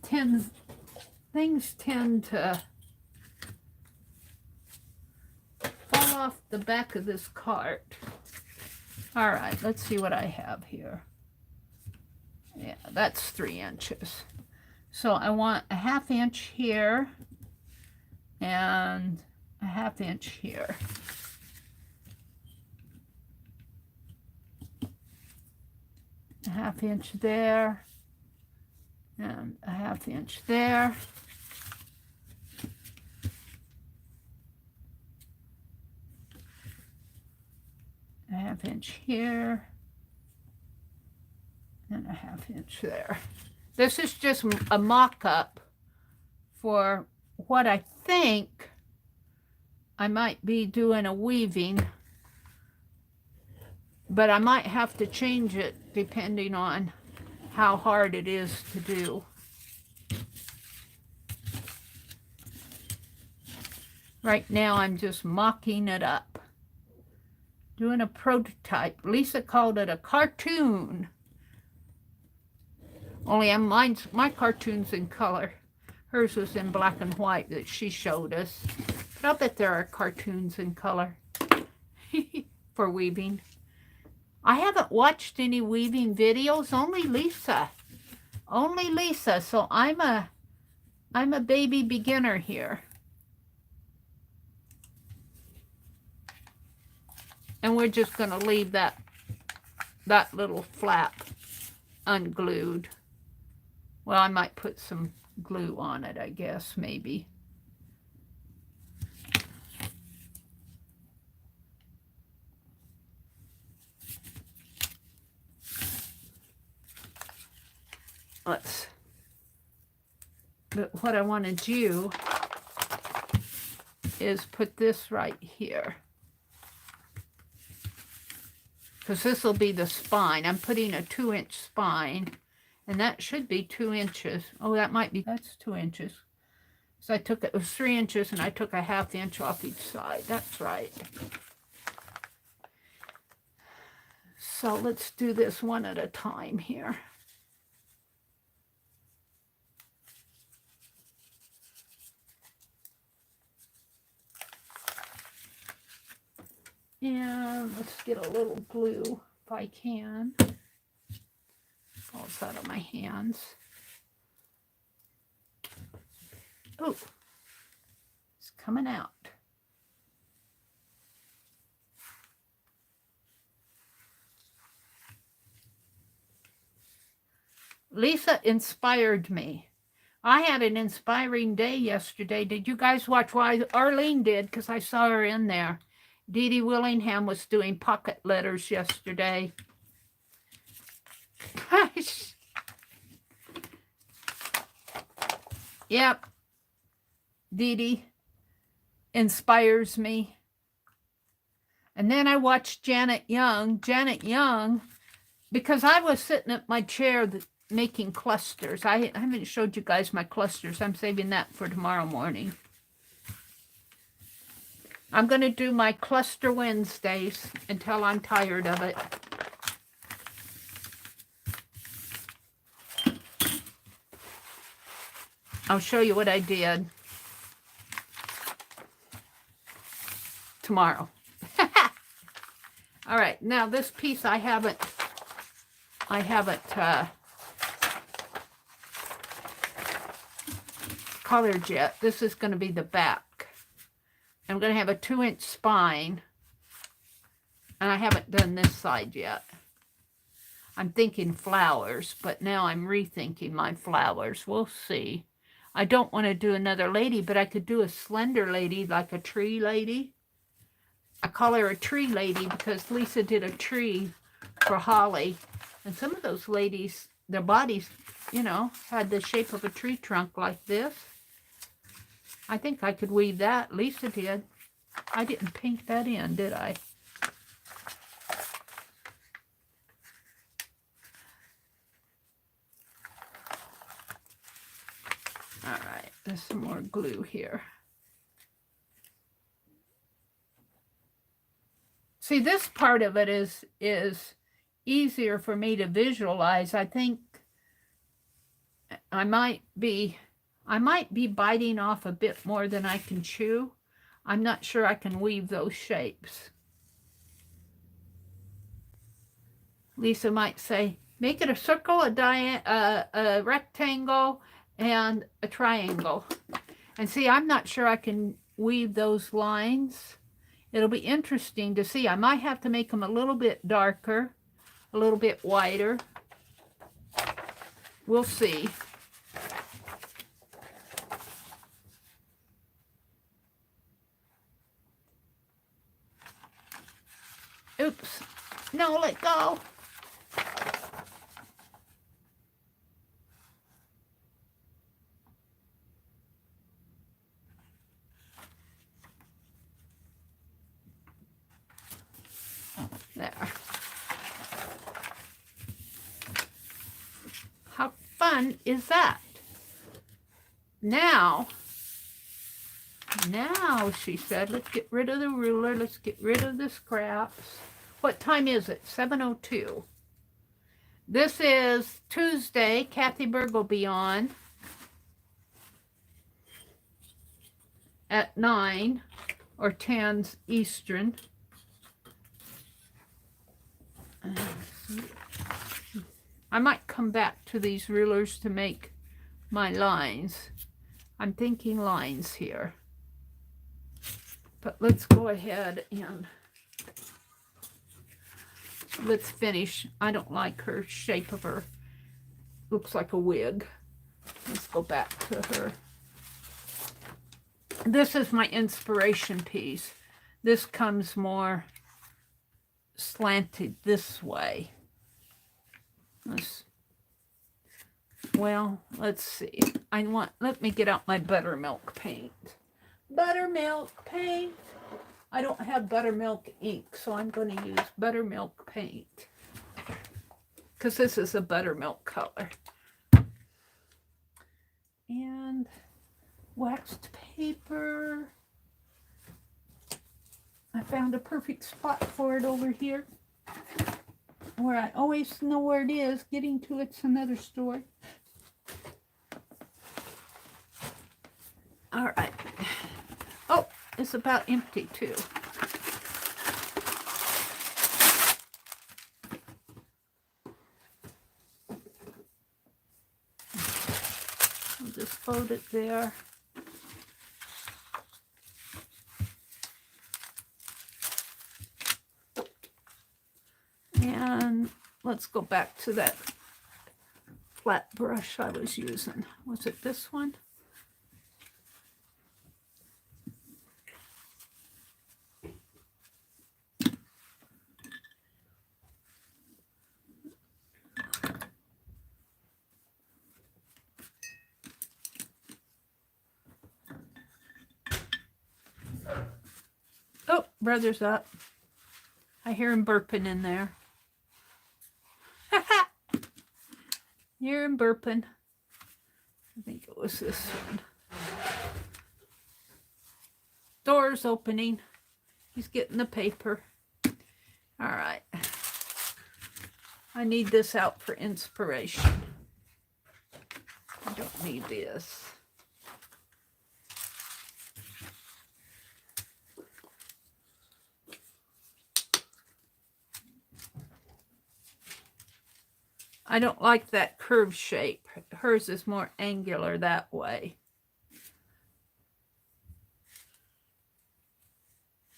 Things tend to fall off the back of this cart. All right, let's see what I have here. Yeah, that's 3 inches. So I want a 1/2 inch here and a 1/2 inch here. A 1/2 inch there and a 1/2 inch there. A 1/2 inch here and a 1/2 inch there. This is just a mock-up for what I think I might be doing a weaving, but I might have to change it depending on how hard it is to do. Right now I'm just mocking it up. Doing a prototype. Lisa called it a cartoon. Only my cartoon's in color. Hers was in black and white that she showed us. But I'll bet there are cartoons in color for weaving. I haven't watched any weaving videos, only Lisa. Only Lisa, so I'm a baby beginner here. And we're just going to leave that little flap unglued. Well, I might put some glue on it, I guess, maybe. But what I want to do is put this right here. Because this will be the spine. I'm putting a 2-inch spine, and that should be 2 inches. Oh, that's 2 inches. So it was 3 inches, and I took a 1/2 inch off each side. That's right. So let's do this one at a time here. And let's get a little glue if I can. Falls out of my hands. Oh, it's coming out. Lisa inspired me. I had an inspiring day yesterday. Did you guys watch? Why Arlene did, because I saw her in there. Dee Dee Willingham was doing pocket letters yesterday. Yep. Dee Dee inspires me. And then I watched Janet Young. Janet Young, because I was sitting at my chair making clusters. I haven't showed you guys my clusters. I'm saving that for tomorrow morning. I'm going to do my cluster Wednesdays until I'm tired of it. I'll show you what I did tomorrow. All right, now this piece I haven't colored yet. This is going to be the back. I'm going to have a 2-inch spine, and I haven't done this side yet. I'm thinking flowers, but now I'm rethinking my flowers. We'll see. I don't want to do another lady, but I could do a slender lady, like a tree lady. I call her a tree lady because Lisa did a tree for Holly, and some of those ladies their bodies, you know, had the shape of a tree trunk like this. I think I could weave that. Lisa did. I didn't paint that in, did I? All right, there's some more glue here. See, this part of it is easier for me to visualize. I think I might be biting off a bit more than I can chew. I'm not sure I can weave those shapes. Lisa might say, make it a circle, a rectangle, and a triangle. And see, I'm not sure I can weave those lines. It'll be interesting to see. I might have to make them a little bit darker, a little bit wider. We'll see. Oops. No, let go. There. How fun is that? Now, she said, let's get rid of the ruler. Let's get rid of the scraps. What time is it? 7:02. This is Tuesday. Kathy Berg will be on at 9 or 10 Eastern. I might come back to these rulers to make my lines. I'm thinking lines here. But let's go ahead and let's finish. I don't like her shape of her. Looks like a wig. Let's go back to her. This is my inspiration piece. This comes more slanted this way. Let's see. Let me get out my buttermilk paint. Buttermilk paint. I don't have buttermilk ink, so I'm going to use buttermilk paint because this is a buttermilk color. And waxed paper. I found a perfect spot for it over here where I always know where it is. Getting to it's another story. All right. Oh, it's about empty too. I'll just fold it there. And let's go back to that flat brush I was using. Was it this one? Oh, brother's up. I hear him burping in there. Hear him burping. I think it was this one. Door's opening. He's getting the paper. All right. I need this out for inspiration. I don't need this. I don't like that curved shape. Hers is more angular that way.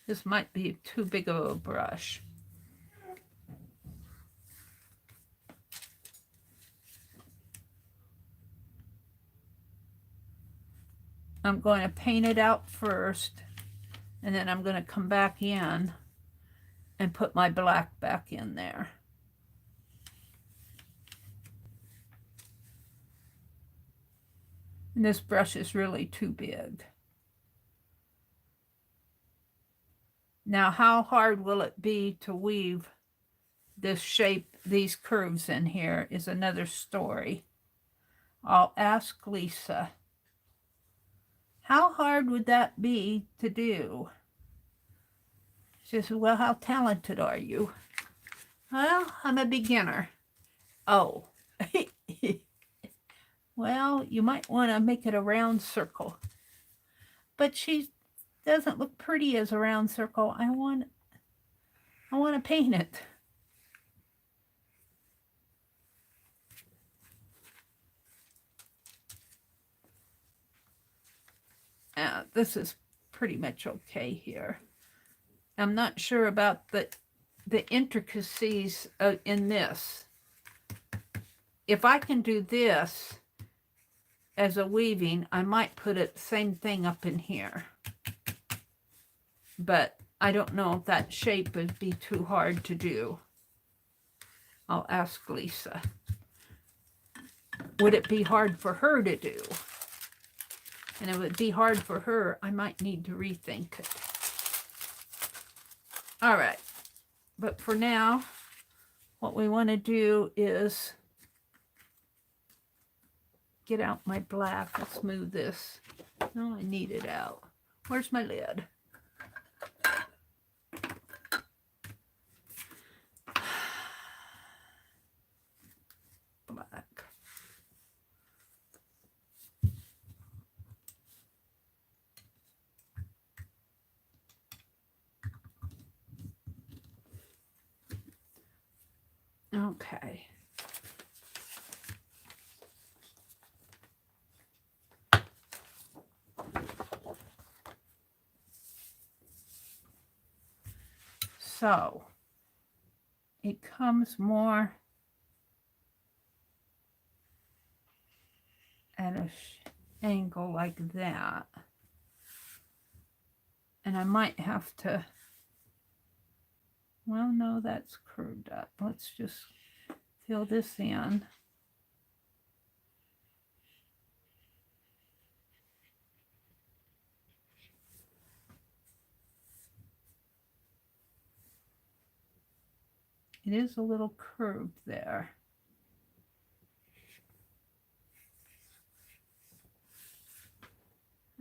This might be too big of a brush. I'm going to paint it out first, and then I'm going to come back in and put my black back in there. And this brush is really too big. Now, how hard will it be to weave this shape, these curves in here is another story. I'll ask Lisa. How hard would that be to do? She says, well, how talented are you? Well, I'm a beginner. Oh. Well, you might want to make it a round circle. But she doesn't look pretty as a round circle. I want to paint it. This is pretty much okay here. I'm not sure about the intricacies in this. If I can do this as a weaving, I might put it same thing up in here. But I don't know if that shape would be too hard to do. I'll ask Lisa. Would it be hard for her to do? And if it would be hard for her, I might need to rethink it. All right. But for now, what we want to do is get out my black. Let's move this. No, I need it out. Where's my lid? Black. Okay. So it comes more at an angle like that. And I might have to, well, no, that's curved up. Let's just fill this in. It is a little curved there.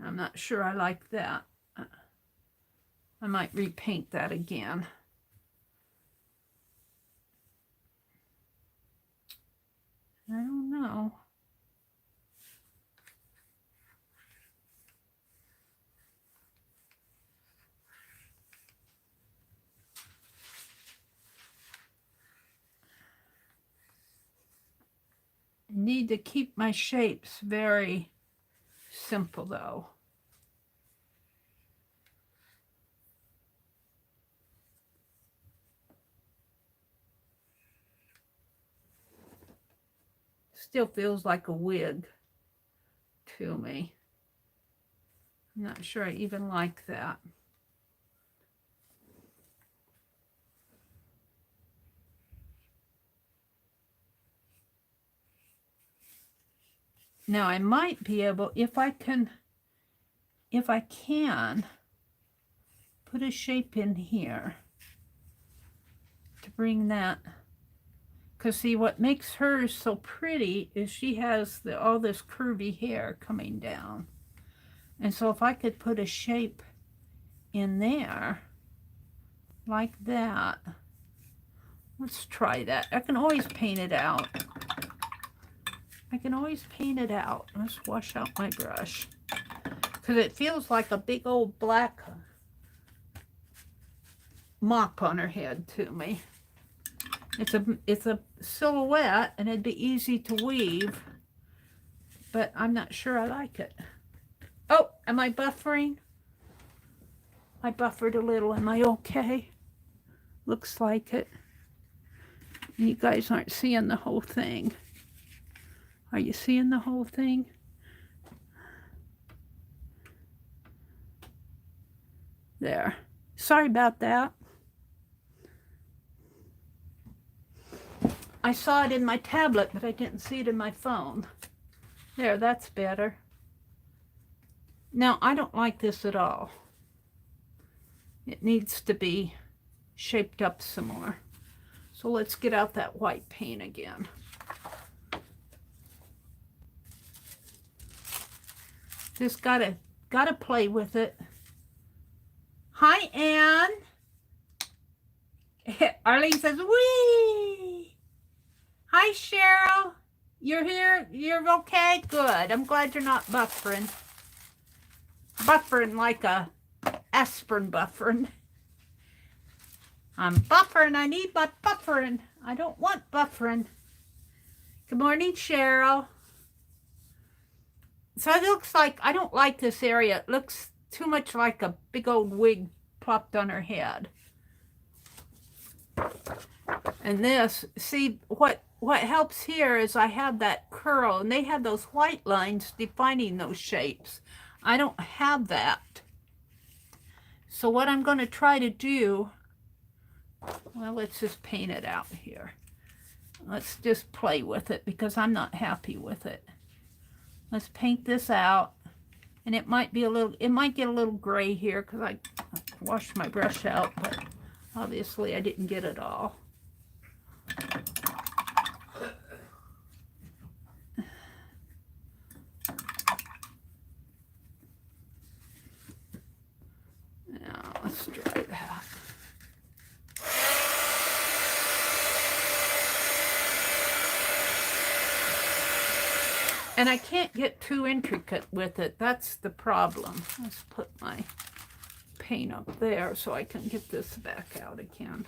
I'm not sure I like that. I might repaint that again. I don't know. I need to keep my shapes very simple though. Still feels like a wig to me. I'm not sure I even like that. Now I might be able, if I can put a shape in here to bring that, because see what makes hers so pretty is she has all this curvy hair coming down. And so if I could put a shape in there like that, let's try that. I can always paint it out. Let's wash out my brush. Because it feels like a big old black mop on her head to me. It's a silhouette and it'd be easy to weave, but I'm not sure I like it. Oh, am I buffering? I buffered a little. Am I okay? Looks like it. You guys aren't seeing the whole thing. Are you seeing the whole thing? There. Sorry about that. I saw it in my tablet, but I didn't see it in my phone. There, that's better. Now, I don't like this at all. It needs to be shaped up some more. So let's get out that white paint again. Just gotta play with it. Hi, Anne. Arlene says, wee. Hi, Cheryl. You're here? You're okay? Good. I'm glad you're not buffering. Buffering like a aspirin buffering. I'm buffering. I need my buffering. I don't want buffering. Good morning, Cheryl. So it looks like, I don't like this area. It looks too much like a big old wig plopped on her head. And this, see, what helps here is I have that curl, and they have those white lines defining those shapes. I don't have that. So what I'm going to try to do, well, let's just paint it out here. Let's just play with it because I'm not happy with it. Let's paint this out. And it might be a little, it might get a little gray here because I washed my brush out, but obviously I didn't get it all. Now let's try that. And I can't get too intricate with it. That's the problem. Let's put my paint up there so I can get this back out again.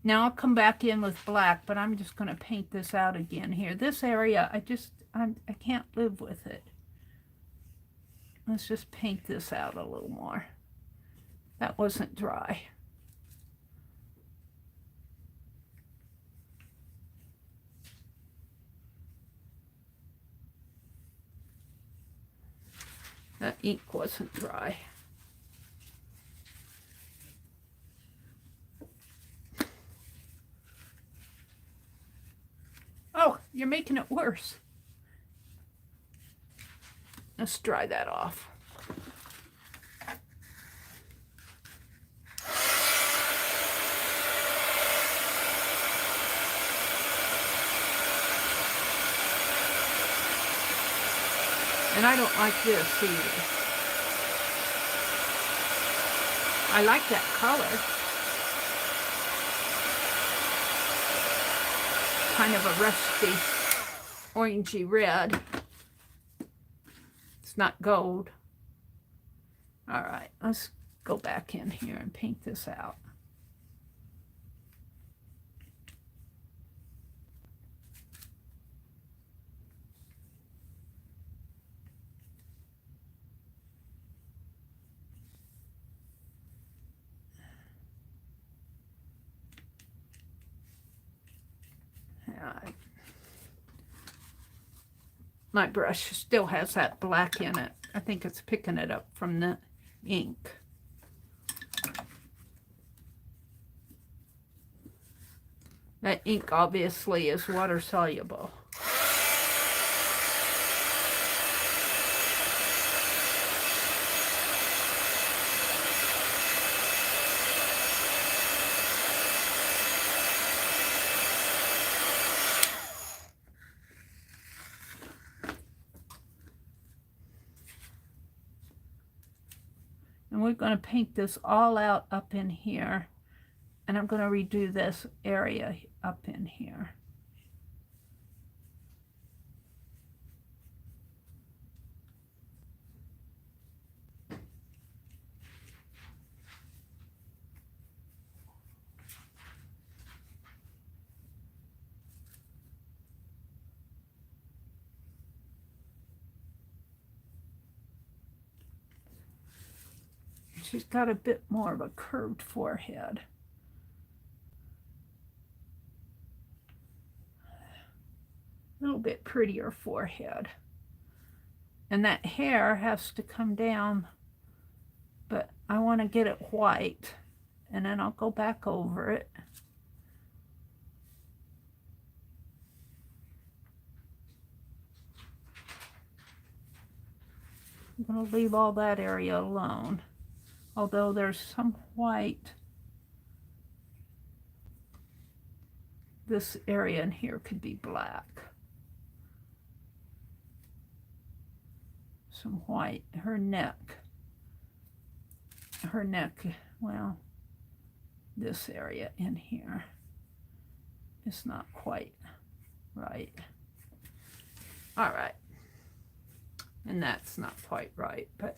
Now I'll come back in with black, but I'm just going to paint this out again here. This area, I can't live with it. Let's just paint this out a little more. That wasn't dry. That ink wasn't dry. Oh, you're making it worse. Let's dry that off. And I don't like this either. I like that color. Kind of a rusty, orangey red. It's not gold. All right, let's go back in here and paint this out. My brush still has that black in it. I think it's picking it up from the ink. That ink obviously is water soluble. And we're going to paint this all out up in here. And I'm going to redo this area up in here. She's got a bit more of a curved forehead. A little bit prettier forehead. And that hair has to come down, but I want to get it white. and then I'll go back over it. I'm going to leave all that area alone, although there's some white. This area in here could be black. Some white. Her neck, well, this area in here is not quite right. All right. And that's not quite right, but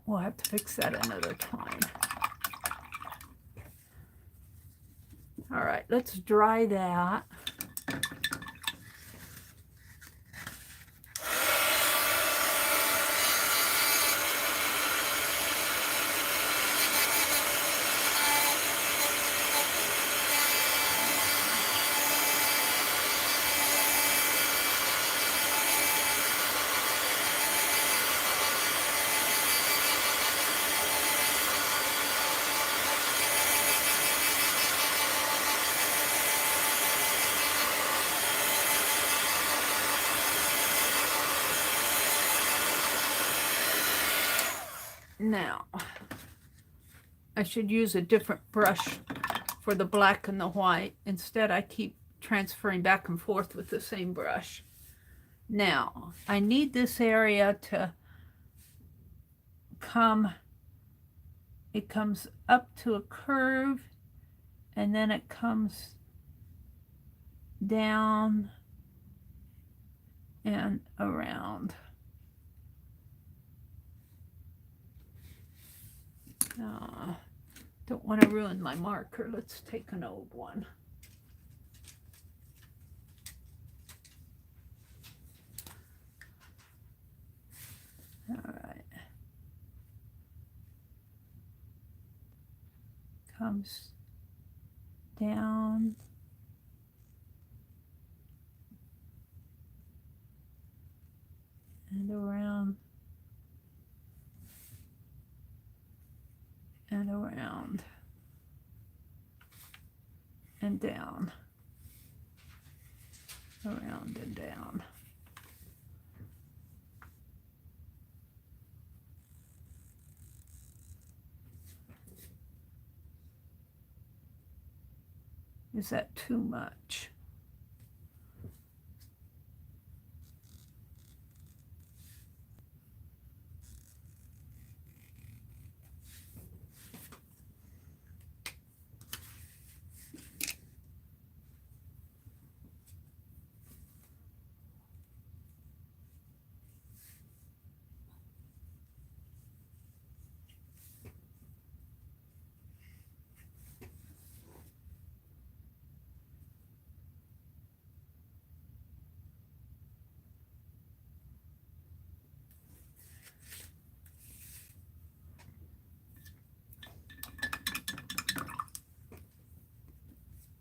we'll have to fix that another time. All right, let's dry that. Now, I should use a different brush for the black and the white. Instead, I keep transferring back and forth with the same brush. Now, I need this area to come, it comes up to a curve, and then it comes down and around. Don't want to ruin my marker. Let's take an old one. All right. Comes down and around and around and down, around and down. Is that too much?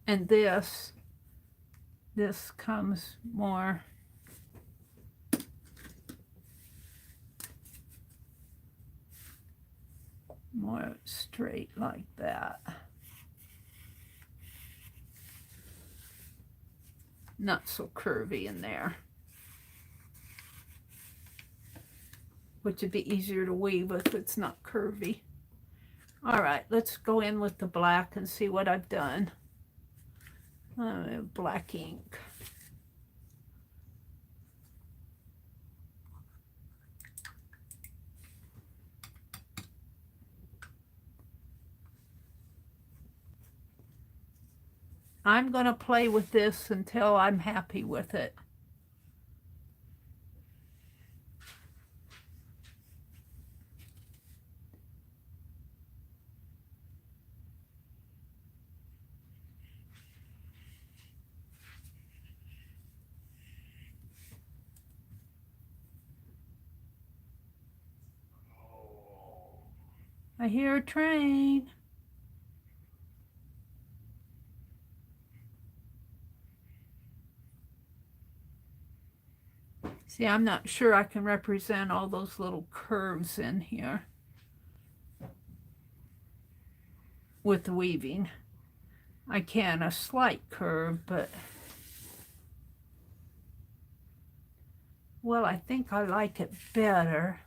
And this comes more straight like that. Not so curvy in there, which would be easier to weave if it's not curvy. All right, let's go in with the black and see what I've done. Black ink. I'm going to play with this until I'm happy with it. I hear a train. See, I'm not sure I can represent all those little curves in here. with weaving. I can a slight curve, but well, I think I like it better.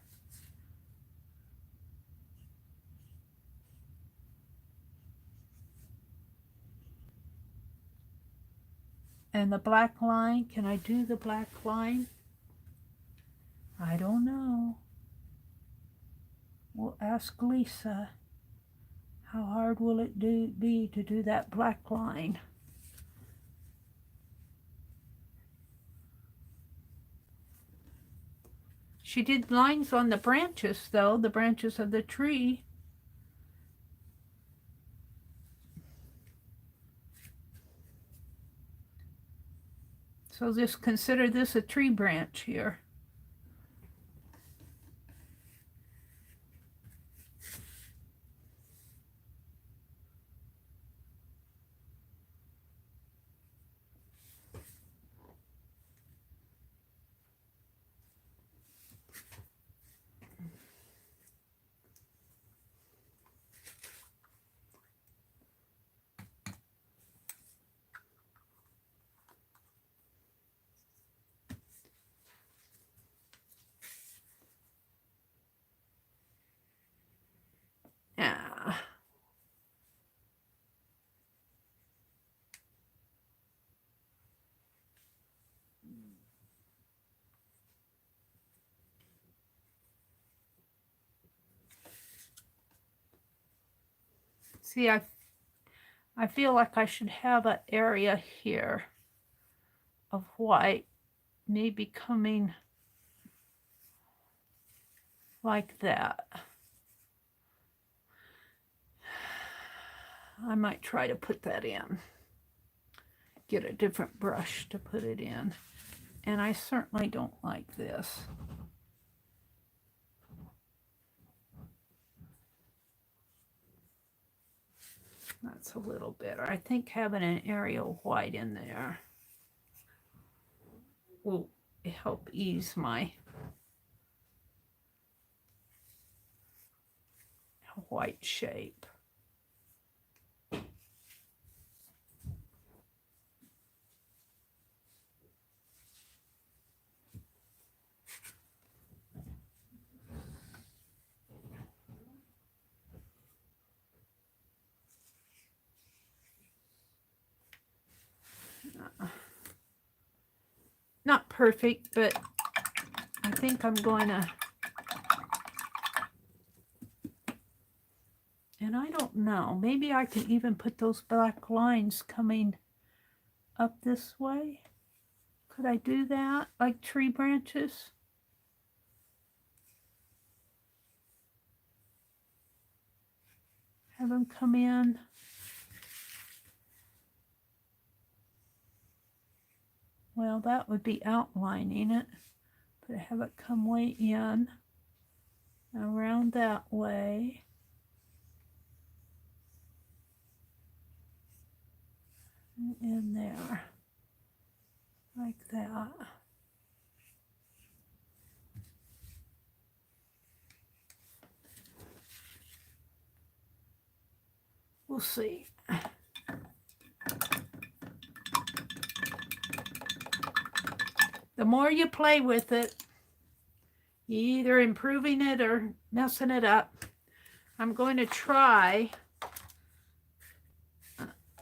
And the black line, can I do the black line? I don't know. We'll ask Lisa. How hard will it be to do that black line? She did lines on the branches, though, the branches of the tree. So just consider this a tree branch here. Yeah. See, I feel like I should have an area here of white, maybe coming like that. I might try to put that in. Get a different brush to put it in. And I certainly don't like this. That's a little better. I think having an area of white in there will help ease my white shape. Not perfect, but I think I'm going to, and I don't know, maybe I can even put those black lines coming up this way. Could I do that, like tree branches? Have them come in. Well, that would be outlining it, but have it come way in, around that way. And in there, like that. We'll see. The more you play with it, you're either improving it or messing it up. I'm going to try.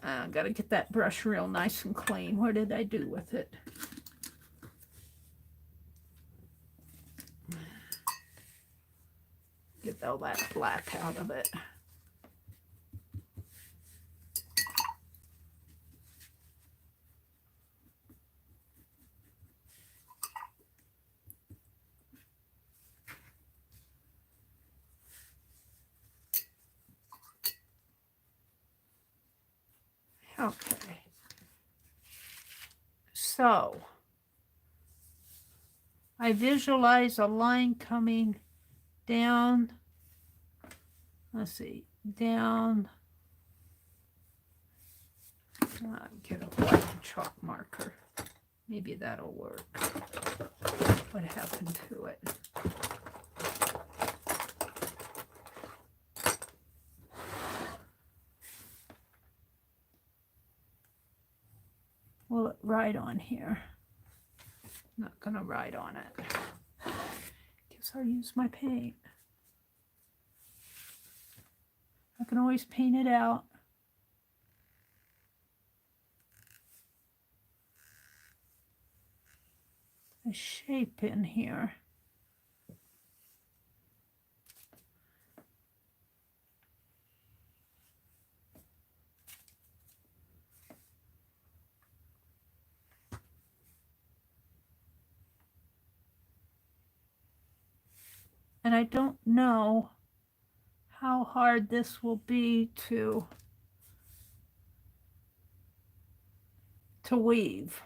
I got to get that brush real nice and clean. What did I do with it? Get all that black out of it. Okay, so I visualize a line coming down, let's see, down, get a white chalk marker, maybe that'll work. What happened to it? will it write on here? I'm not going to write on it. Guess I'll use my paint. I can always paint it out. A shape in here. And I don't know how hard this will be to weave.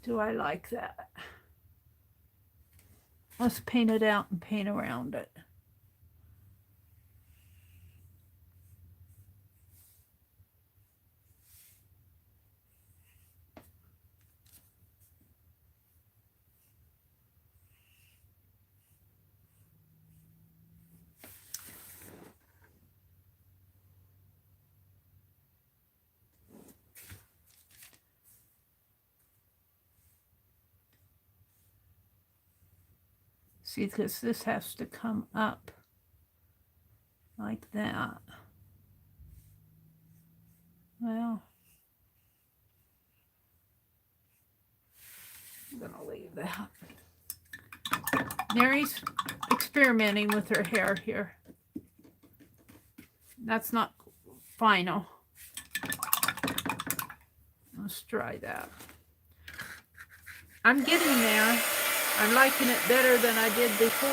Do I like that? Let's paint it out and paint around it. See, because this has to come up like that. Well, I'm going to leave that. Mary's experimenting with her hair here. That's not final. Let's try that. I'm getting there. I'm liking it better than I did before.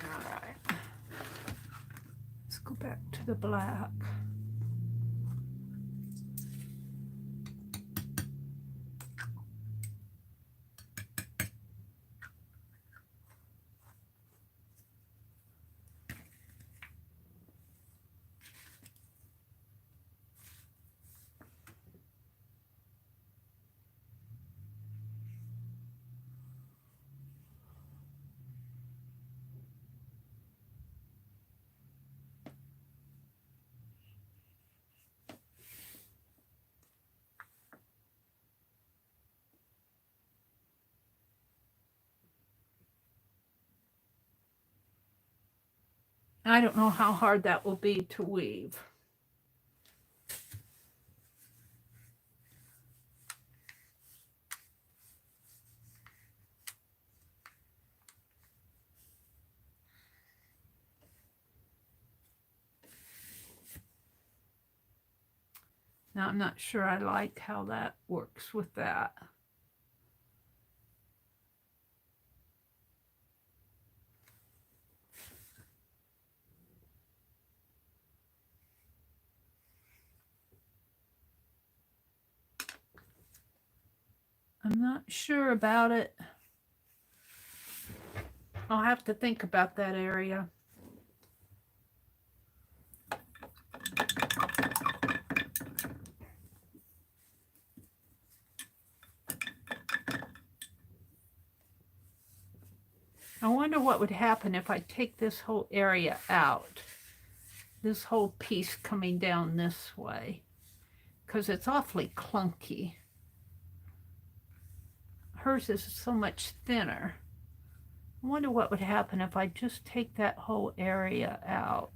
All right. Let's go back to the black. I don't know how hard that will be to weave. Now, I'm not sure I like how that works with that. I'm not sure about it. I'll have to think about that area. I wonder what would happen if I take this whole area out. This whole piece coming down this way. Because it's awfully clunky. Hers is so much thinner. I wonder what would happen if I just take that whole area out.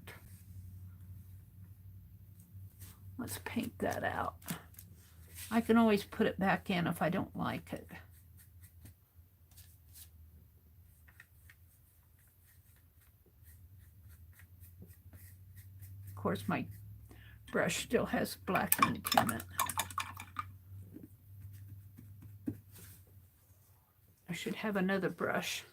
Let's paint that out. I can always put it back in if I don't like it. Of course, my brush still has black ink in it. I should have another brush.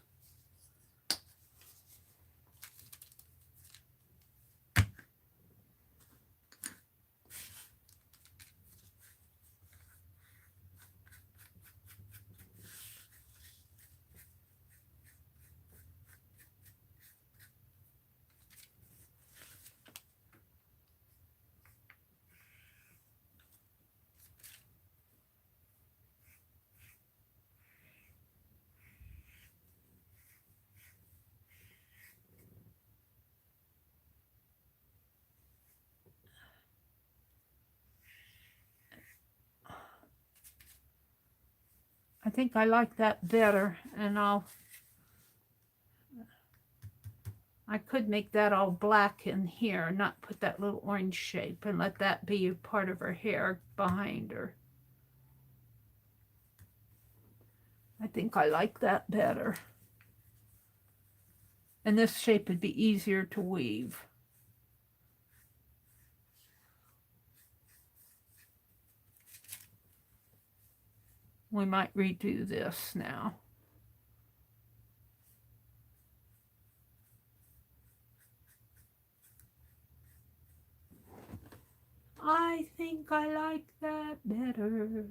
I think I like that better, and I could make that all black in here, not put that little orange shape, and let that be part of her hair behind her. I think I like that better. And this shape would be easier to weave. We might redo this now. I think I like that better.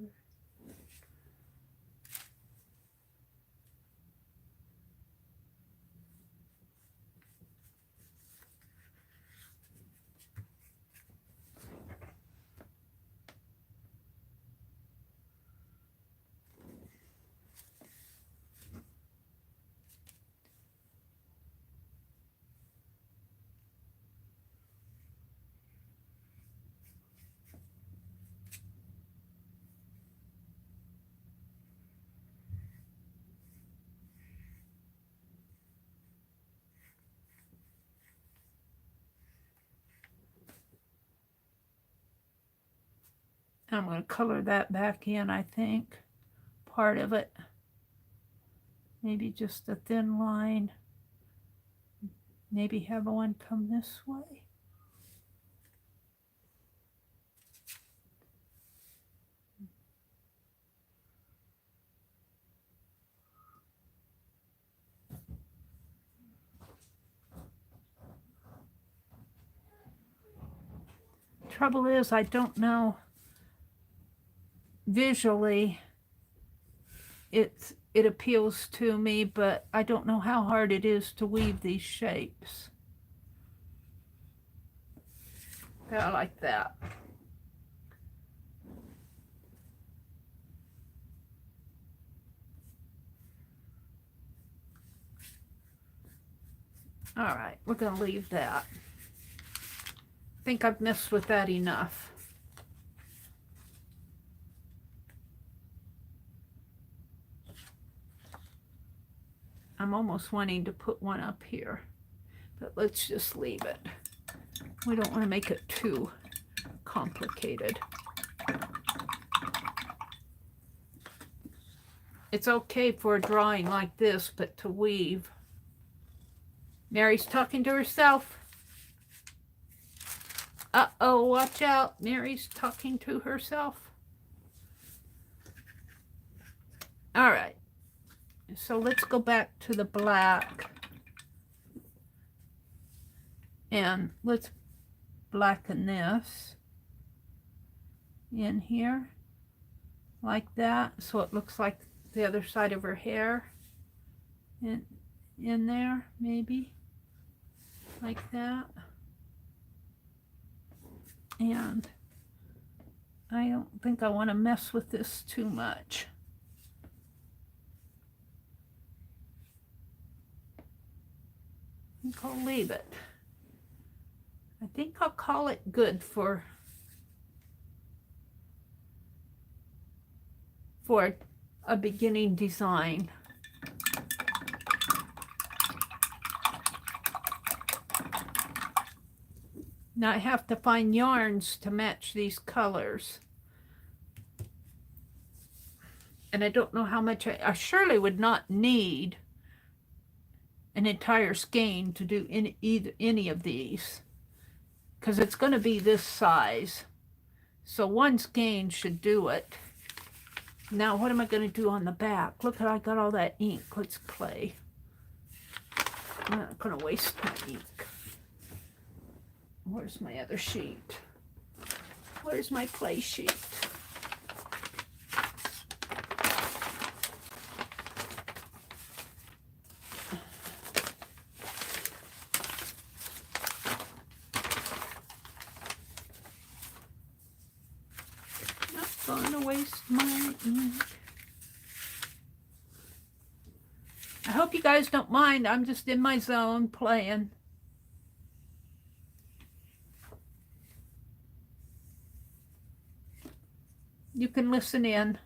I'm going to color that back in, I think. Part of it. Maybe just a thin line. Maybe have one come this way. Trouble is, I don't know visually it appeals to me, but I don't know how hard it is to weave these shapes. I like that. All right, we're going to leave that. I think I've messed with that enough. I'm almost wanting to put one up here, but let's just leave it. We don't want to make it too complicated. It's okay for a drawing like this, but to weave. Mary's talking to herself. Uh-oh, watch out. Mary's talking to herself. All right. So let's go back to the black. And let's blacken this in here like that, so it looks like the other side of her hair in there, maybe like that. And I don't think I want to mess with this too much. I think I'll leave it. I think I'll call it good for a beginning design. Now I have to find yarns to match these colors. And I don't know how much I surely would not need an entire skein to do any of these, because it's going to be this size. So one skein should do it. Now what am I going to do on the back? Look, I got all that ink. Let's play. I'm not going to waste my ink. Where's my other sheet? Where's my play sheet? Not gonna waste my ink. I hope you guys don't mind. I'm just in my zone playing. You can listen in.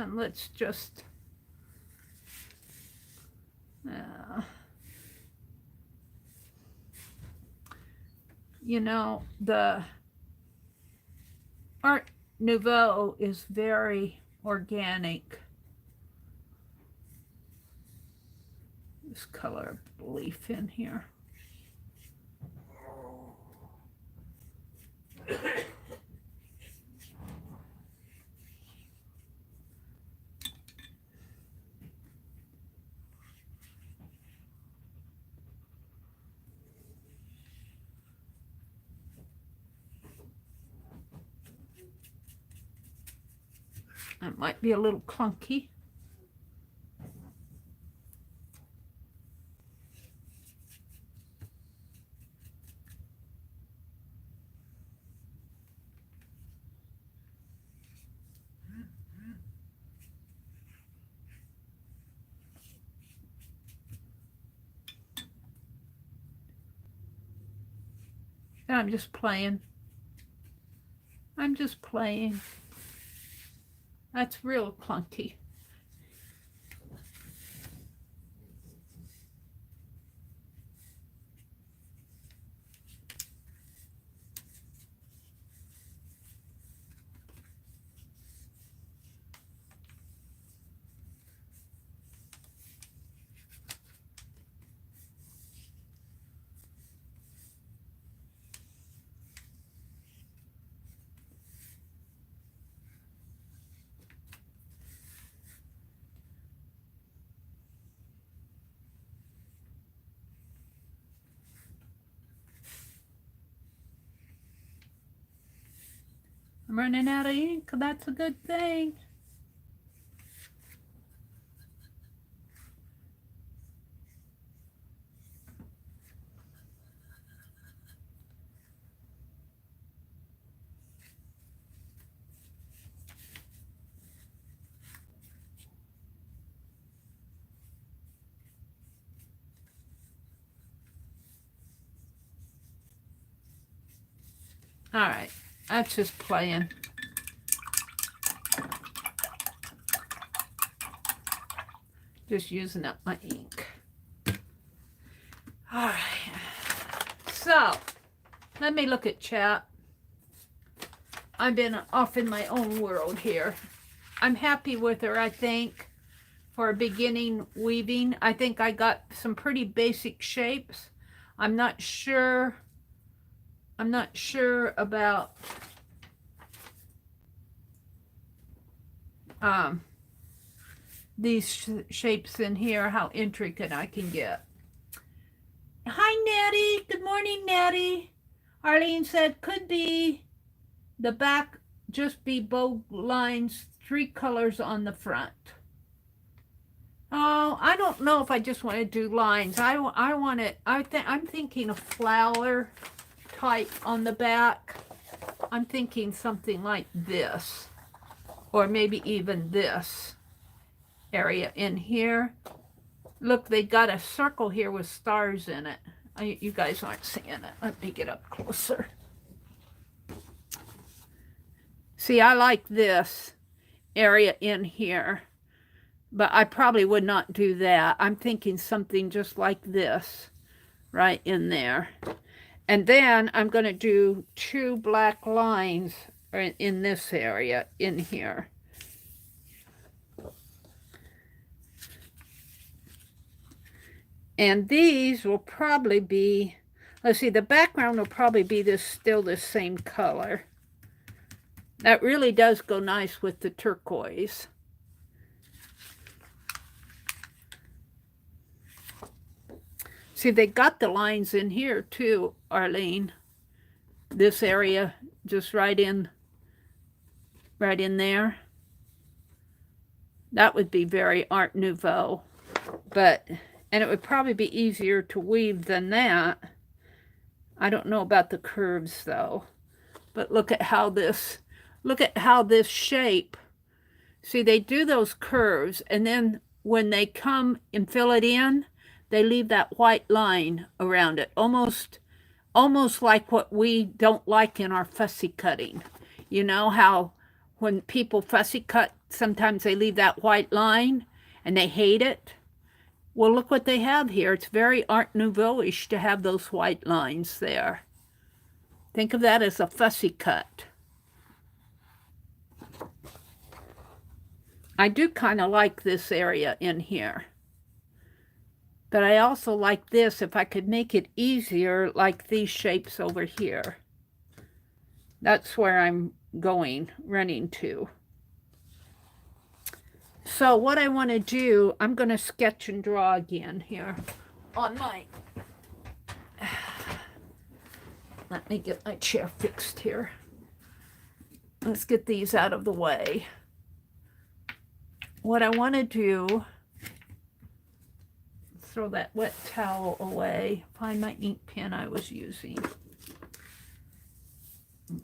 And let's just, you know, the Art Nouveau is very organic. This color of leaf in here. That might be a little clunky. And I'm just playing. I'm just playing. That's real clunky. I'm running out of ink. That's a good thing. All right, that's just playing. Just using up my ink. All right, so let me look at chat. I've been off in my own world here. I'm happy with her, I think, for beginning weaving. I think I got some pretty basic shapes. I'm not sure about these shapes in here, how intricate I can get. Hi, Natty. Good morning, Natty. Arlene said, could be the back just be bow lines, 3 colors on the front. Oh, I don't know if I just want to do lines. I want it, I'm thinking a flower type on the back. I'm thinking something like this, or maybe even this area in here. Look, they got a circle here with stars in it. You guys aren't seeing it. Let me get up closer. See, I like this area in here, but I probably would not do that. I'm thinking something just like this right in there. And then I'm going to do 2 black lines in this area in here. And these will probably be, let's see, the background will probably be still the same color. That really does go nice with the turquoise. See, they got the lines in here too, Arlene. This area, just right in there. That would be very Art Nouveau, and it would probably be easier to weave than that. I don't know about the curves though, but look at how this shape, see, they do those curves, and then when they come and fill it in, they leave that white line around it, almost like what we don't like in our fussy cutting. You know how when people fussy cut sometimes they leave that white line and they hate it. Well, look what they have here. It's very Art Nouveau-ish to have those white lines there. Think of that as a fussy cut. I do kind of like this area in here. But I also like this if I could make it easier, like these shapes over here. That's where I'm running to. So what I want to do, I'm going to sketch and draw again here on my... Let me get my chair fixed here. Let's get these out of the way. What I want to do, throw that wet towel away, find my ink pen I was using.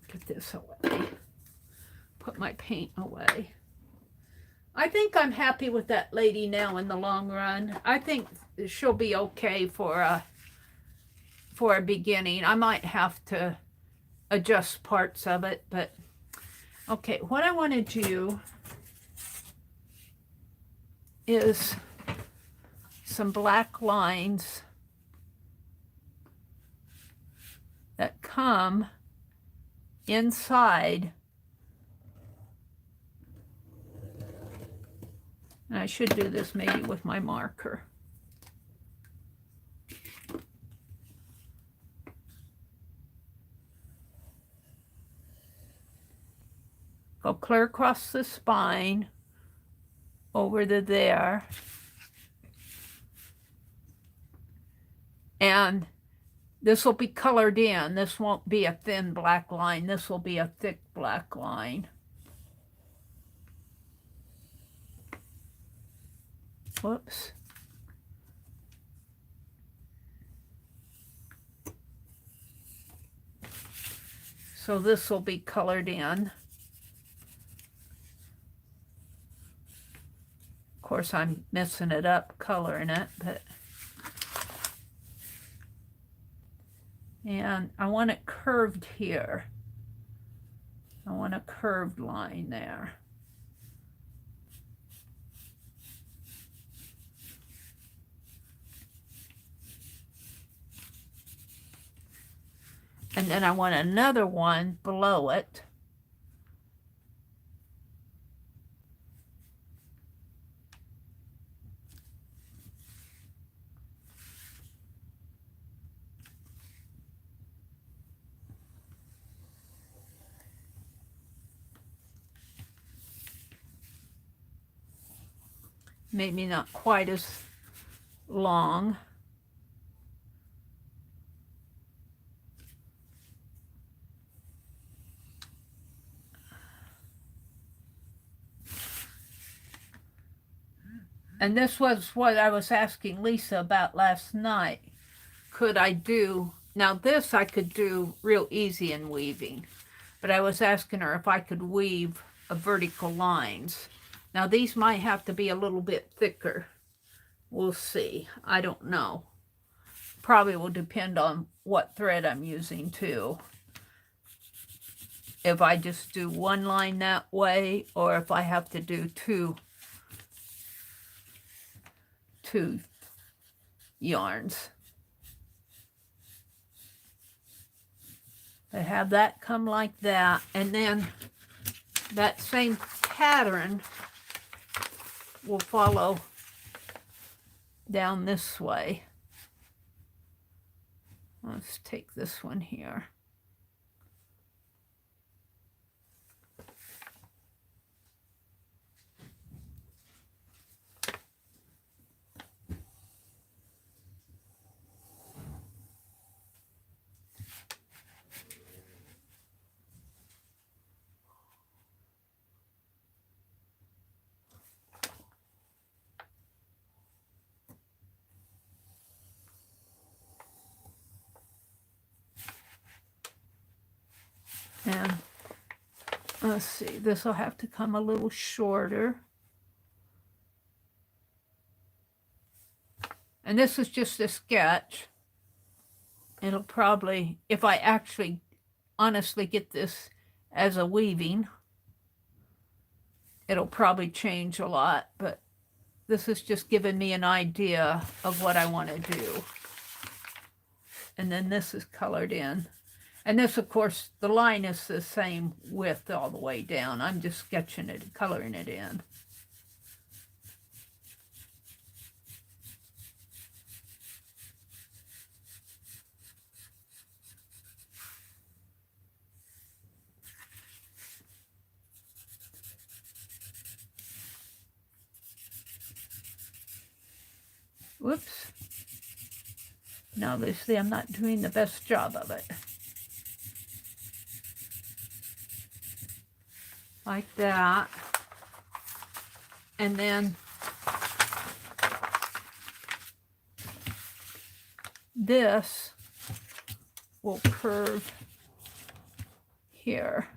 Get this away. Put my paint away. I think I'm happy with that lady now in the long run. I think she'll be okay for a beginning. I might have to adjust parts of it, but okay, what I want to do is some black lines that come inside. And I should do this maybe with my marker. Go clear across the spine, over to there. And this will be colored in. This won't be a thin black line. This will be a thick black line. Whoops. So this will be colored in. Of course, I'm messing it up, coloring it, but... And I want it curved here. I want a curved line there. And then I want another one below it. Maybe not quite as long. And this was what I was asking Lisa about last night. Could I do, now this I could do real easy in weaving, but I was asking her if I could weave vertical lines. Now these might have to be a little bit thicker. We'll see. I don't know. Probably will depend on what thread I'm using too. If I just do one line that way, or if I have to do two yarns. I have that come like that, and then that same pattern will follow down this way. Let's take this one here. And let's see, this will have to come a little shorter. And this is just a sketch. It'll probably, if I actually honestly get this as a weaving, it'll probably change a lot, but this is just giving me an idea of what I want to do. And then this is colored in. And this, of course, the line is the same width all the way down. I'm just sketching it, coloring it in. Whoops. Now, obviously, I'm not doing the best job of it. Like that. And then this will curve here.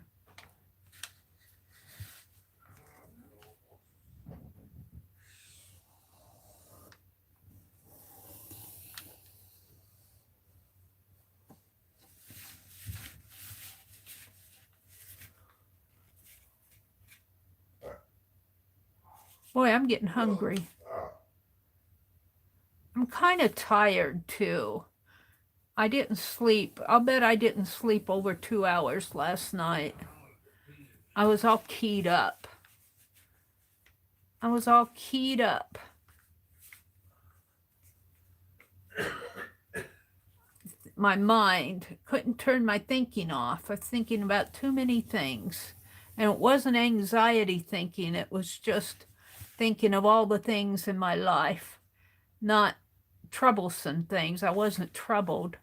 Boy, I'm getting hungry. I'm kind of tired too. I didn't sleep. I'll bet I didn't sleep over 2 hours last night. I was all keyed up. My mind couldn't turn my thinking off. I was thinking about too many things. And it wasn't anxiety thinking. It was just thinking of all the things in my life, not troublesome things. I wasn't troubled.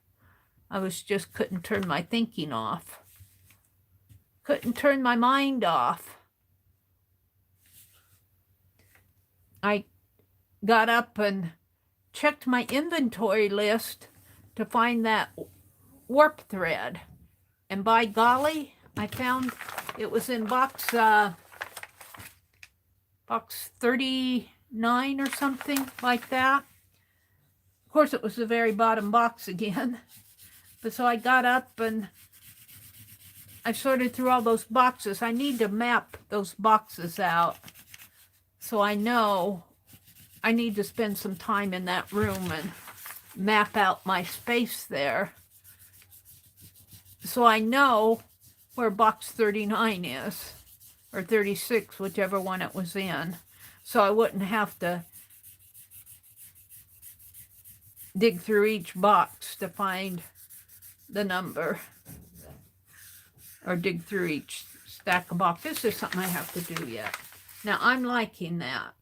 I was just couldn't turn my thinking off. Couldn't turn my mind off. I got up and checked my inventory list to find that warp thread. And by golly, I found it was in box 39 or something like that. Of course, it was the very bottom box again. But so I got up and I sorted through all those boxes. I need to map those boxes out so I know I need to spend some time in that room and map out my space there so I know where box 39 is, or 36, whichever one it was in, so I wouldn't have to dig through each box to find the number, or dig through each stack of boxes. This is something I have to do yet. Now, I'm liking that.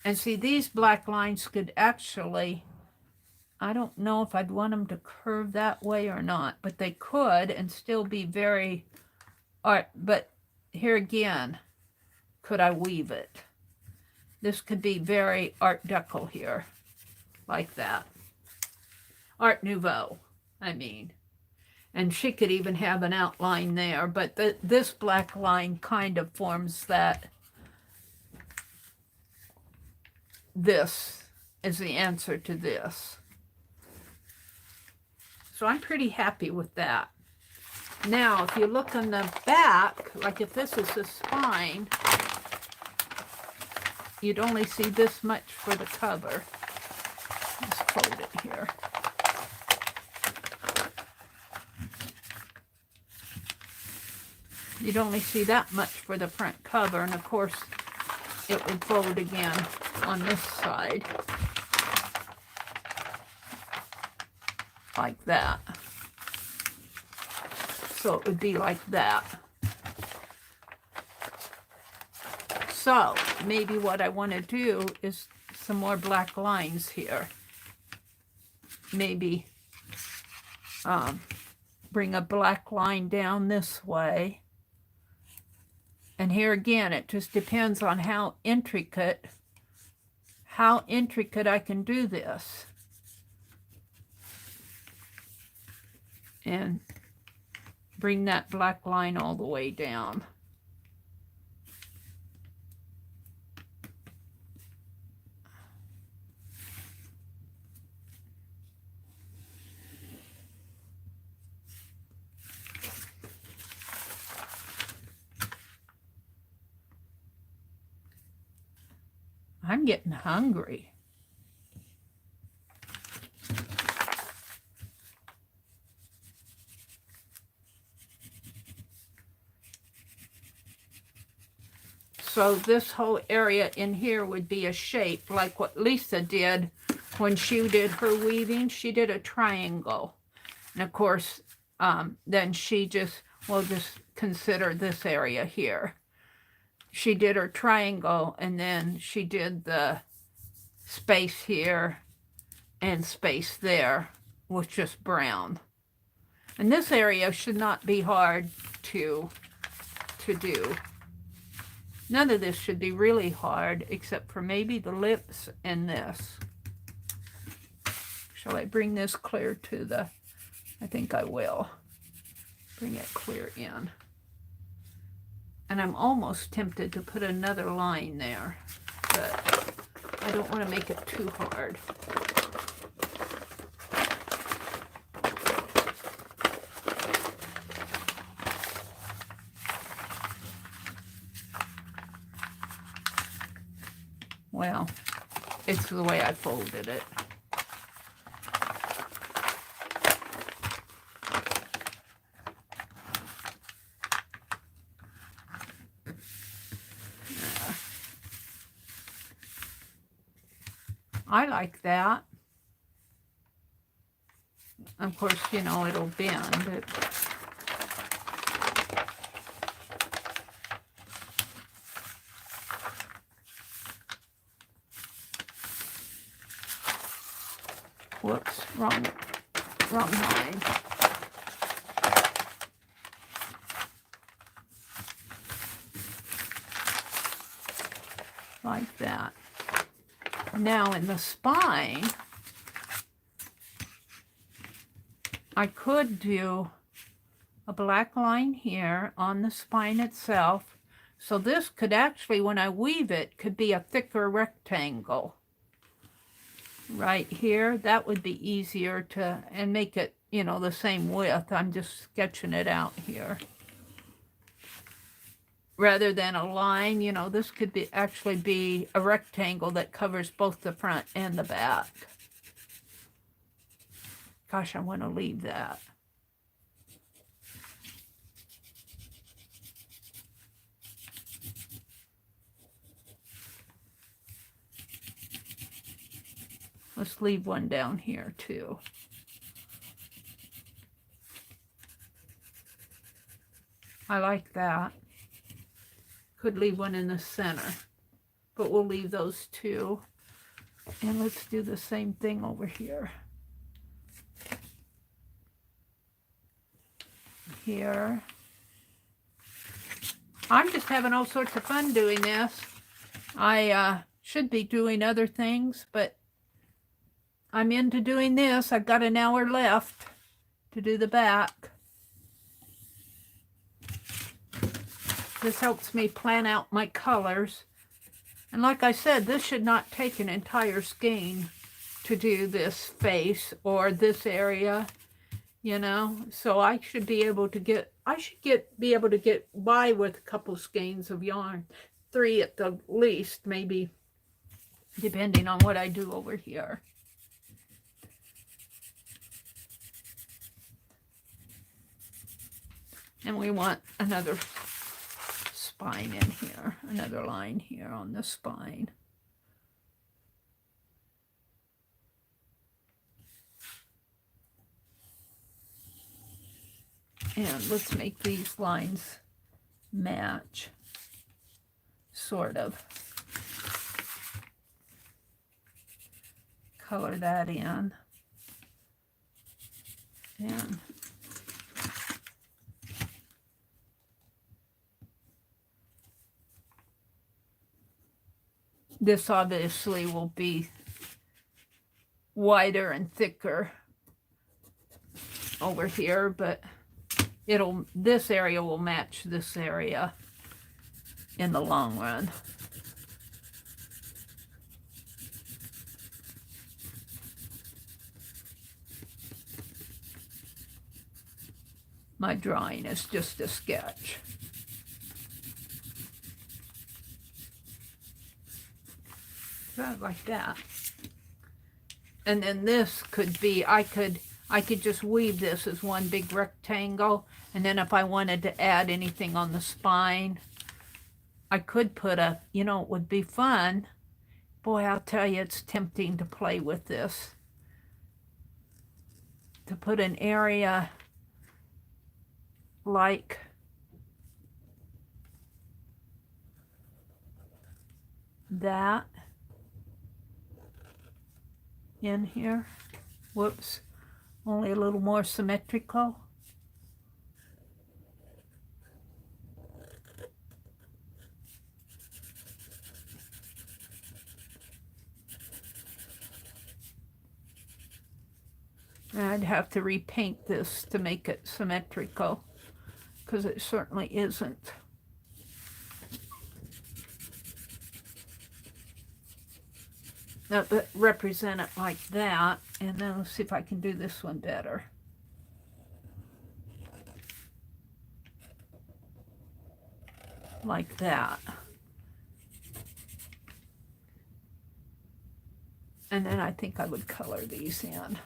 And see, these black lines could actually, I don't know if I'd want them to curve that way or not, but they could and still be very art. But here again, could I weave it? This could be very Art Deco here, like that. Art Nouveau, I mean. And she could even have an outline there, but this black line kind of forms that. This is the answer to this. So I'm pretty happy with that. Now, if you look on the back, like if this is the spine, you'd only see this much for the cover. Let's fold it here. You'd only see that much for the front cover, and of course, it would fold again on this side, like that. So it would be like that. So maybe what I want to do is some more black lines here. Maybe bring a black line down this way. And here again, it just depends on how intricate I can do this. And bring that black line all the way down. I'm getting hungry. So this whole area in here would be a shape like what Lisa did when she did her weaving. She did a triangle. And of course, then we'll just consider this area here. She did her triangle, and then she did the space here and space there with just brown. And this area should not be hard to do. None of this should be really hard, except for maybe the lips and this. Shall I bring this clear to the, I think I will. Bring it clear in. And I'm almost tempted to put another line there, but I don't want to make it too hard. Well, it's the way I folded it. I like that. Of course, you know, it'll bend. Whoops, wrong line. Like that. Now in the spine, I could do a black line here on the spine itself. So this could actually, when I weave it, could be a thicker rectangle. Right here, that would be easier to, and make it, you know, the same width. I'm just sketching it out here. Rather than a line, you know, this could be actually be a rectangle that covers both the front and the back. Gosh, I want to leave that. Let's leave one down here too. I like that. Could leave one in the center, but we'll leave those two. And let's do the same thing over here. Here. I'm just having all sorts of fun doing this. I should be doing other things, but I'm into doing this. I've got an hour left to do the back. This helps me plan out my colors. And like I said, this should not take an entire skein to do this face or this area, you know. So I should be able to get, be able to get by with a couple skeins of yarn. 3 at the least, maybe, depending on what I do over here. And we want another spine in here, another line here on the spine. And let's make these lines match, sort of. Color that in. And this obviously will be wider and thicker over here, but this area will match this area in the long run. My drawing is just a sketch. like that. And then this could be, I could just weave this as one big rectangle, and then if I wanted to add anything on the spine, I could put a, you know, it would be fun. Boy, I'll tell you, it's tempting to play with this. To put an area like that in here. Whoops, only a little more symmetrical. I'd have to repaint this to make it symmetrical, because it certainly isn't. Now, represent it like that, and then let's see if I can do this one better. Like that. And then I think I would color these in.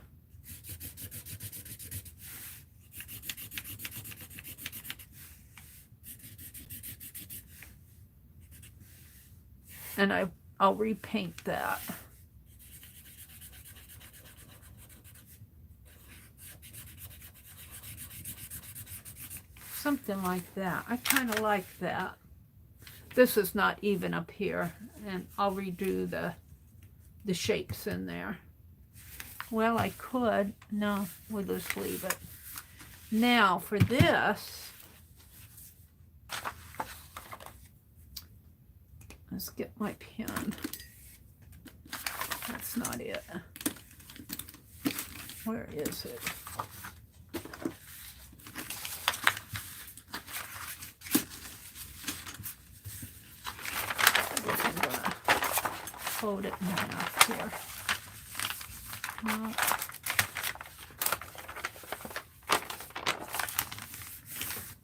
And I'll repaint that. Something like that. I kind of like that. This is not even up here, and I'll redo the shapes in there. Well, I could. No, we'll just leave it. Now for this, let's get my pen. That's not it. Where is it? Fold it in half here.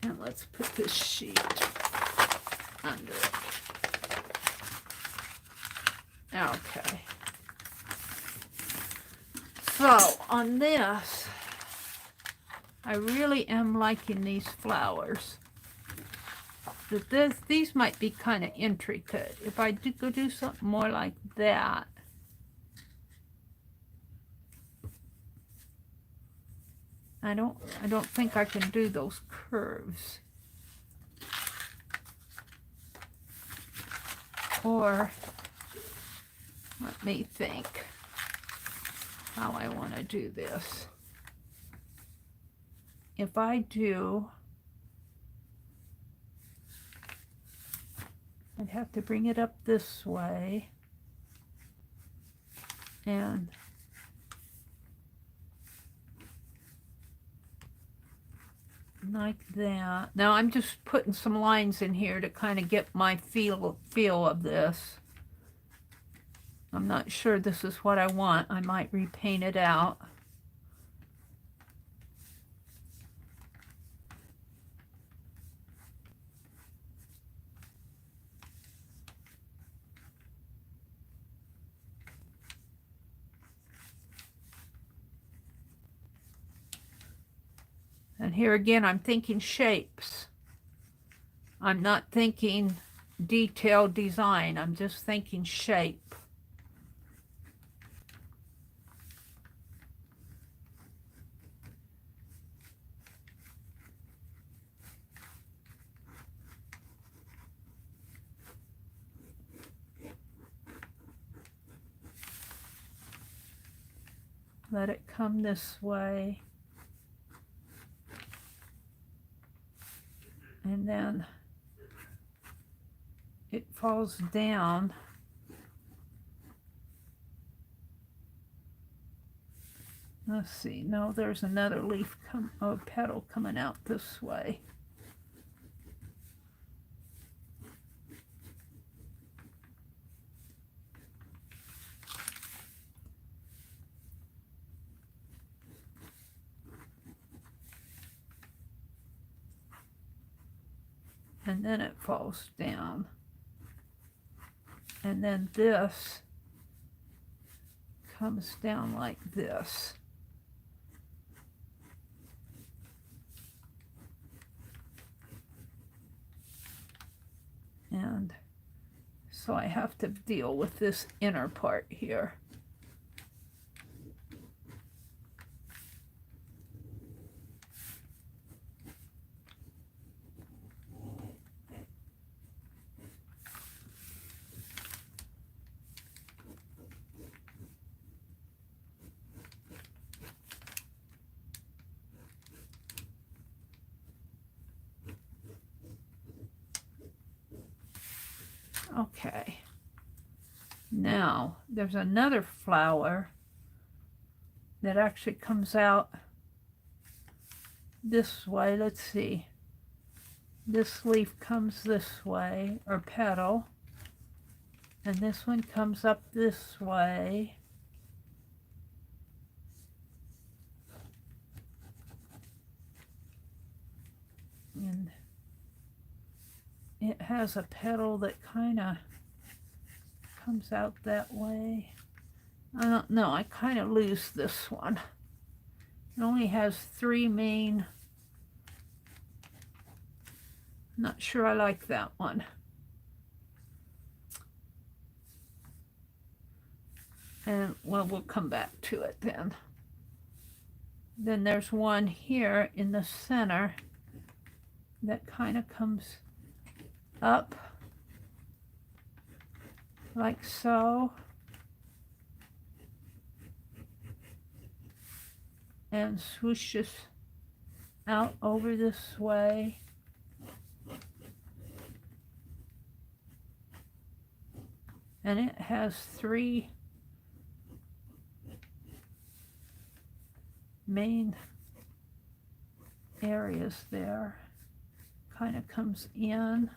And let's put this sheet under it. Okay. So on this, I really am liking these flowers. But these might be kind of intricate. If I go do something more like that, I don't think I can do those curves. Or let me think how I want to do this. If I do, I'd have to bring it up this way and like that. Now I'm just putting some lines in here to kind of get my feel of this. I'm not sure this is what I want. I might repaint it out. And here again, I'm thinking shapes. I'm not thinking detailed design. I'm just thinking shape. Let it come this way. And then it falls down. Let's see. No, there's another leaf petal coming out this way. And then it falls down. And then this comes down like this. And so I have to deal with this inner part here. Okay, now there's another flower that actually comes out this way. Let's see. This leaf comes this way, or petal, and this one comes up this way. And it has a petal that kind of comes out that way. I don't know, I kind of lose this one. It only has 3 main. Not sure I like that one. And well, we'll come back to it then. Then there's one here in the center that kind of comes up like so, and swooshes out over this way. And it has 3 main areas there. Kind of comes in.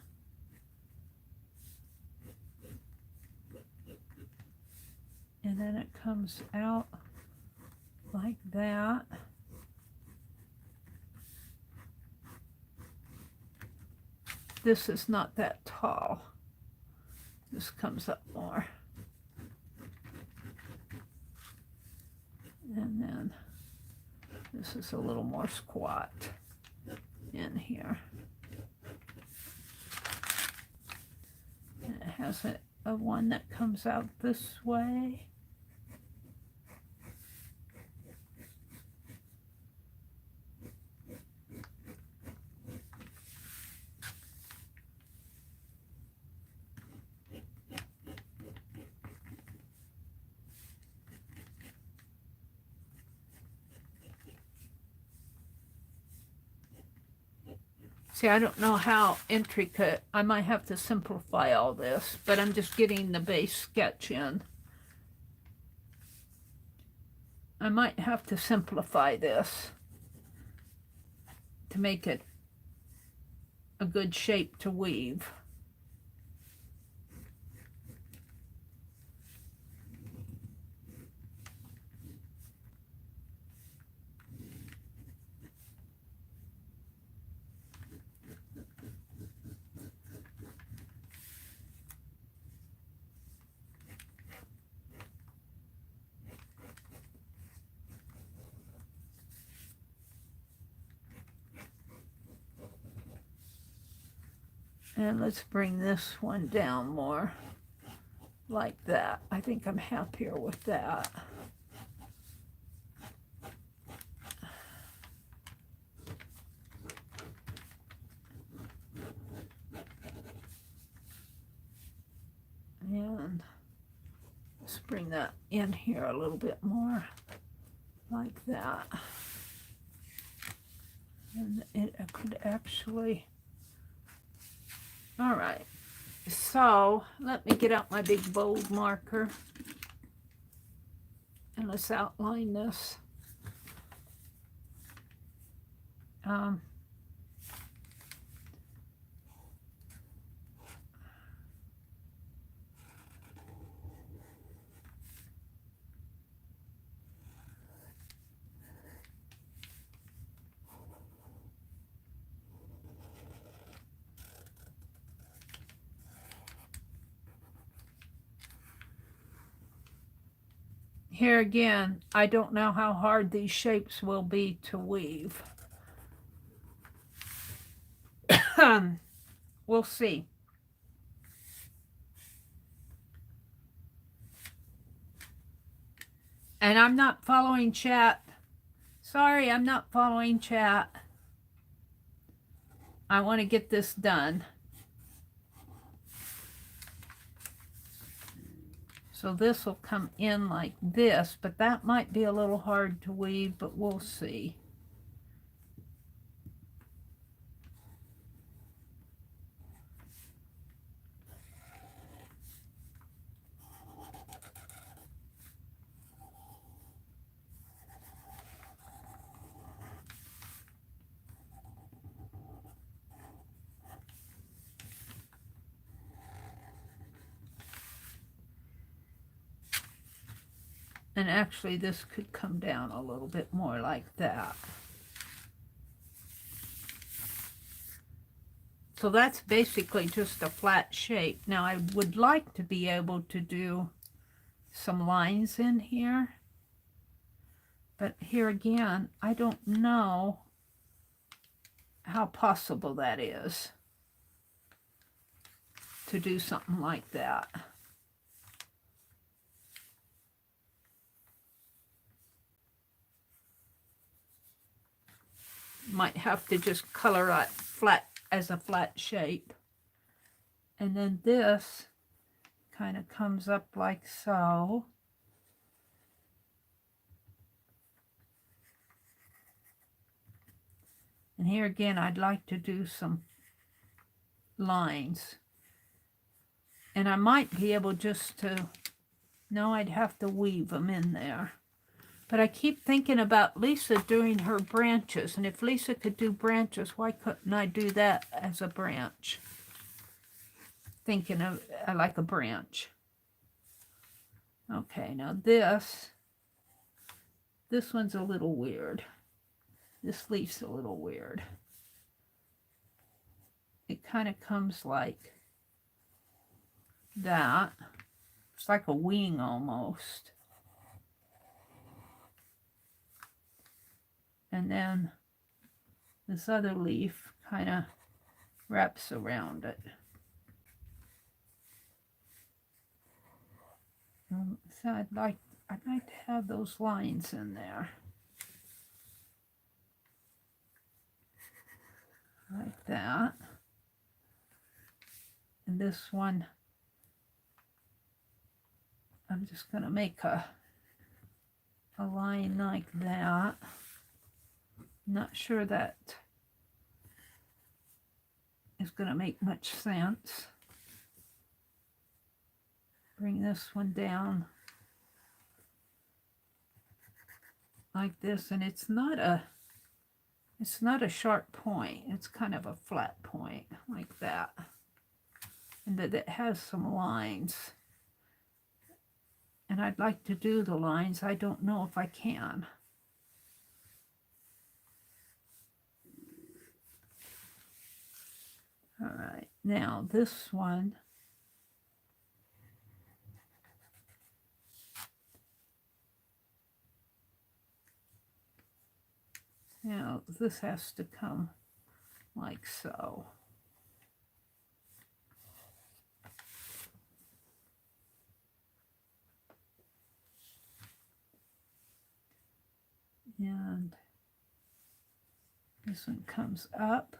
And then it comes out like that. This is not that tall. This comes up more. And then this is a little more squat in here. And it has a one that comes out this way. See, I don't know how intricate. I might have to simplify all this, but I'm just getting the base sketch in. I might have to simplify this to make it a good shape to weave. And let's bring this one down more like that. I think I'm happier with that. And let's bring that in here a little bit more like that. And it could actually... All right, so let me get out my big bold marker and let's outline this. Here again, I don't know how hard these shapes will be to weave. We'll see. And I'm not following chat. Sorry, I'm not following chat. I want to get this done. So this will come in like this, but that might be a little hard to weave, but we'll see. And actually this could come down a little bit more like that. So that's basically just a flat shape. Now I would like to be able to do some lines in here. But here again, I don't know how possible that is to do something like that. Might have to just color it flat as a flat shape. And then this kind of comes up like so. And here again, I'd like to do some lines. And I might be able just to, no, I'd have to weave them in there. But I keep thinking about Lisa doing her branches. And if Lisa could do branches, why couldn't I do that as a branch? Thinking of like a branch. Okay, now this one's a little weird. This leaf's a little weird. It kind of comes like that. It's like a wing almost. And then this other leaf kind of wraps around it. So I'd like to have those lines in there. Like that. And this one, I'm just going to make a line like that. Not sure that is going to make much sense. Bring this one down like this, and it's not a sharp point. It's kind of a flat point like that. And that it has some lines. And I'd like to do the lines. I don't know if I can. All right, now this one. Now this has to come like so. And this one comes up.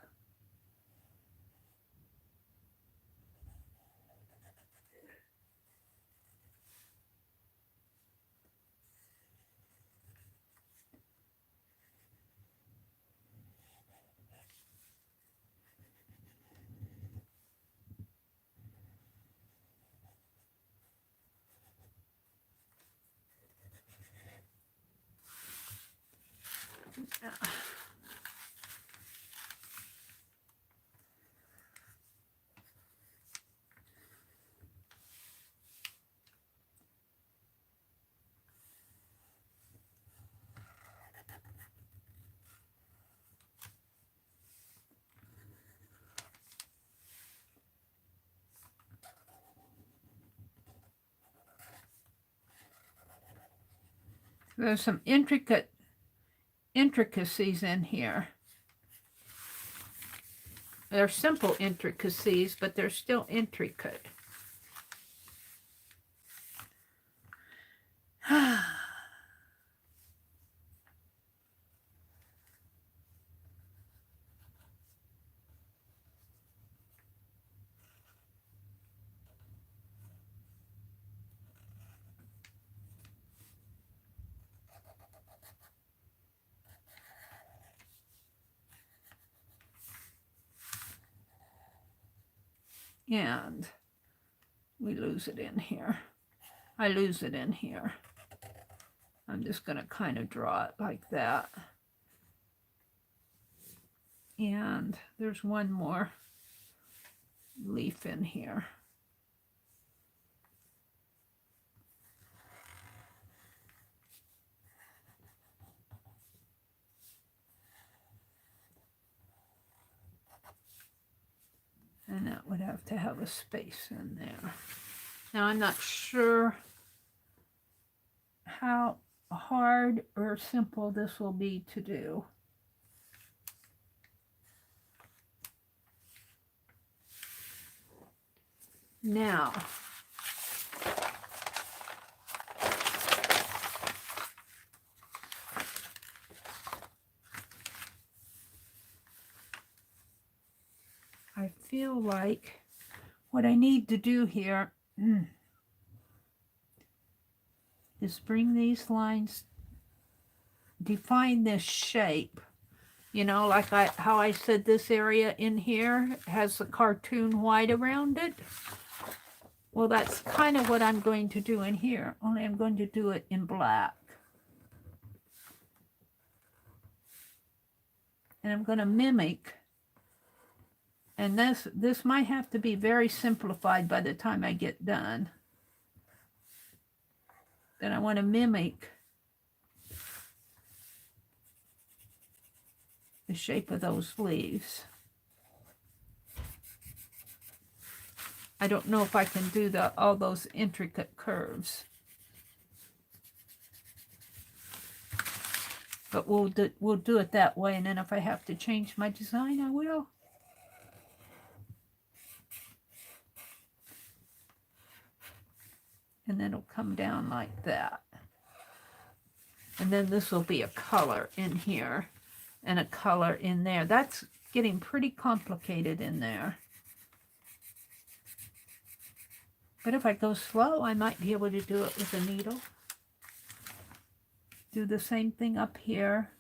There's some intricacies in here. They're simple intricacies, but they're still intricate. And we lose it in here. I lose it in here. I'm just going to kind of draw it like that. And there's one more leaf in here. And that would have to have a space in there. Now I'm not sure how hard or simple this will be to do. Now, I feel like what I need to do here is bring these lines, define this shape. You know, like how I said this area in here has the cartoon white around it. Well, that's kind of what I'm going to do in here, only I'm going to do it in black. And I'm going to mimic. And this might have to be very simplified by the time I get done. Then I want to mimic the shape of those leaves. I don't know if I can do all those intricate curves. But we'll do it that way, and then if I have to change my design, I will. And then it'll come down like that. And then this will be a color in here and a color in there. That's getting pretty complicated in there. But if I go slow, I might be able to do it with a needle. Do the same thing up here.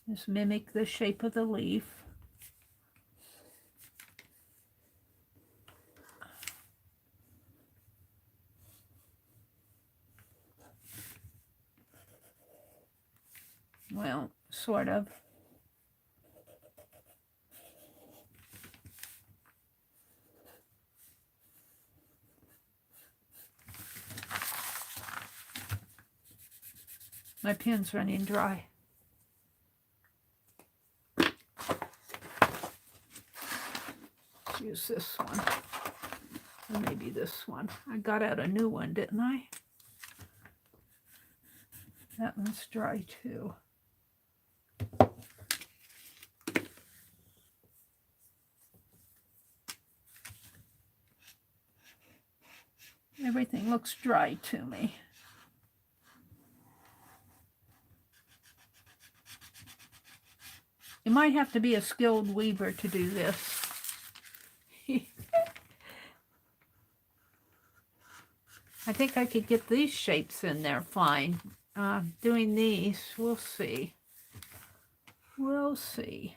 Just mimic the shape of the leaf. Well, sort of. My pen's running dry. Let's use this one. Or maybe this one. I got out a new one, didn't I? That one's dry too. Everything looks dry to me. You might have to be a skilled weaver to do this. I think I could get these shapes in there fine. Doing these, we'll see. We'll see.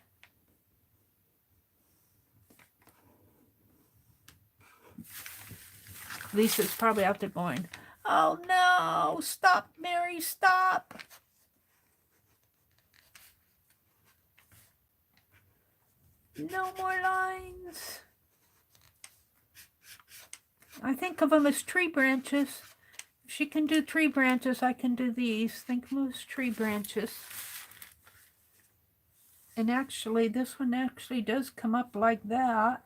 Lisa's probably out there going, oh no, stop, Mary, stop. No more lines. I think of them as tree branches. If she can do tree branches, I can do these. Think of them as tree branches. And actually, this one actually does come up like that.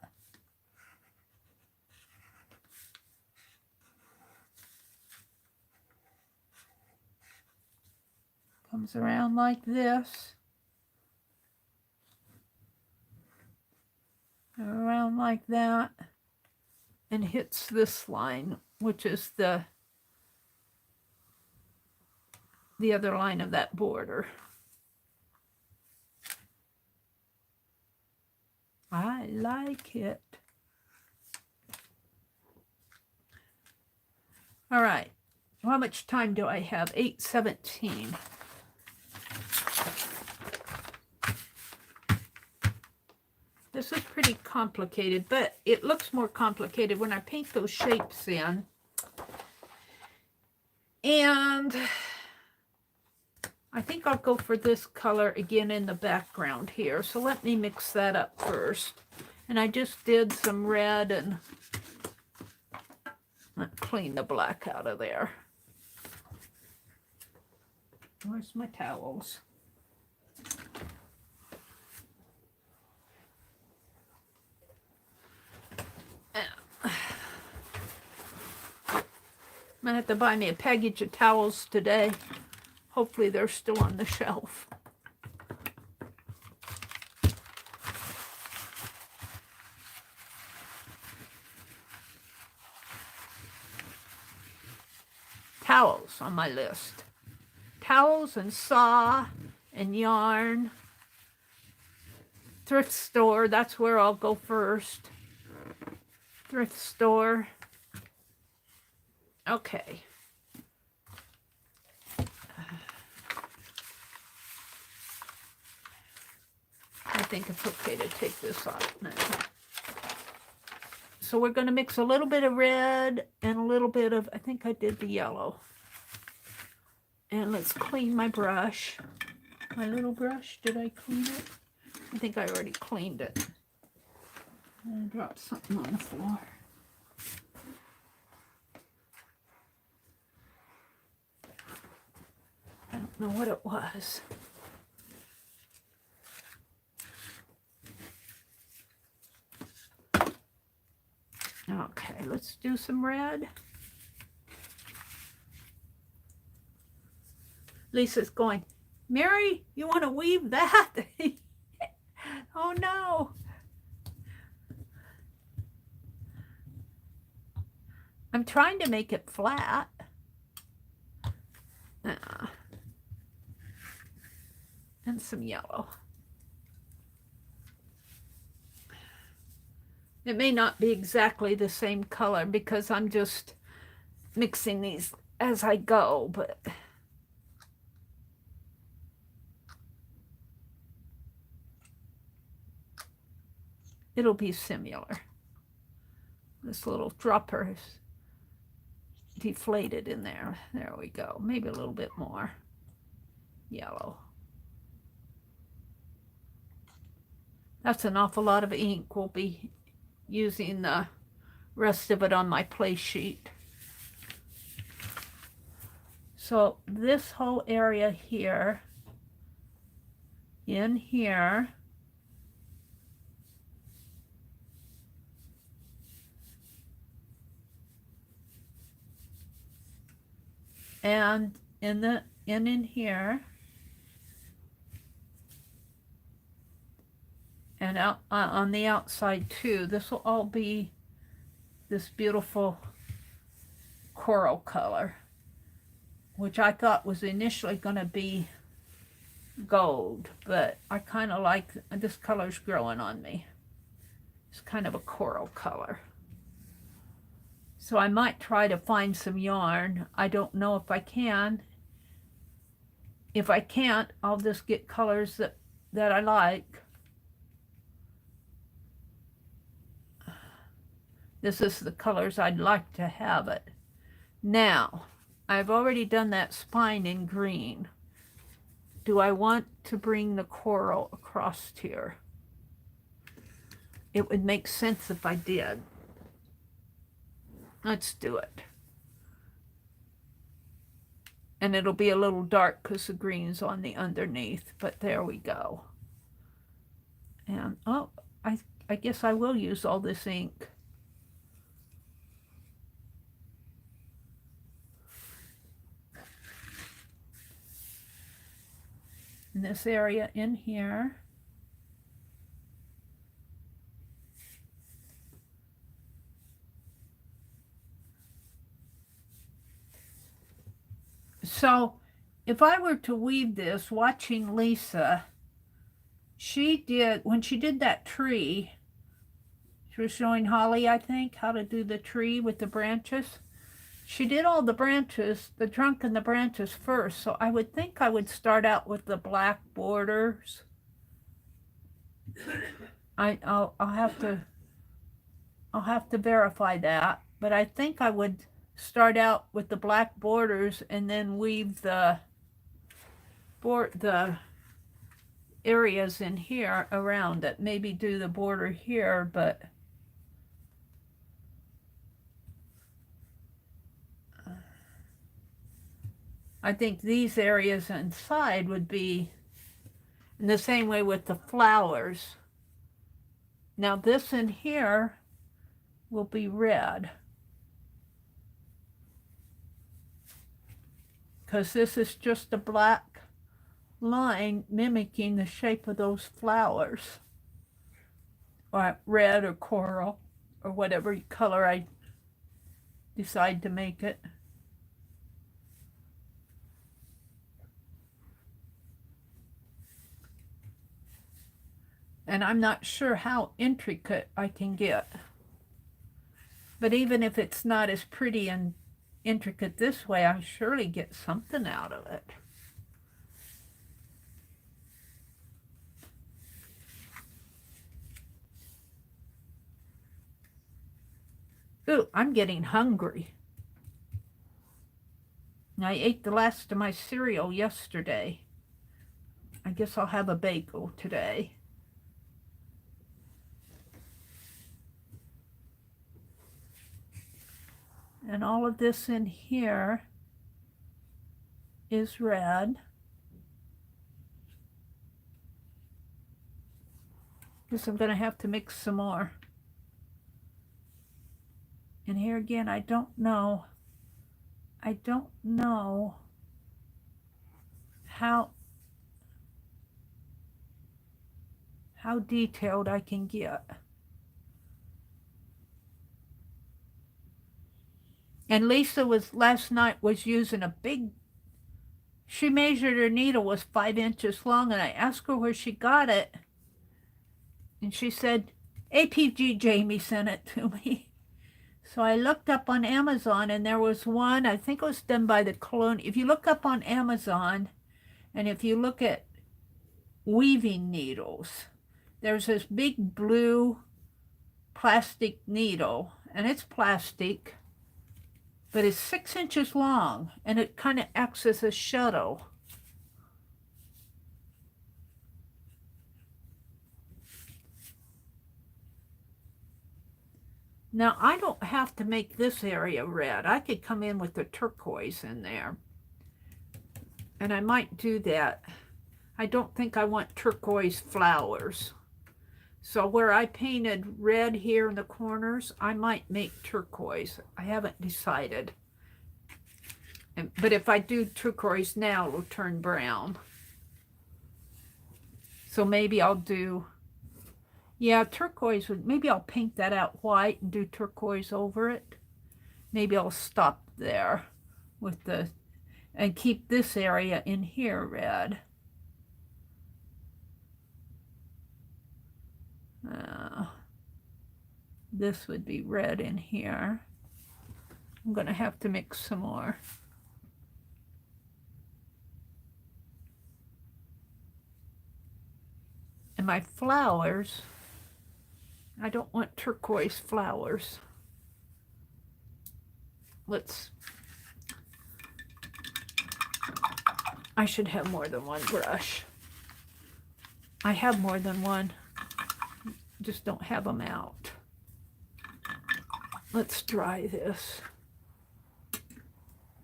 Comes around like this. Around like that. And hits this line, which is the other line of that border. I like it. All right. How much time do I have? 8:17. This is pretty complicated, but it looks more complicated when I paint those shapes in. And I think I'll go for this color again in the background here. So let me mix that up first. And I just did some red and let's clean the black out of there. Where's my towels? I'm gonna have to buy me a package of towels today. Hopefully they're still on the shelf. Towels on my list. Towels and saw and yarn. Thrift store, that's where I'll go first. Thrift store. Okay. I think it's okay to take this off now. So we're going to mix a little bit of red and a little bit of, I think I did the yellow. And let's clean my brush. My little brush, did I clean it? I think I already cleaned it. I dropped something on the floor. I don't know what it was. Okay, let's do some red. Lisa's going, Mary, you want to weave that? Oh no. I'm trying to make it flat. And some yellow. It may not be exactly the same color because I'm just mixing these as I go, but it'll be similar. This little dropper is deflated in there. There we go. Maybe a little bit more yellow. That's an awful lot of ink. We'll be using the rest of it on my play sheet. So this whole area here, in here, and in here, and out on the outside too. This will all be this beautiful coral color, which I thought was initially going to be gold, but I kind of like this color's growing on me. It's kind of a coral color. So I might try to find some yarn. I don't know if I can. If I can't, I'll just get colors that I like. This is the colors I'd like to have it. Now, I've already done that spine in green. Do I want to bring the coral across here? It would make sense if I did. Let's do it. And it'll be a little dark because the green's on the underneath, but there we go. And, oh, I guess I will use all this ink. in this area in here. So if I were to weave this, watching Lisa, she did, when she did that tree, she was showing Holly, I think, how to do the tree with the branches. She did all the branches, the trunk and the branches first, so I would think I would start out with the black borders. I'll have to verify that, but I think I would start out with the black borders and then weave the areas in here around it. Maybe do the border here, but I think these areas inside would be in the same way with the flowers. Now this in here will be red, because this is just a black line mimicking the shape of those flowers, or red or coral or whatever color I decide to make it. And I'm not sure how intricate I can get. But even if it's not as pretty and intricate this way, I surely get something out of it. Ooh, I'm getting hungry. I ate the last of my cereal yesterday. I guess I'll have a bagel today. And all of this in here is red. Guess I'm going to have to mix some more. And here again, I don't know how detailed I can get. And Lisa last night was using a big, she measured her needle was 5 inches long, and I asked her where she got it. And she said, APG Jamie sent it to me. So I looked up on Amazon, and there was one, I think it was done by the Colonial. If you look up on Amazon, and if you look at weaving needles, there's this big blue plastic needle, and it's plastic, but it's 6 inches long, and it kind of acts as a shuttle. Now, I don't have to make this area red. I could come in with the turquoise in there. And I might do that. I don't think I want turquoise flowers. So where I painted red here in the corners, I might make turquoise. I haven't decided. But if I do turquoise now, it'll turn brown. So maybe I'll do... Yeah, turquoise, maybe I'll paint that out white and do turquoise over it. Maybe I'll stop there with the, and keep this area in here red. This would be red in here. I'm going to have to mix some more. And my flowers, I don't want turquoise flowers. I should have more than one brush. I have more than one, just don't have them out. Let's dry this.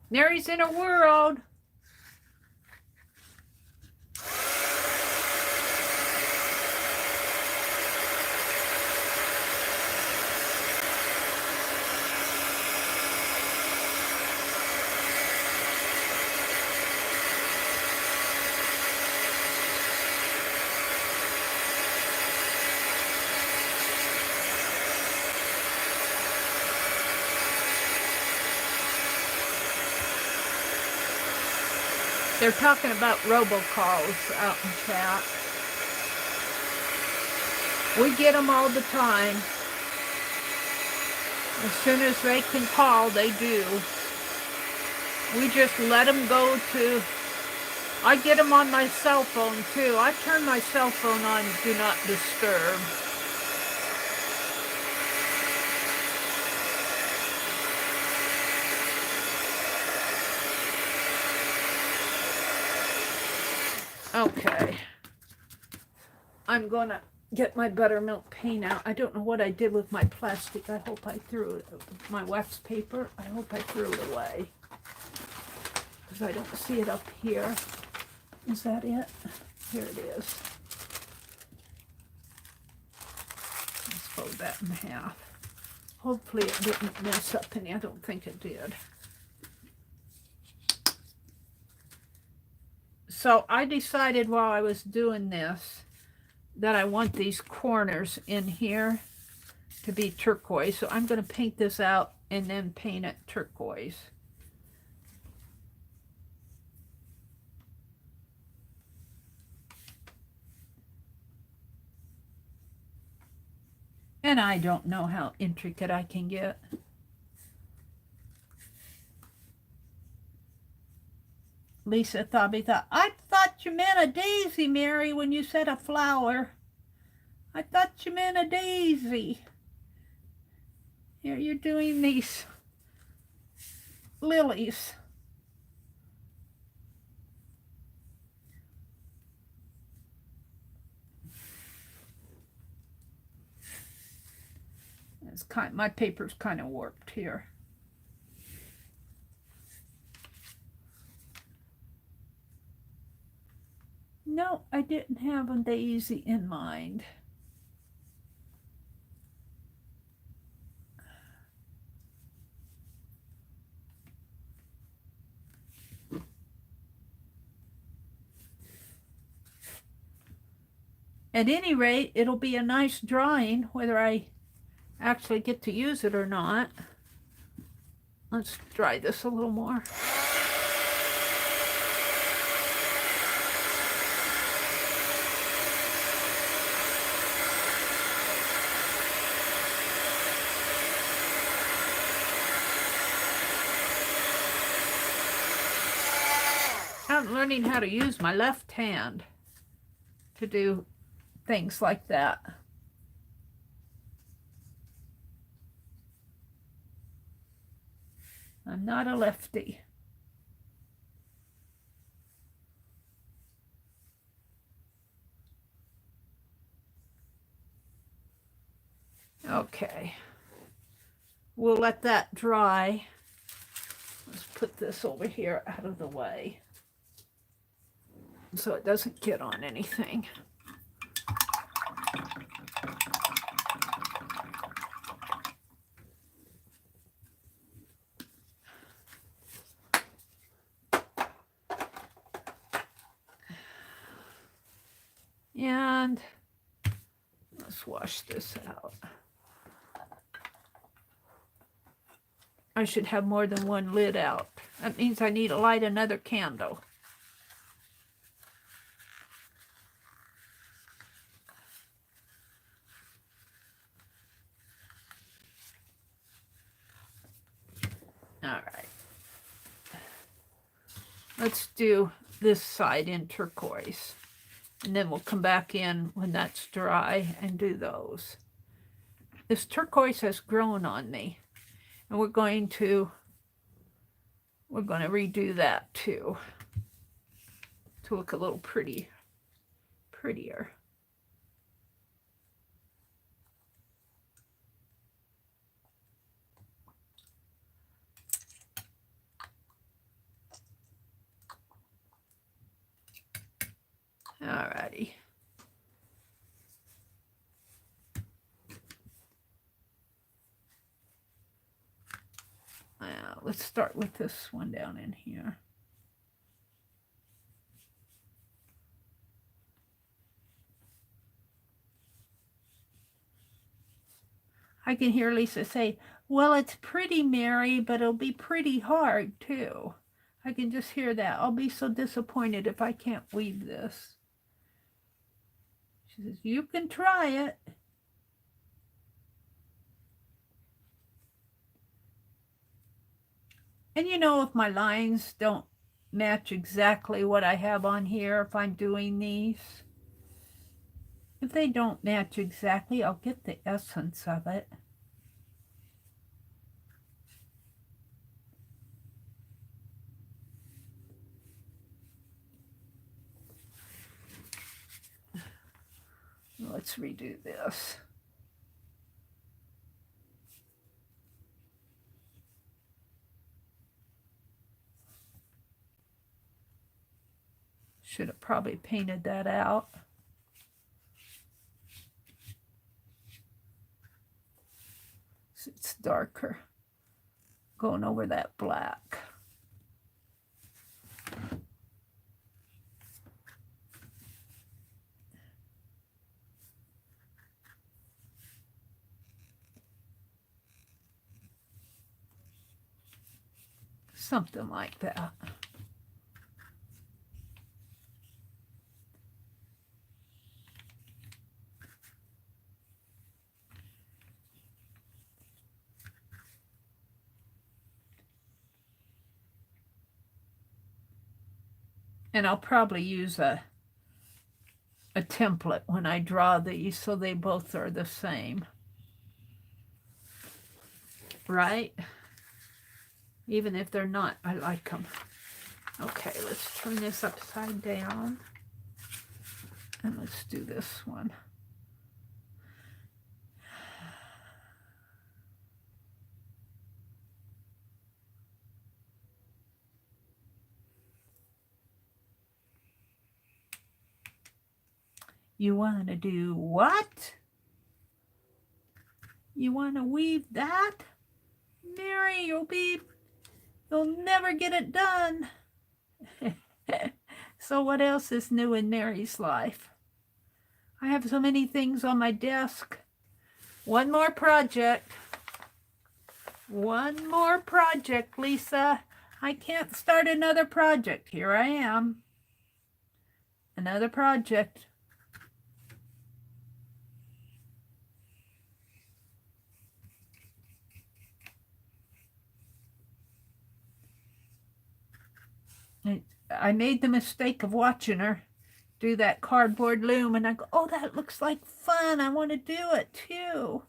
Mary's in her world. They're talking about robocalls out in chat. We get them all the time. As soon as they can call, they do. We just let them go to... I get them on my cell phone too. I turn my cell phone on Do Not Disturb. Okay. I'm gonna get my buttermilk paint out. I don't know what I did with my plastic. I hope I threw it, my wax paper. I hope I threw it away. Because I don't see it up here. Is that it? Here it is. Let's fold that in half. Hopefully it didn't mess up any. I don't think it did. So I decided while I was doing this that I want these corners in here to be turquoise. So I'm going to paint this out and then paint it turquoise. And I don't know how intricate I can get. Lisa Thabby thought, I thought you meant a daisy, Mary, when you said a flower. I thought you meant a daisy. Here you're doing these lilies. It's my paper's kind of warped here. No, I didn't have a daisy in mind. At any rate, it'll be a nice drawing, whether I actually get to use it or not. Let's dry this a little more. I'm learning how to use my left hand to do things like that. I'm not a lefty. Okay. We'll let that dry. Let's put this over here out of the way so it doesn't get on anything. And let's wash this out. I should have more than one lid out. That means I need to light another candle. All right. Let's do this side in turquoise. And then we'll come back in when that's dry and do those. This turquoise has grown on me. And we're going to redo that too. To look a little prettier. Alrighty. Let's start with this one down in here. I can hear Lisa say, well, it's pretty, Mary, but it'll be pretty hard too. I can just hear that. I'll be so disappointed if I can't weave this. She says, you can try it. And you know, if my lines don't match exactly what I have on here, if I'm doing these, if they don't match exactly, I'll get the essence of it. Let's redo this. Should have probably painted that out. It's darker. Going over that black. Something like that. And I'll probably use a template when I draw these so they both are the same. Right? Even if they're not, I like them. Okay, let's turn this upside down. And let's do this one. You want to do what? You want to weave that? Mary, you'll never get it done. So what else is new in Mary's life? I have so many things on my desk. One more project. One more project, Lisa. I can't start another project. Here I am. Another project. I made the mistake of watching her do that cardboard loom, and I go, oh, that looks like fun. I want to do it too.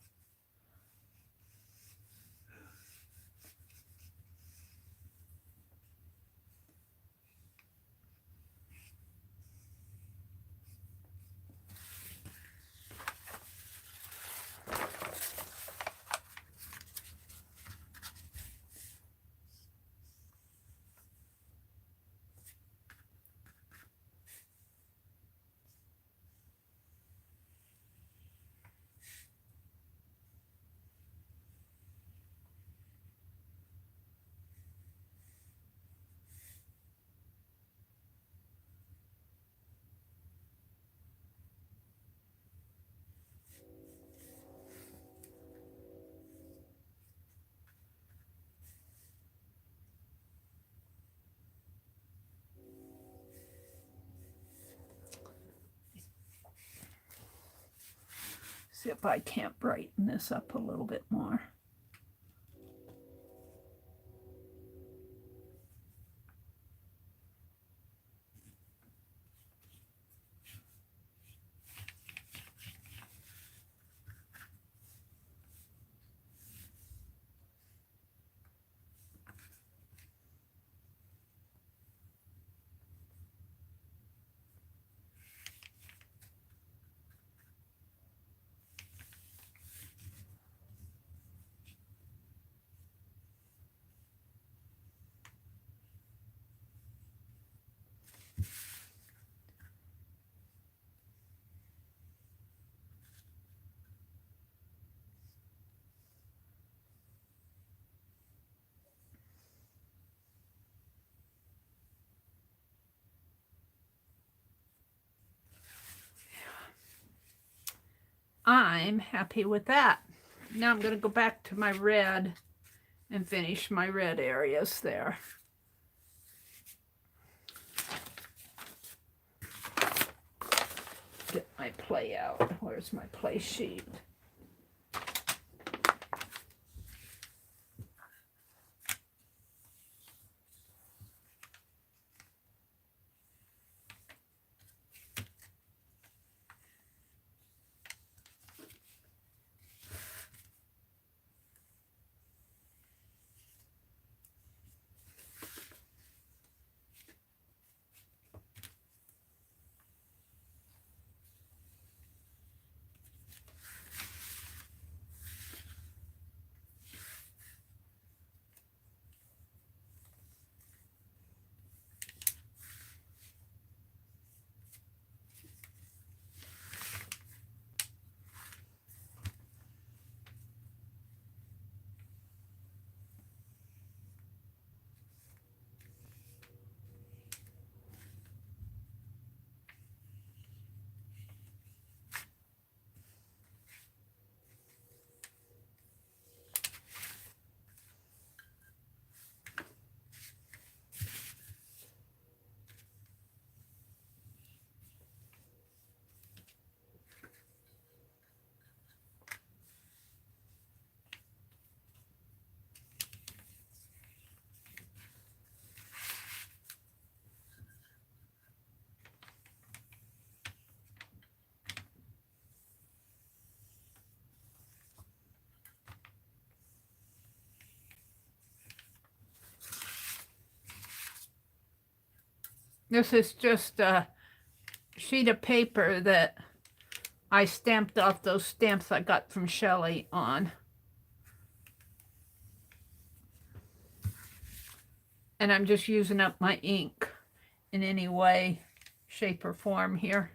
See if I can't brighten this up a little bit more. I'm happy with that. Now I'm going to go back to my red and finish my red areas there. get my play out. Where's my play sheet? This is just a sheet of paper that I stamped off those stamps I got from Shelley on. And I'm just using up my ink in any way, shape, or form here.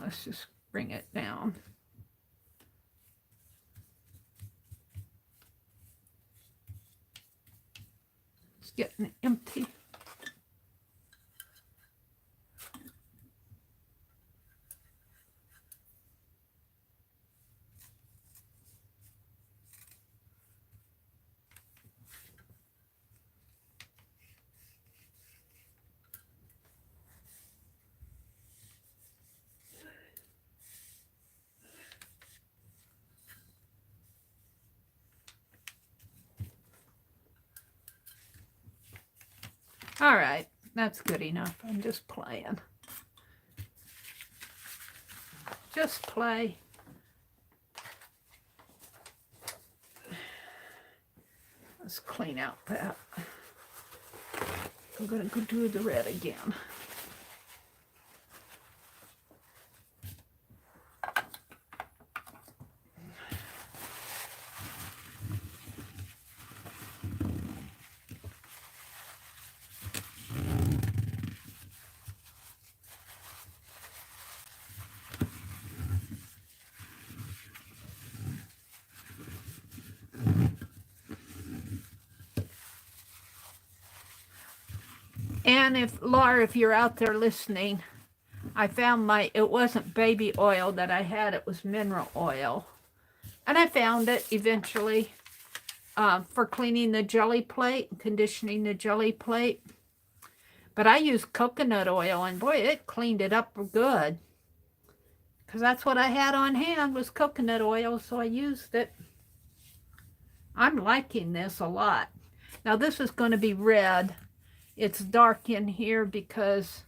Let's just bring it down. It's getting empty. All right, that's good enough. I'm just playing. Just play. Let's clean out that. I'm going to go do the red again. And if, Laura, if you're out there listening, I found it wasn't baby oil that I had, it was mineral oil. And I found it eventually for cleaning the jelly plate, conditioning the jelly plate. But I used coconut oil, and boy, it cleaned it up good. Because that's what I had on hand was coconut oil, so I used it. I'm liking this a lot. Now this is going to be red. It's dark in here because,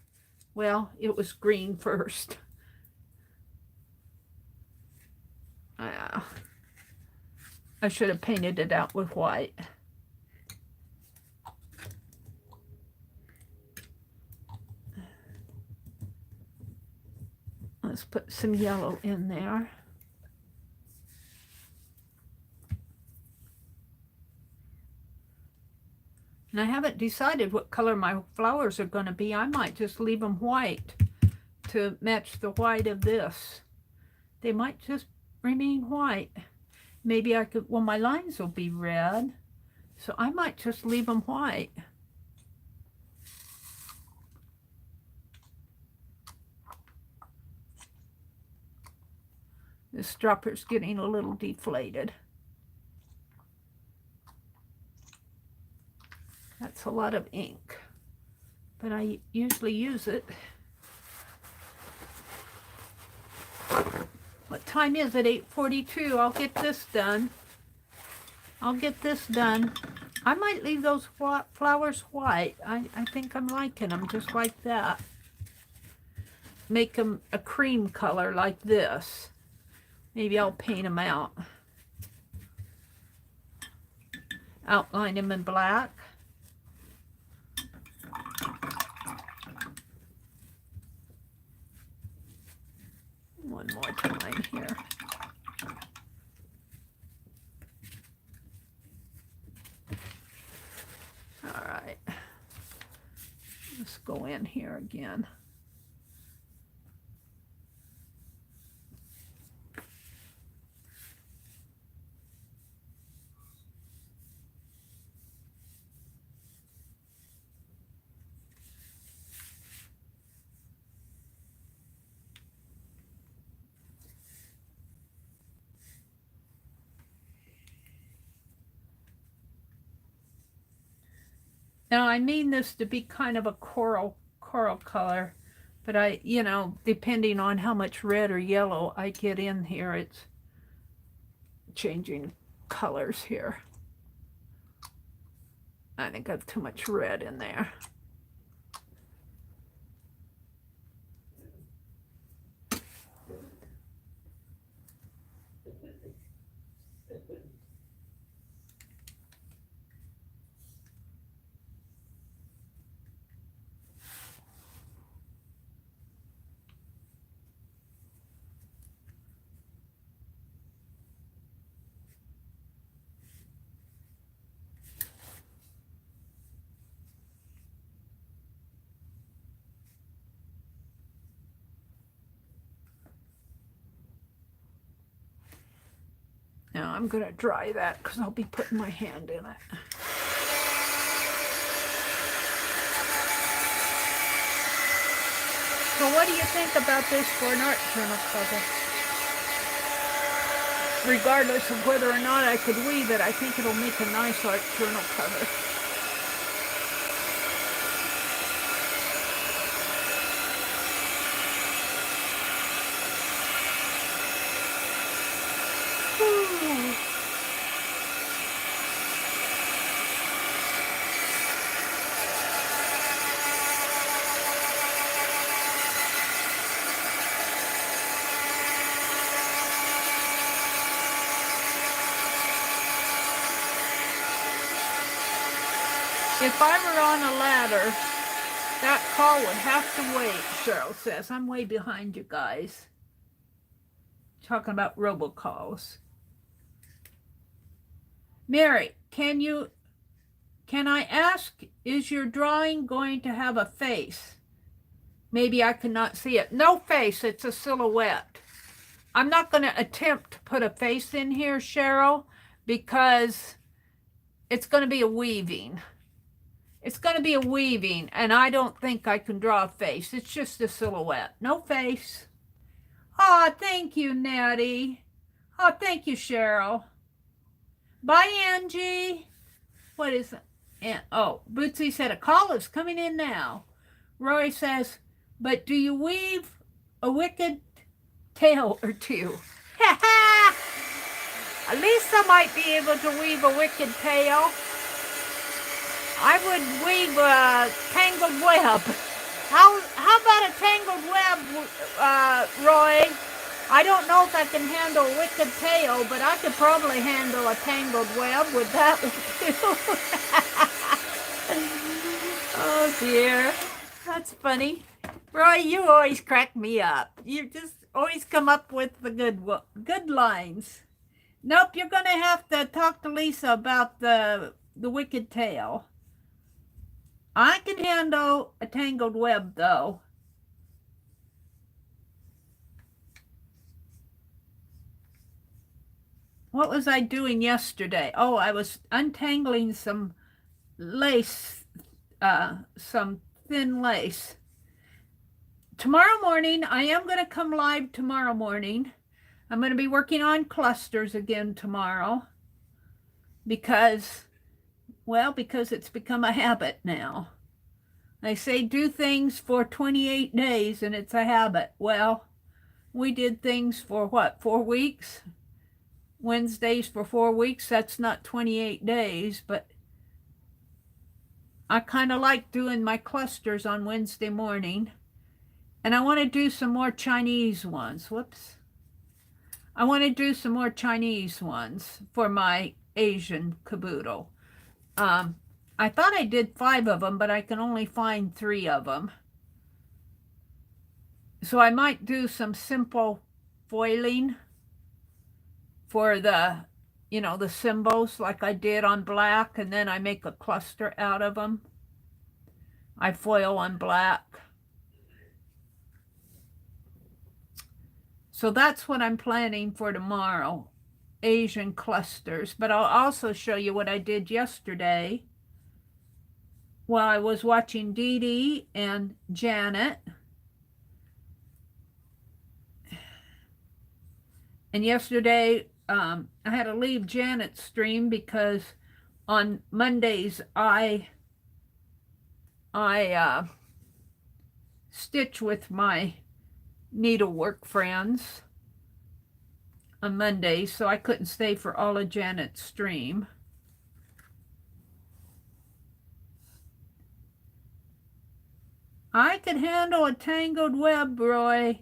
well, it was green first. I should have painted it out with white. Let's put some yellow in there. And I haven't decided what color my flowers are going to be. I might just leave them white to match the white of this. They might just remain white. Maybe I could, well, my lines will be red. So I might just leave them white. This dropper's getting a little deflated. That's a lot of ink, but I usually use it. What time is it? 8:42. I'll get this done. I'll get this done. I might leave those flowers white. I think I'm liking them just like that. Make them a cream color like this. Maybe I'll paint them out. Outline them in black. One more time here. All right. Let's go in here again. Now I mean this to be kind of a coral color, but I, you know, depending on how much red or yellow I get in here, it's changing colors here. I think I have too much red in there. Now I'm going to dry that because I'll be putting my hand in it. So what do you think about this for an art journal cover? Regardless of whether or not I could weave it, I think it'll make a nice art journal cover. If I were on a ladder, that call would have to wait, Cheryl says. I'm way behind you guys. Talking about robocalls. Mary, can I ask, is your drawing going to have a face? Maybe I cannot see it. No face, it's a silhouette. I'm not going to attempt to put a face in here, Cheryl, because it's going to be a weaving. It's going to be a weaving, and I don't think I can draw a face. It's just a silhouette. No face. Oh, thank you, Natty. Oh, thank you, Cheryl. Bye, Angie. What is it? Oh, Bootsy said a call is coming in now. Roy says, but do you weave a wicked tail or two? Ha ha! Lisa might be able to weave a wicked tail. I would weave a tangled web. How about a tangled web, Roy? I don't know if I can handle a wicked tail, but I could probably handle a tangled web with that one too. Oh dear, that's funny. Roy, you always crack me up. You just always come up with the good lines. Nope, you're gonna have to talk to Lisa about the wicked tail. I can handle a tangled web, though. what was I doing yesterday? Oh, I was untangling some lace, some thin lace. Tomorrow morning, I am going to come live tomorrow morning. I'm going to be working on clusters again tomorrow because, well, because it's become a habit now. They say do things for 28 days and it's a habit. Well, we did things for what, 4 weeks? Wednesdays for 4 weeks. That's not 28 days, but I kind of like doing my clusters on Wednesday morning. And I want to do some more Chinese ones. Whoops. I want to do some more Chinese ones for my Asian caboodle. I thought I did 5 of them, but I can only find 3 of them. So I might do some simple foiling for the, the symbols like I did on black, and then I make a cluster out of them. I foil on black. So that's what I'm planning for tomorrow, Asian clusters. But I'll also show you what I did yesterday while I was watching Dee Dee and Janet. And yesterday, I had to leave Janet's stream because on Mondays I stitch with my needlework friends on Mondays, so I couldn't stay for all of Janet's stream. I can handle a tangled web, Roy.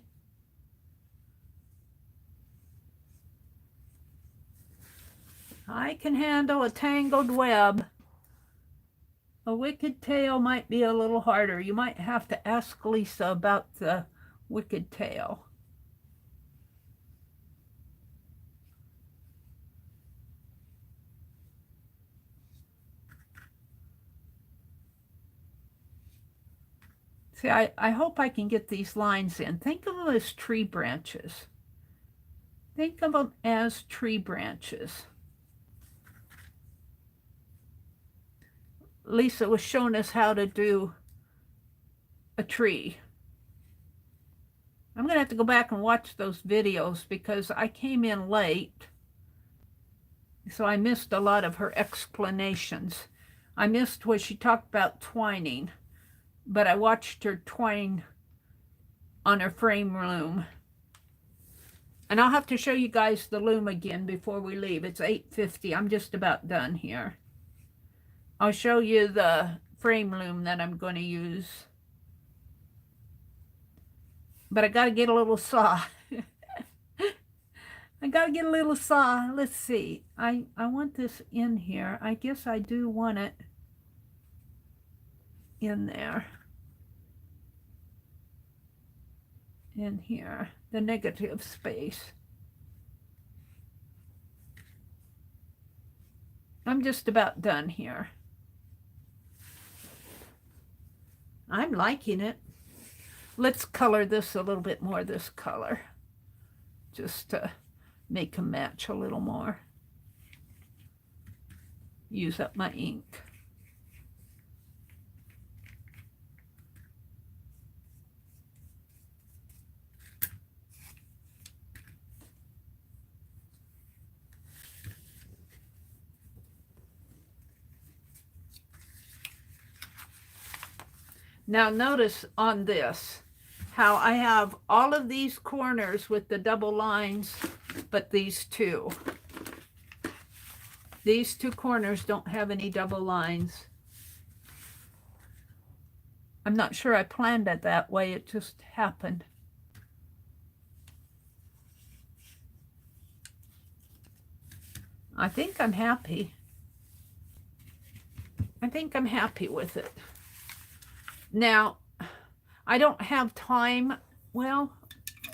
I can handle a tangled web. A wicked tail might be a little harder. You might have to ask Lisa about the wicked tail. See, I hope I can get these lines in. Think of them as tree branches. Think of them as tree branches. Lisa was showing us how to do a tree. I'm going to have to go back and watch those videos because I came in late, so I missed a lot of her explanations. I missed where she talked about twining, but I watched her twine on her frame loom. And I'll have to show you guys the loom again before we leave. It's 8:50. I'm just about done here. I'll show you the frame loom that I'm going to use. But I got to get a little saw. I got to get a little saw. Let's see. I want this in here. I guess I do want it in there. In here. The negative space. I'm just about done here. I'm liking it. Let's color this a little bit more, this color, just to make them match a little more. Use up my ink. Now notice on this, how I have all of these corners with the double lines, but these two corners don't have any double lines. I'm not sure I planned it that way, it just happened. I think I'm happy. I think I'm happy with it. Now, I don't have time. Well,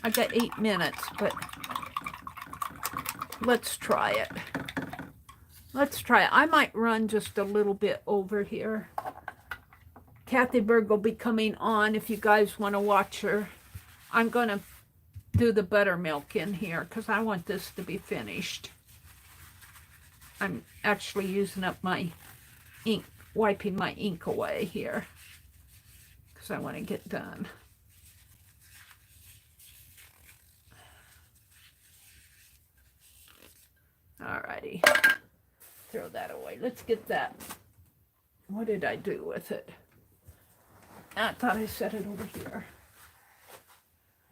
I got 8 minutes, but let's try it. Let's try it. I might run just a little bit over here. Kathy Berg will be coming on if you guys want to watch her. I'm going to do the buttermilk in here because I want this to be finished. I'm actually using up my ink, wiping my ink away here because I want to get done. Alrighty, throw that away. Let's get that. What did I do with it? I thought I set it over here.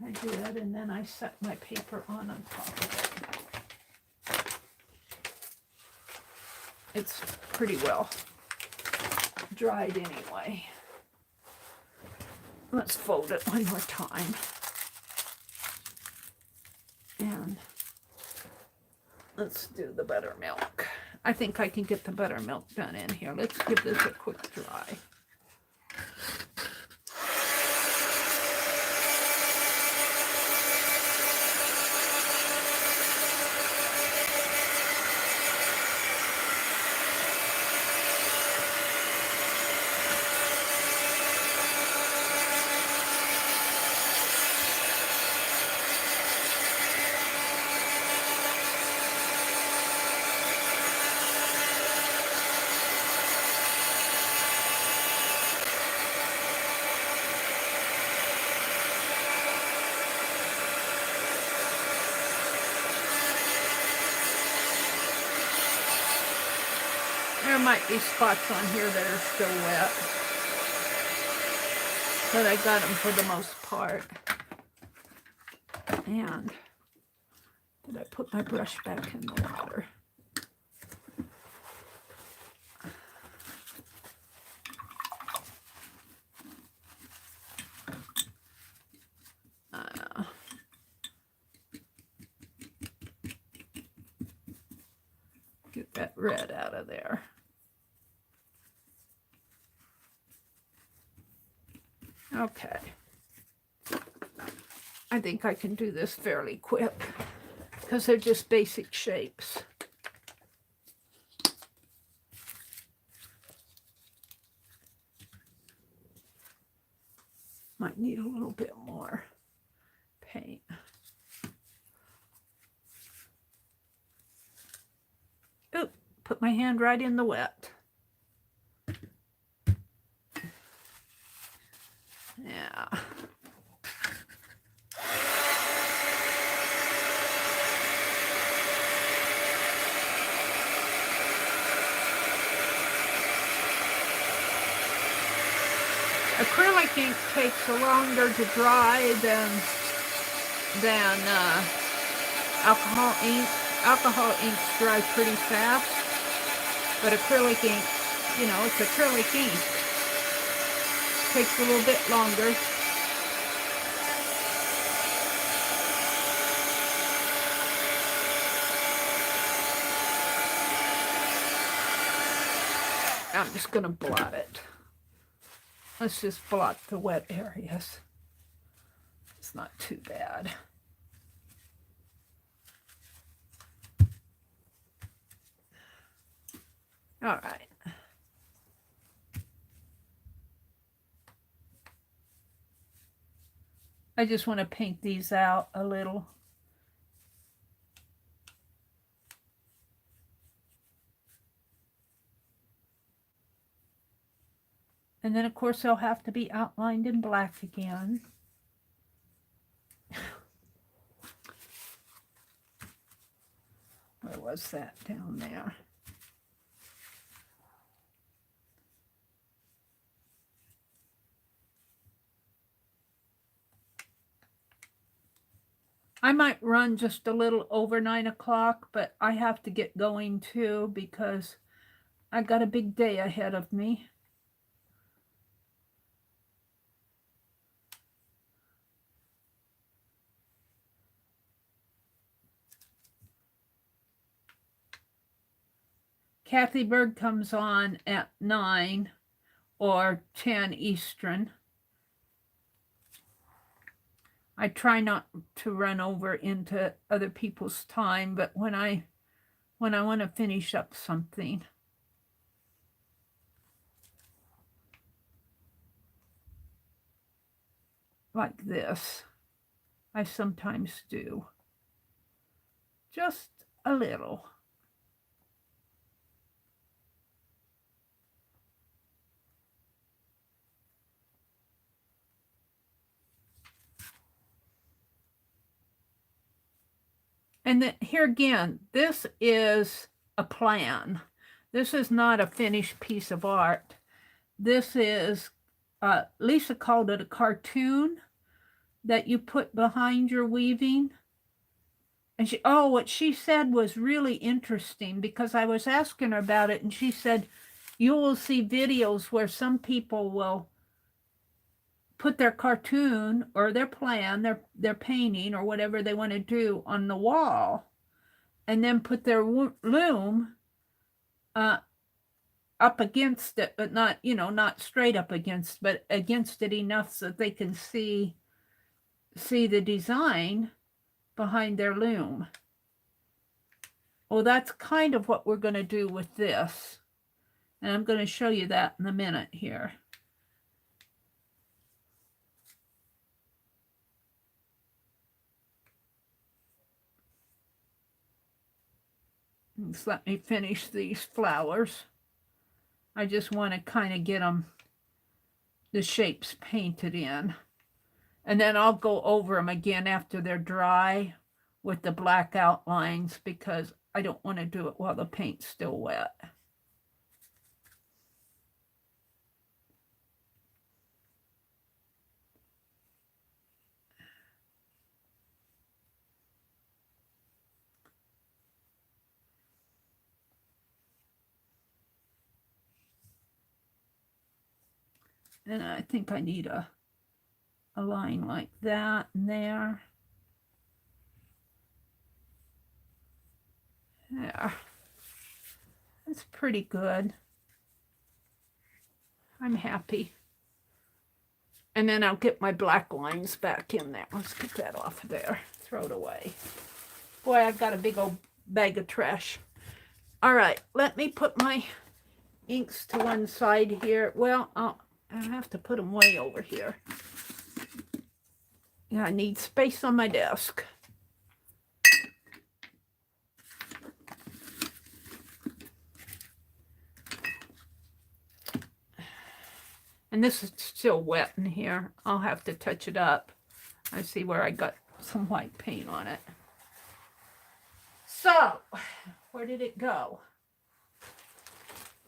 I did, and then I set my paper on top of it. It's pretty well dried anyway. Let's fold it one more time. And let's do the buttermilk. I think I can get the buttermilk done in here. Let's give this a quick dry. There might be spots on here that are still wet, but I got them for the most part. And did I put my brush back in the water? Get that red out of there. Okay. I think I can do this fairly quick because they're just basic shapes. Might need a little bit more paint. Oop, put my hand right in the wet. Yeah. Acrylic ink takes longer to dry than alcohol ink. Alcohol inks dry pretty fast, but acrylic ink, you know, it's acrylic ink. Takes a little bit longer. I'm just going to blot it. Let's just blot the wet areas. It's not too bad. All right. I just want to paint these out a little. And then, of course, they'll have to be outlined in black again. Where was that? Down there. I might run just a little over 9 o'clock, but I have to get going too because I got a big day ahead of me. Kathy Berg comes on at 9 or 10 Eastern. I try not to run over into other people's time, but when I want to finish up something. Like this, I sometimes do. Just a little. And then here again, this is a plan. This is not a finished piece of art. This is, Lisa called it a cartoon that you put behind your weaving. And what she said was really interesting, because I was asking her about it, and she said, you will see videos where some people will put their cartoon or their plan, their painting or whatever they want to do on the wall, and then put their loom up against it, but not, not straight up against, but against it enough so that they can see the design behind their loom. Well, that's kind of what we're going to do with this. And I'm going to show you that in a minute here. Just let me finish these flowers. I just want to kind of get them, the shapes painted in. And then I'll go over them again after they're dry with the black outlines, because I don't want to do it while the paint's still wet. And I think I need a line like that in there. There. That's pretty good. I'm happy. And then I'll get my black lines back in there. Let's get that off of there. Throw it away. Boy, I've got a big old bag of trash. All right, let me put my inks to one side here. Well, I have to put them way over here. Yeah, I need space on my desk. And this is still wet in here. I'll have to touch it up. I see where I got some white paint on it. So, where did it go?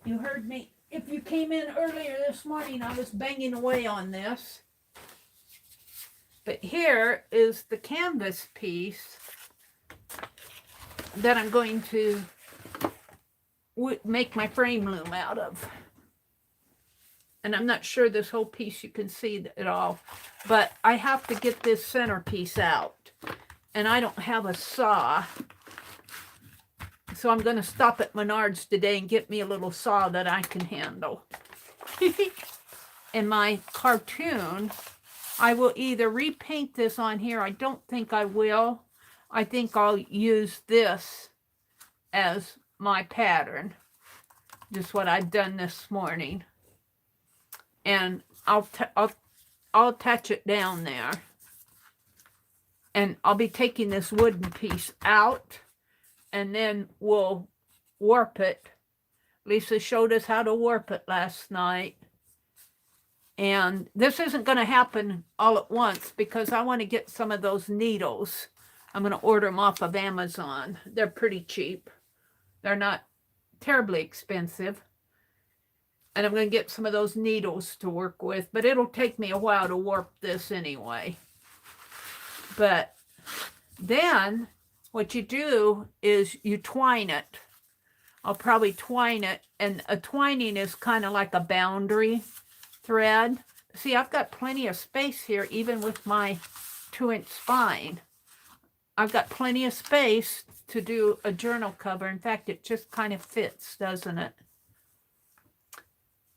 You heard me. If you came in earlier this morning, I was banging away on this. But here is the canvas piece that I'm going to make my frame loom out of. And I'm not sure this whole piece you can see it all, but I have to get this centerpiece out. And I don't have a saw. So I'm going to stop at Menards today and get me a little saw that I can handle. And my cartoon, I will either repaint this on here. I don't think I will. I think I'll use this as my pattern. Just what I've done this morning. And I'll attach it down there. And I'll be taking this wooden piece out. And then we'll warp it. Lisa showed us how to warp it last night. And this isn't going to happen all at once, because I want to get some of those needles. I'm going to order them off of Amazon. They're pretty cheap. They're not terribly expensive. And I'm going to get some of those needles to work with. But it'll take me a while to warp this anyway. But then what you do is you twine it. I'll probably twine it. And a twining is kind of like a boundary thread. See, I've got plenty of space here, even with my 2-inch spine. I've got plenty of space to do a journal cover. In fact, it just kind of fits, doesn't it?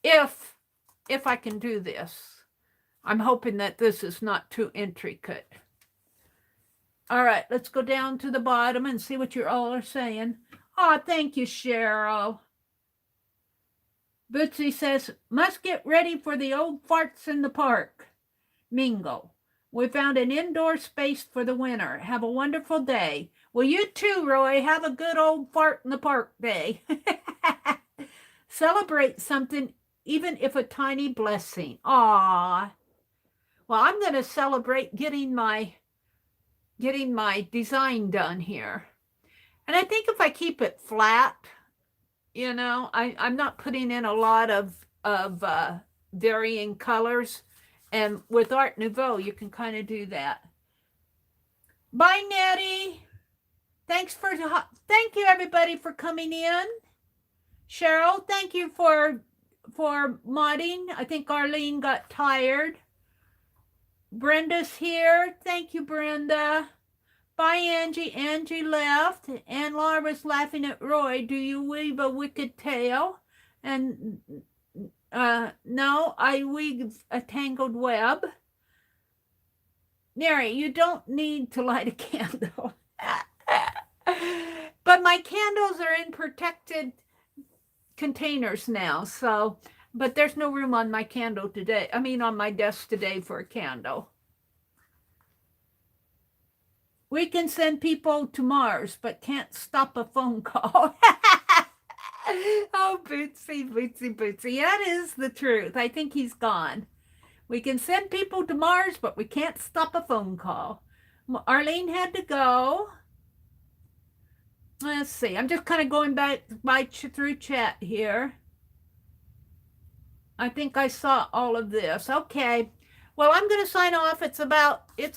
If I can do this. I'm hoping that this is not too intricate. All right, let's go down to the bottom and see what you all are saying. Oh, thank you, Cheryl. Bootsy says, must get ready for the old farts in the park. Mingo, we found an indoor space for the winter. Have a wonderful day. Well, you too, Roy. Have a good old fart in the park day. Celebrate something, even if a tiny blessing. Aw. Well, I'm going to celebrate getting my getting my design done here. And I think if I keep it flat, you know, I'm not putting in a lot of varying colors. And with Art Nouveau, you can kind of do that. Bye, Nettie. Thank you everybody for coming in. Cheryl, thank you for modding. I think Arlene got tired. Brenda's here. Thank you, Brenda. Bye, Angie. Angie left. And Laura was laughing at Roy. Do you weave a wicked tale? And no, I weave a tangled web. Mary, you don't need to light a candle. But my candles are in protected containers now, so, but there's no room on my candle today. I mean, on my desk today for a candle. We can send people to Mars, but can't stop a phone call. Oh, Bootsy, Bootsy, Bootsy. That is the truth. I think he's gone. We can send people to Mars, but we can't stop a phone call. Arlene had to go. Let's see. I'm just kind of going back through chat here. I think I saw all of this. Okay. Well, I'm going to sign off. It's a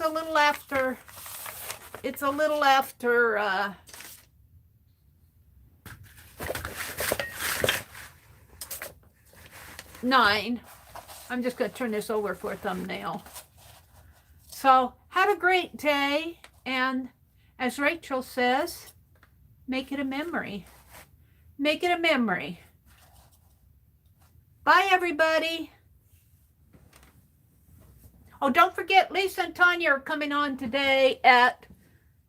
little after 9. I'm just going to turn this over for a thumbnail. So have a great day. And as Rachel says, make it a memory. Make it a memory. Bye, everybody. Oh, don't forget, Lisa and Tanya are coming on today at,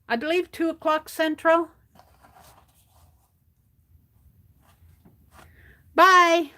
I believe, 2 o'clock Central. Bye.